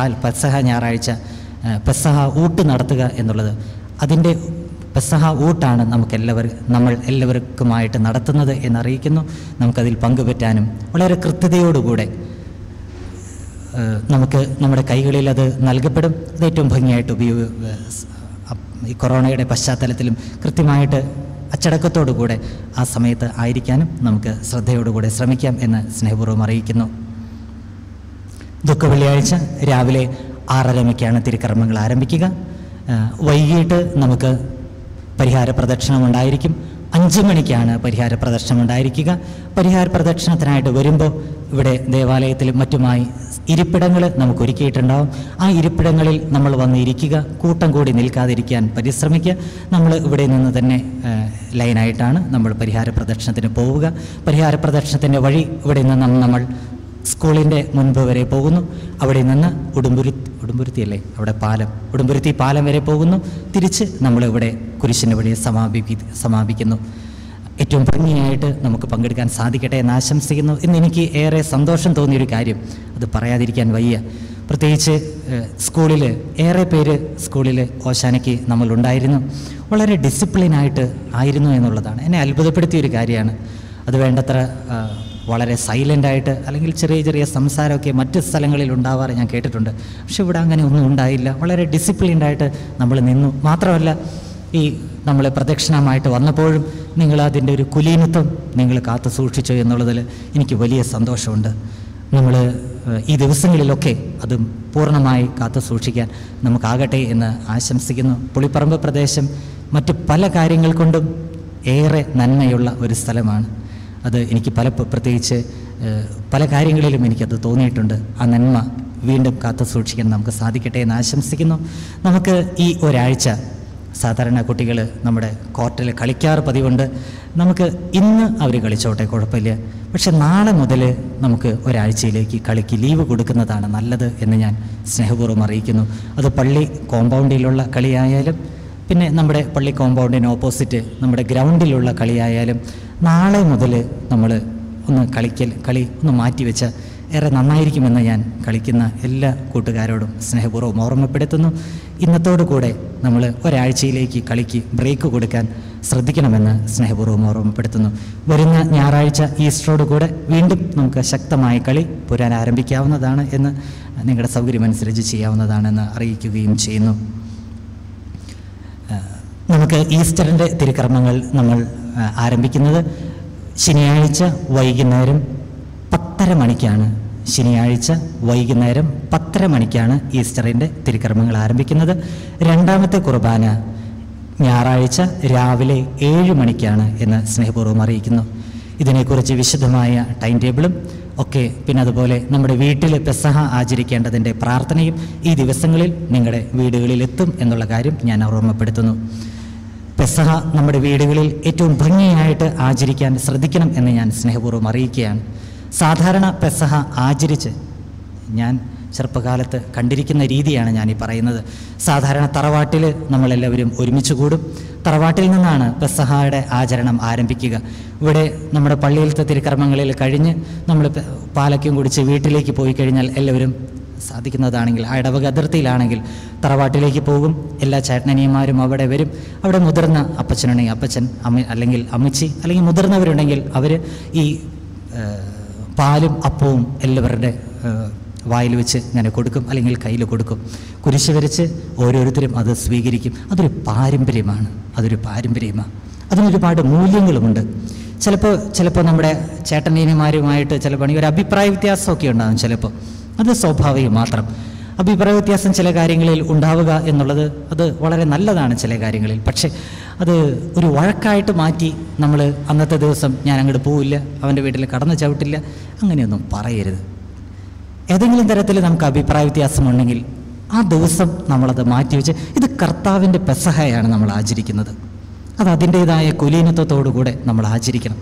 പെസഹ ഞായറാഴ്ച പെസഹ ഊട്ട് നടത്തുക എന്നുള്ളത്. അതിൻ്റെ പെസഹ ഊട്ടാണ് നമ്മൾ എല്ലാവർക്കുമായിട്ട് നടത്തുന്നത് എന്നറിയിക്കുന്നു. നമുക്കതിൽ പങ്കുപറ്റാനും വളരെ കൃത്യതയോടുകൂടെ നമുക്ക് നമ്മുടെ കൈകളിൽ അത് നൽകപ്പെടും. അത് ഏറ്റവും ഭംഗിയായിട്ട് ഈ കൊറോണയുടെ പശ്ചാത്തലത്തിലും കൃത്യമായിട്ട് അച്ചടക്കത്തോടുകൂടെ ആ സമയത്ത് ആയിരിക്കാനും നമുക്ക് ശ്രദ്ധയോടുകൂടെ ശ്രമിക്കാം എന്ന് സ്നേഹപൂർവ്വം അറിയിക്കുന്നു. ദുഃഖ വെള്ളിയാഴ്ച രാവിലെ 6:30 തിരുക്കർമ്മങ്ങൾ ആരംഭിക്കുക. വൈകിട്ട് നമുക്ക് പരിഹാര പ്രദക്ഷിണം ഉണ്ടായിരിക്കും. 5 മണിക്കാണ് പരിഹാര പ്രദക്ഷിണം ഉണ്ടായിരിക്കുക. പരിഹാര പ്രദക്ഷിണത്തിനായിട്ട് വരുമ്പോൾ ഇവിടെ ദേവാലയത്തിലും മറ്റുമായി ഇരിപ്പിടങ്ങൾ നമുക്ക് ഒരുക്കിയിട്ടുണ്ടാവും. ആ ഇരിപ്പിടങ്ങളിൽ നമ്മൾ വന്ന് ഇരിക്കുക, കൂട്ടം കൂടി നിൽക്കാതിരിക്കാൻ പരിശ്രമിക്കുക. നമ്മൾ ഇവിടെ നിന്ന് തന്നെ ലൈനായിട്ടാണ് നമ്മൾ പരിഹാര പ്രദക്ഷിണത്തിന് പോവുക. പരിഹാര പ്രദക്ഷിണത്തിൻ്റെ വഴി ഇവിടെ നിന്ന് നമ്മൾ സ്കൂളിൻ്റെ മുൻപ് വരെ പോകുന്നു. അവിടെ നിന്ന് ഉടുമ്പുരുത്തി പാലം വരെ പോകുന്നു. തിരിച്ച് നമ്മളിവിടെ കുരിശിൻ്റെ വഴി സമാപിക്കുന്നു. ഏറ്റവും ഭംഗിയായിട്ട് നമുക്ക് പങ്കെടുക്കാൻ സാധിക്കട്ടെ എന്ന് ആശംസിക്കുന്നു. ഇന്ന് എനിക്ക് ഏറെ സന്തോഷം തോന്നിയൊരു കാര്യം, അത് പറയാതിരിക്കാൻ വയ്യ. പ്രത്യേകിച്ച് സ്കൂളിൽ ഏറെ പേര് ഓശാനയ്ക്ക് നമ്മളുണ്ടായിരുന്നു. വളരെ ഡിസിപ്ലിനായിട്ട് ആയിരുന്നു എന്നുള്ളതാണ് എന്നെ അത്ഭുതപ്പെടുത്തിയൊരു കാര്യമാണ്. അത് വേണ്ടത്ര വളരെ സൈലൻ്റായിട്ട് അല്ലെങ്കിൽ ചെറിയ ചെറിയ സംസാരമൊക്കെ മറ്റ് സ്ഥലങ്ങളിൽ ഉണ്ടാവാറ് ഞാൻ കേട്ടിട്ടുണ്ട്. പക്ഷെ ഇവിടെ അങ്ങനെ ഒന്നും ഉണ്ടായില്ല. വളരെ ഡിസിപ്ലിൻഡായിട്ട് നമ്മൾ നിന്നു. മാത്രമല്ല ഈ നമ്മൾ പ്രദക്ഷിണമായിട്ട് വന്നപ്പോഴും നിങ്ങൾ അതിൻ്റെ ഒരു കുലീനത്വം നിങ്ങൾ കാത്തു സൂക്ഷിച്ചു എന്നുള്ളതിൽ എനിക്ക് വലിയ സന്തോഷമുണ്ട്. നമ്മൾ ഈ ദിവസങ്ങളിലൊക്കെ അതും പൂർണ്ണമായി കാത്തു സൂക്ഷിക്കാൻ നമുക്കാകട്ടെ എന്ന് ആശംസിക്കുന്നു. പുളിപ്പറമ്പ് പ്രദേശം മറ്റ് പല കാര്യങ്ങൾ കൊണ്ടും ഏറെ നന്മയുള്ള ഒരു സ്ഥലമാണ്. അത് എനിക്ക് പ്രത്യേകിച്ച് പല കാര്യങ്ങളിലും എനിക്കത് തോന്നിയിട്ടുണ്ട്. ആ നന്മ വീണ്ടും കാത്തു സൂക്ഷിക്കാൻ നമുക്ക് സാധിക്കട്ടെ എന്ന് ആശംസിക്കുന്നു. നമുക്ക് ഈ ഒരാഴ്ച സാധാരണ കുട്ടികൾ നമ്മുടെ കോർട്ടിൽ കളിക്കാറ് പതിവുണ്ട്. നമുക്ക് ഇന്ന് അവർ കളിച്ചോട്ടെ, കുഴപ്പമില്ല. പക്ഷെ നാളെ മുതൽ നമുക്ക് ഒരാഴ്ചയിലേക്ക് കളിക്ക് ലീവ് കൊടുക്കുന്നതാണ് നല്ലത് എന്ന് ഞാൻ സ്നേഹപൂർവ്വം അറിയിക്കുന്നു. അത് പള്ളി കോമ്പൗണ്ടിലുള്ള കളിയായാലും പിന്നെ നമ്മുടെ പള്ളി കോമ്പൗണ്ടിന് ഓപ്പോസിറ്റ് നമ്മുടെ ഗ്രൗണ്ടിലുള്ള കളിയായാലും നാളെ മുതൽ നമ്മൾ കളി ഒന്ന് മാറ്റിവെച്ച ഏറെ നന്നായിരിക്കുമെന്ന് ഞാൻ കളിക്കുന്ന എല്ലാ കൂട്ടുകാരോടും സ്നേഹപൂർവ്വം ഓർമ്മപ്പെടുത്തുന്നു. ഇന്നത്തോടു കൂടെ നമ്മൾ ഒരാഴ്ചയിലേക്ക് കളിക്ക് ബ്രേക്ക് കൊടുക്കാൻ ശ്രദ്ധിക്കണമെന്ന് സ്നേഹപൂർവ്വം ഓർമ്മപ്പെടുത്തുന്നു. വരുന്ന ഞായറാഴ്ച ഈസ്റ്ററോട് കൂടെ വീണ്ടും നമുക്ക് ശക്തമായ കളി പുനരാരംഭിക്കാവുന്നതാണ് എന്ന് നിങ്ങളുടെ സൗകര്യമനുസരിച്ച് ചെയ്യാവുന്നതാണെന്ന് അറിയിക്കുകയും ചെയ്യുന്നു. നമുക്ക് ഈസ്റ്ററിൻ്റെ തിരുക്കർമ്മങ്ങൾ നമ്മൾ ആരംഭിക്കുന്നത് ശനിയാഴ്ച വൈകുന്നേരം 10:30 മണിക്കാണ്. ശനിയാഴ്ച വൈകുന്നേരം 10:30 മണിക്കാണ് ഈസ്റ്ററിൻ്റെ തിരുക്കർമ്മങ്ങൾ ആരംഭിക്കുന്നത്. രണ്ടാമത്തെ കുർബാന ഞായറാഴ്ച രാവിലെ 7 മണിക്കാണ് എന്ന് സ്നേഹപൂർവ്വം അറിയിക്കുന്നു. ഇതിനെക്കുറിച്ച് വിശദമായ ടൈം ടേബിളും ഒക്കെ പിന്നെ അതുപോലെ നമ്മുടെ വീട്ടിൽ പെസഹ ആചരിക്കേണ്ടതിൻ്റെ പ്രാർത്ഥനയും ഈ ദിവസങ്ങളിൽ നിങ്ങളുടെ വീടുകളിൽ എത്തും എന്നുള്ള കാര്യം ഞാൻ ഓർമ്മപ്പെടുത്തുന്നു. പെസഹ നമ്മുടെ വീടുകളിൽ ഏറ്റവും ഭംഗിയായിട്ട് ആചരിക്കാൻ ശ്രദ്ധിക്കണം എന്ന് ഞാൻ സ്നേഹപൂർവ്വം അറിയിക്കുകയാണ്. സാധാരണ പെസഹ ആചരിച്ച് ഞാൻ ചെറുപ്പകാലത്ത് കണ്ടിരിക്കുന്ന രീതിയാണ് ഞാനീ പറയുന്നത്. സാധാരണ തറവാട്ടിൽ നമ്മളെല്ലാവരും ഒരുമിച്ച് കൂടും. തറവാട്ടിൽ നിന്നാണ് പെസഹയുടെ ആചരണം ആരംഭിക്കുക. ഇവിടെ നമ്മുടെ പള്ളിയിലത്തെ തിരുക്കർമ്മങ്ങളിൽ കഴിഞ്ഞ് നമ്മൾ പാലക്യം കുടിച്ച് വീട്ടിലേക്ക് പോയി കഴിഞ്ഞാൽ എല്ലാവരും സാധിക്കുന്നതാണെങ്കിൽ ആ ഇടവക അതിർത്തിയിലാണെങ്കിൽ തറവാട്ടിലേക്ക് പോകും. എല്ലാ ചേട്ടനനിയന്മാരും അവിടെ വരും. അവിടെ മുതിർന്ന അപ്പച്ചനുണ്ടെങ്കിൽ അപ്പച്ചൻ, അല്ലെങ്കിൽ അമ്മച്ചി, അല്ലെങ്കിൽ മുതിർന്നവരുണ്ടെങ്കിൽ അവർ ഈ പാലും അപ്പവും എല്ലാവരുടെ വായിൽ വെച്ച് ഇങ്ങനെ കൊടുക്കും, അല്ലെങ്കിൽ കയ്യിൽ കൊടുക്കും. കുരിശ് വരച്ച് ഓരോരുത്തരും അത് സ്വീകരിക്കും. അതൊരു പാരമ്പര്യമാണ്. അതിനൊരുപാട് മൂല്യങ്ങളുമുണ്ട്. ചിലപ്പോൾ നമ്മുടെ ചേട്ടനീയന്മാരുമായിട്ട് ചിലപ്പോൾ ഒരു അഭിപ്രായ വ്യത്യാസമൊക്കെ ഉണ്ടാകും. ചിലപ്പോൾ അത് സ്വാഭാവികം മാത്രം. അഭിപ്രായ വ്യത്യാസം ചില കാര്യങ്ങളിൽ ഉണ്ടാവുക എന്നുള്ളത് അത് വളരെ നല്ലതാണ് ചില കാര്യങ്ങളിൽ. പക്ഷേ അത് ഒരു വഴക്കായിട്ട് മാറ്റി നമ്മൾ അന്നത്തെ ദിവസം ഞാൻ അങ്ങോട്ട് പോവില്ല, അവൻ്റെ വീട്ടിൽ കടന്നു ചവിട്ടില്ല, അങ്ങനെയൊന്നും പറയരുത്. ഏതെങ്കിലും തരത്തിൽ നമുക്ക് അഭിപ്രായ വ്യത്യാസമുണ്ടെങ്കിൽ ആ ദിവസം നമ്മളത് മാറ്റിവെച്ച് ഇത് കർത്താവിൻ്റെ പെസഹയാണ് നമ്മൾ ആചരിക്കുന്നത്. അത് അതിൻ്റേതായ കുലീനത്വത്തോടുകൂടെ നമ്മൾ ആചരിക്കണം.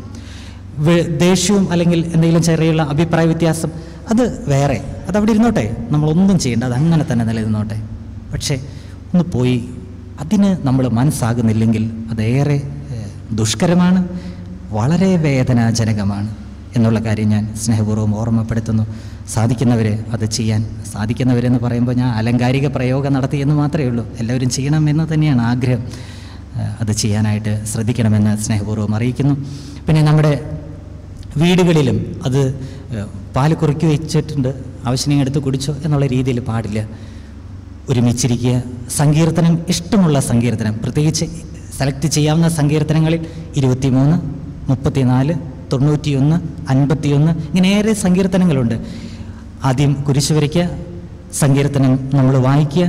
ദേഷ്യവും അല്ലെങ്കിൽ എന്തെങ്കിലും ചെറിയുള്ള അഭിപ്രായ വ്യത്യാസം അത് വേറെ, അതവിടെ ഇരുന്നോട്ടെ, നമ്മളൊന്നും ചെയ്യേണ്ട, അത് അങ്ങനെ തന്നെ നിലനിന്നോട്ടെ. പക്ഷേ ഒന്ന് പോയി അതിന് നമ്മൾ മനസ്സാകുന്നില്ലെങ്കിൽ അതേറെ ദുഷ്കരമാണ്, വളരെ വേദനാജനകമാണ് എന്നുള്ള കാര്യം ഞാൻ സ്നേഹപൂർവ്വം ഓർമ്മപ്പെടുത്തുന്നു. സാധിക്കുന്നവർ അത് ചെയ്യാൻ, സാധിക്കുന്നവരെന്ന് പറയുമ്പോൾ ഞാൻ അലങ്കാരിക പ്രയോഗം നടത്തി എന്ന് മാത്രമേ ഉള്ളൂ. എല്ലാവരും ചെയ്യണം എന്ന് തന്നെയാണ് ആഗ്രഹം. അത് ചെയ്യാനായിട്ട് ശ്രദ്ധിക്കണമെന്ന് സ്നേഹപൂർവ്വം അറിയിക്കുന്നു. പിന്നെ നമ്മുടെ വീടുകളിലും അത് പാല് കുറുക്കി വെച്ചിട്ടുണ്ട്, ആവശ്യം എടുത്ത് കുടിച്ചോ എന്നുള്ള രീതിയിൽ പാടില്ല. ഒരുമിച്ചിരിക്കുക, സങ്കീർത്തനം, ഇഷ്ടമുള്ള സങ്കീർത്തനം, പ്രത്യേകിച്ച് സെലക്ട് ചെയ്യാവുന്ന സങ്കീർത്തനങ്ങളിൽ 23, 34, 91, 51 ഇങ്ങനെ ഏറെ സങ്കീർത്തനങ്ങളുണ്ട്. ആദ്യം കുരിശ് വരയ്ക്കുക, സങ്കീർത്തനം നമ്മൾ വായിക്കുക,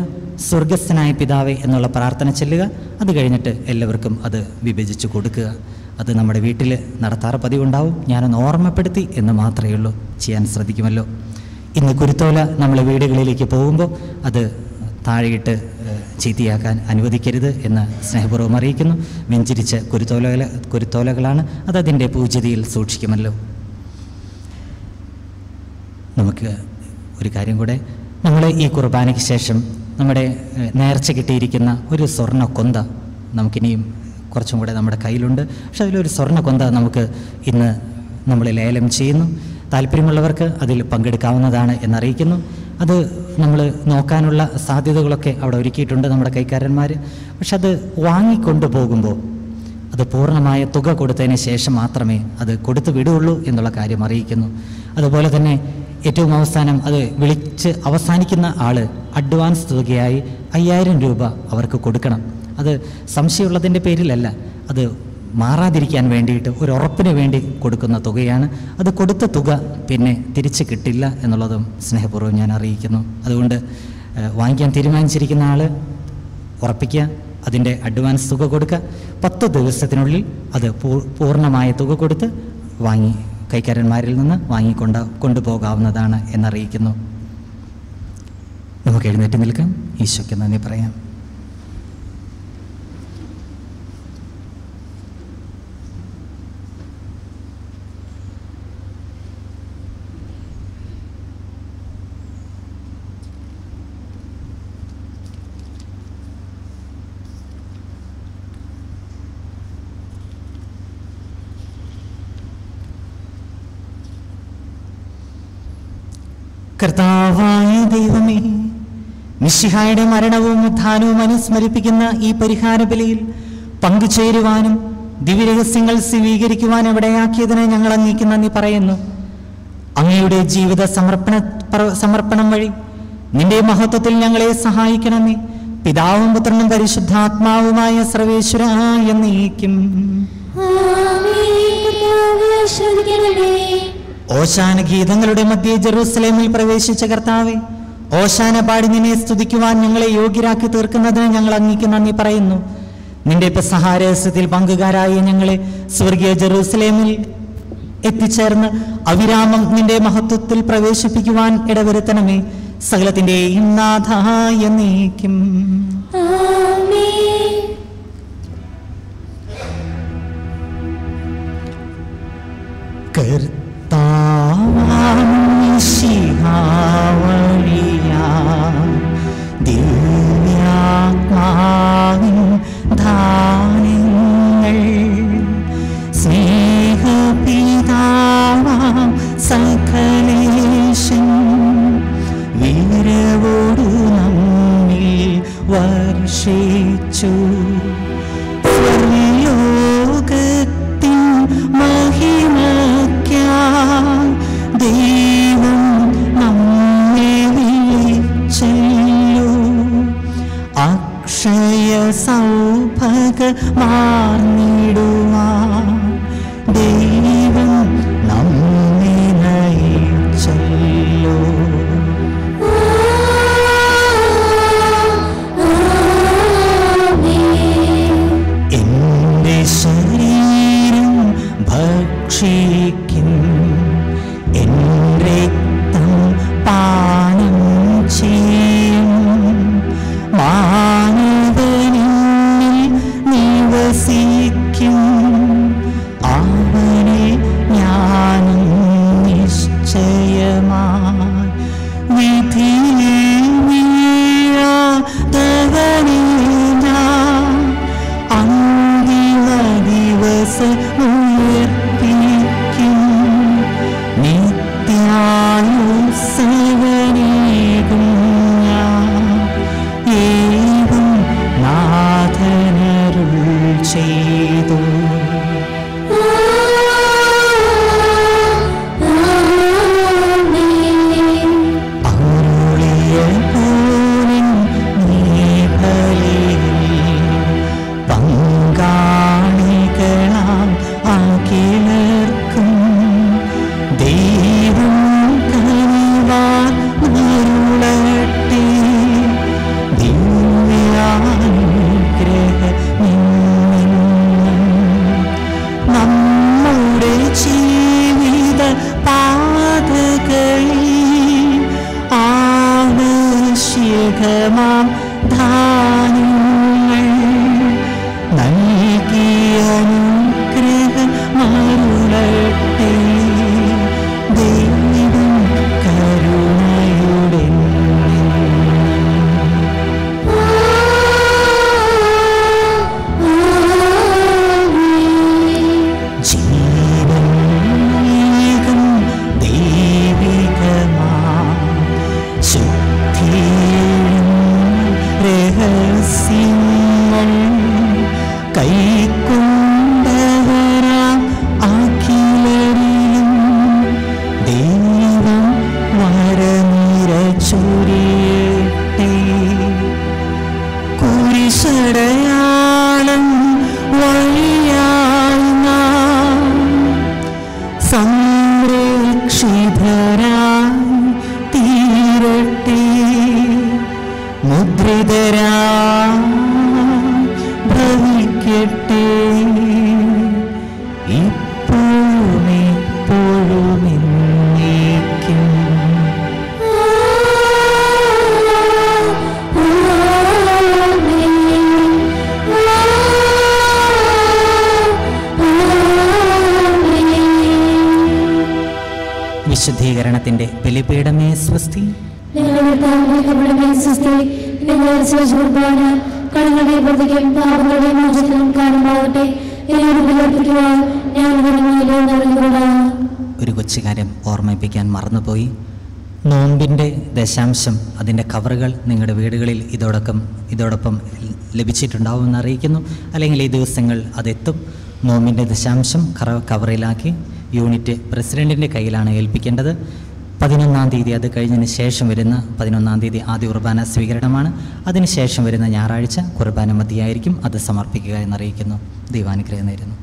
സ്വർഗസ്ഥനായ പിതാവേ എന്നുള്ള പ്രാർത്ഥന ചെല്ലുക. അത് കഴിഞ്ഞിട്ട് എല്ലാവർക്കും അത് വിഭജിച്ച് കൊടുക്കുക. അത് നമ്മുടെ വീട്ടിൽ നടത്താറ് പതിവുണ്ടാവും. ഞാനൊന്ന് ഓർമ്മപ്പെടുത്തി എന്ന് മാത്രമേ ഉള്ളൂ. ചെയ്യാൻ ശ്രദ്ധിക്കുമല്ലോ. ഇന്ന് കുരുത്തോല നമ്മൾ വീടുകളിലേക്ക് പോകുമ്പോൾ അത് താഴെയിട്ട് ചീത്തയാക്കാൻ അനുവദിക്കരുത് എന്ന് സ്നേഹപൂർവ്വം അറിയിക്കുന്നു. വെഞ്ചിരിച്ച കുരുത്തോലകളാണ്, അതതിൻ്റെ പൂജ്യതയിൽ സൂക്ഷിക്കുമല്ലോ. നമുക്ക് ഒരു കാര്യം കൂടെ, നമ്മൾ ഈ കുർബാനയ്ക്ക് ശേഷം നമ്മുടെ നേർച്ച കിട്ടിയിരിക്കുന്ന ഒരു സ്വർണ്ണ കൊന്ത നമുക്കിനിയും കുറച്ചും കൂടെ നമ്മുടെ കയ്യിലുണ്ട്. പക്ഷെ അതിലൊരു സ്വർണ്ണ കൊന്ത നമുക്ക് ഇന്ന് നമ്മൾ ലേലം ചെയ്യുന്നു. താല്പര്യമുള്ളവർക്ക് അതിൽ പങ്കെടുക്കാവുന്നതാണ് എന്നറിയിക്കുന്നു. അത് നമ്മൾ നോക്കാനുള്ള സാധ്യതകളൊക്കെ അവിടെ ഒരുക്കിയിട്ടുണ്ട് നമ്മുടെ കൈക്കാരന്മാർ. പക്ഷെ അത് വാങ്ങിക്കൊണ്ടു പോകുമ്പോൾ അത് പൂർണ്ണമായ തുക കൊടുത്തതിന് ശേഷം മാത്രമേ അത് കൊടുത്തു വിടുകയുള്ളൂ എന്നുള്ള കാര്യം അറിയിക്കുന്നു. അതുപോലെ തന്നെ ഏറ്റവും അവസാനം അത് വിളിച്ച് അവസാനിക്കുന്ന ആൾ അഡ്വാൻസ് തുകയായി 5000 രൂപ അവർക്ക് കൊടുക്കണം. അത് സംശയമുള്ളതിൻ്റെ പേരിലല്ല, അത് മാറാതിരിക്കാൻ വേണ്ടിയിട്ട് ഒരു ഉറപ്പിന് വേണ്ടി കൊടുക്കുന്ന തുകയാണ്. അത് കൊടുത്ത തുക പിന്നെ തിരിച്ച് കിട്ടില്ല എന്നുള്ളതും സ്നേഹപൂർവ്വം ഞാൻ അറിയിക്കുന്നു. അതുകൊണ്ട് വാങ്ങിക്കാൻ തീരുമാനിച്ചിരിക്കുന്ന ആൾ ഉറപ്പിക്കുക, അതിൻ്റെ അഡ്വാൻസ് തുക കൊടുക്കുക. 10 ദിവസത്തിനുള്ളിൽ അത് പൂർണ്ണമായ തുക കൊടുത്ത് കൈക്കാരന്മാരിൽ നിന്ന് കൊണ്ടുപോകാവുന്നതാണ് എന്നറിയിക്കുന്നു. നമുക്ക് എഴുന്നേറ്റ് നിൽക്കാം, ഈശോയ്ക്ക് നന്ദി പറയാം. കർത്താവായ ദൈവമേ, മിശിഹായുടെ മരണവും ഉത്ഥാനവും അനുസ്മരിപ്പിക്കുന്ന ഈ പരിഹാര ബലിയിൽ പങ്കുചേരുവാനും ദിവ്യരഹസ്യങ്ങൾ സ്വീകരിക്കുവാൻ ഇവിടെയാക്കിയതിന് ഞങ്ങൾ അങ്ങേക്ക് നന്ദി പറയുന്നു. അങ്ങയുടെ ജീവിത സമർപ്പണം വഴി നിന്റെ മഹത്വത്തിൽ ഞങ്ങളെ സഹായിക്കണമേ. പിതാവും പുത്രനും പരിശുദ്ധാത്മാവുമായ സർവേശ്വരായ എന്നേക്കും. ഓശാന ഗീതങ്ങളുടെ മധ്യേ ജെറൂസലേമിൽ പ്രവേശിച്ച കർത്താവേ, ഓശാന പാടി നിന്നെ സ്തുതിക്കുവാൻ ഞങ്ങളെ യോഗ്യരാക്കി തീർക്കുന്നതിന് ഞങ്ങൾ അങ്ങേക്ക് നന്ദി പറയുന്നു. നിന്റെ പെസഹാരഹസ്യത്തിൽ പങ്കുകാരായ ഞങ്ങളെ സ്വർഗീയ ജെറൂസലേമിൽ എത്തിച്ചേർന്ന് അവിരാമം നിന്റെ മഹത്വത്തിൽ പ്രവേശിപ്പിക്കുവാൻ ഇടവരുത്തണമേ. സകലത്തിന്റെയും നാഥായ എന്നേക്കും. ദിവ്യാത്മാവിൻ ദാനങ്ങൾ സ്നേഹപിതാവാം സകലേശൻ വീരവോടു നമ്മിൽ വർഷിച്ചു. സ്വർലോകത്തിൻ മഹിമയ്ക്കായി ദൈവം നമ്മെ വിളിച്ചല്ലോ. അക്ഷയ സൗഭാഗ്യമാർന്നിടുവാൻ ദൈവം നമ്മെ നയിച്ചല്ലോ. എന്റെ ശരീരം ഭക്ഷിക്കും, എൻ രക്തം പാനം ചെയ്യും. മാനവനിൽ നിവസിക്കും, അവനെ ഞാനും നിശ്ചയമായി വിധിയെ വീഴാതവനെ ഞാൻ അന്തിമ ദിവസം ഉയർപ്പിക്കും. നിത്യായുസ്സവനേകും ഞാൻ ഏവം നാഥനരുൾ ചെയ്തു. അരുളിയ പോലിൻ നീ ബലിയിൽ പങ്കാളികളാം അഖിലർക്കും ദൈവം കനിവാൻ അരുളട്ടെ. നമ്മുടെ ജീവിത പാതകളിൽ ആവശ്യകമാം ധാന്യങ്ങൾ നൽകിയ അനുഗ്രഹമരുളട്ടെ. ദൈവം കരുണയുടെ ജീവനേകം ദൈവികമാ ശുദ്ധിയും രഹസ്യങ്ങൾ കൈക്കൊണ്ടവരാം അഖിലരെയും ദൈവം വരനിര ചൊരിയട്ടെ. കുരിശടയാളം വഴിയായി നാം സംരക്ഷിതരായി തീരട്ടെ. മുദ്രിതരായി ഭവിക്കട്ടെ. ഇപ്പോഴും എപ്പോഴും എന്നേക്കും. വിശുദ്ധീകരണത്തിന്റെ ബലിപീഠമേ സ്വസ്തി. കടങ്ങളുടെ പ്രതിക്കും പാപങ്ങളുടെ മോചനത്തിനും കാരണമാകട്ടെ. ഒരു കൊച്ചുകാര്യം ഓർമ്മിപ്പിക്കാൻ മറന്നുപോയി. നോമ്പിൻ്റെ ദശാംശം അതിൻ്റെ കവറുകൾ നിങ്ങളുടെ വീടുകളിൽ ഇതോടൊപ്പം ലഭിച്ചിട്ടുണ്ടാവുമെന്ന് അറിയിക്കുന്നു. അല്ലെങ്കിൽ ഈ ദിവസങ്ങൾ അതെത്തും. നോമ്പിൻ്റെ ദശാംശം കവറിലാക്കി യൂണിറ്റ് പ്രസിഡൻറ്റിൻ്റെ കയ്യിലാണ് ഏൽപ്പിക്കേണ്ടത്. 11-ാം തീയതി അത് കഴിഞ്ഞതിന് ശേഷം വരുന്ന 11-ാം തീയതി ആദ്യ കുർബാന സ്വീകരണമാണ്. അതിനുശേഷം വരുന്ന ഞായറാഴ്ച കുർബാന മതിയായിരിക്കും. അത് സമർപ്പിക്കുക എന്നറിയിക്കുന്നു. ദൈവാനുഗ്രഹം നേരുന്നു.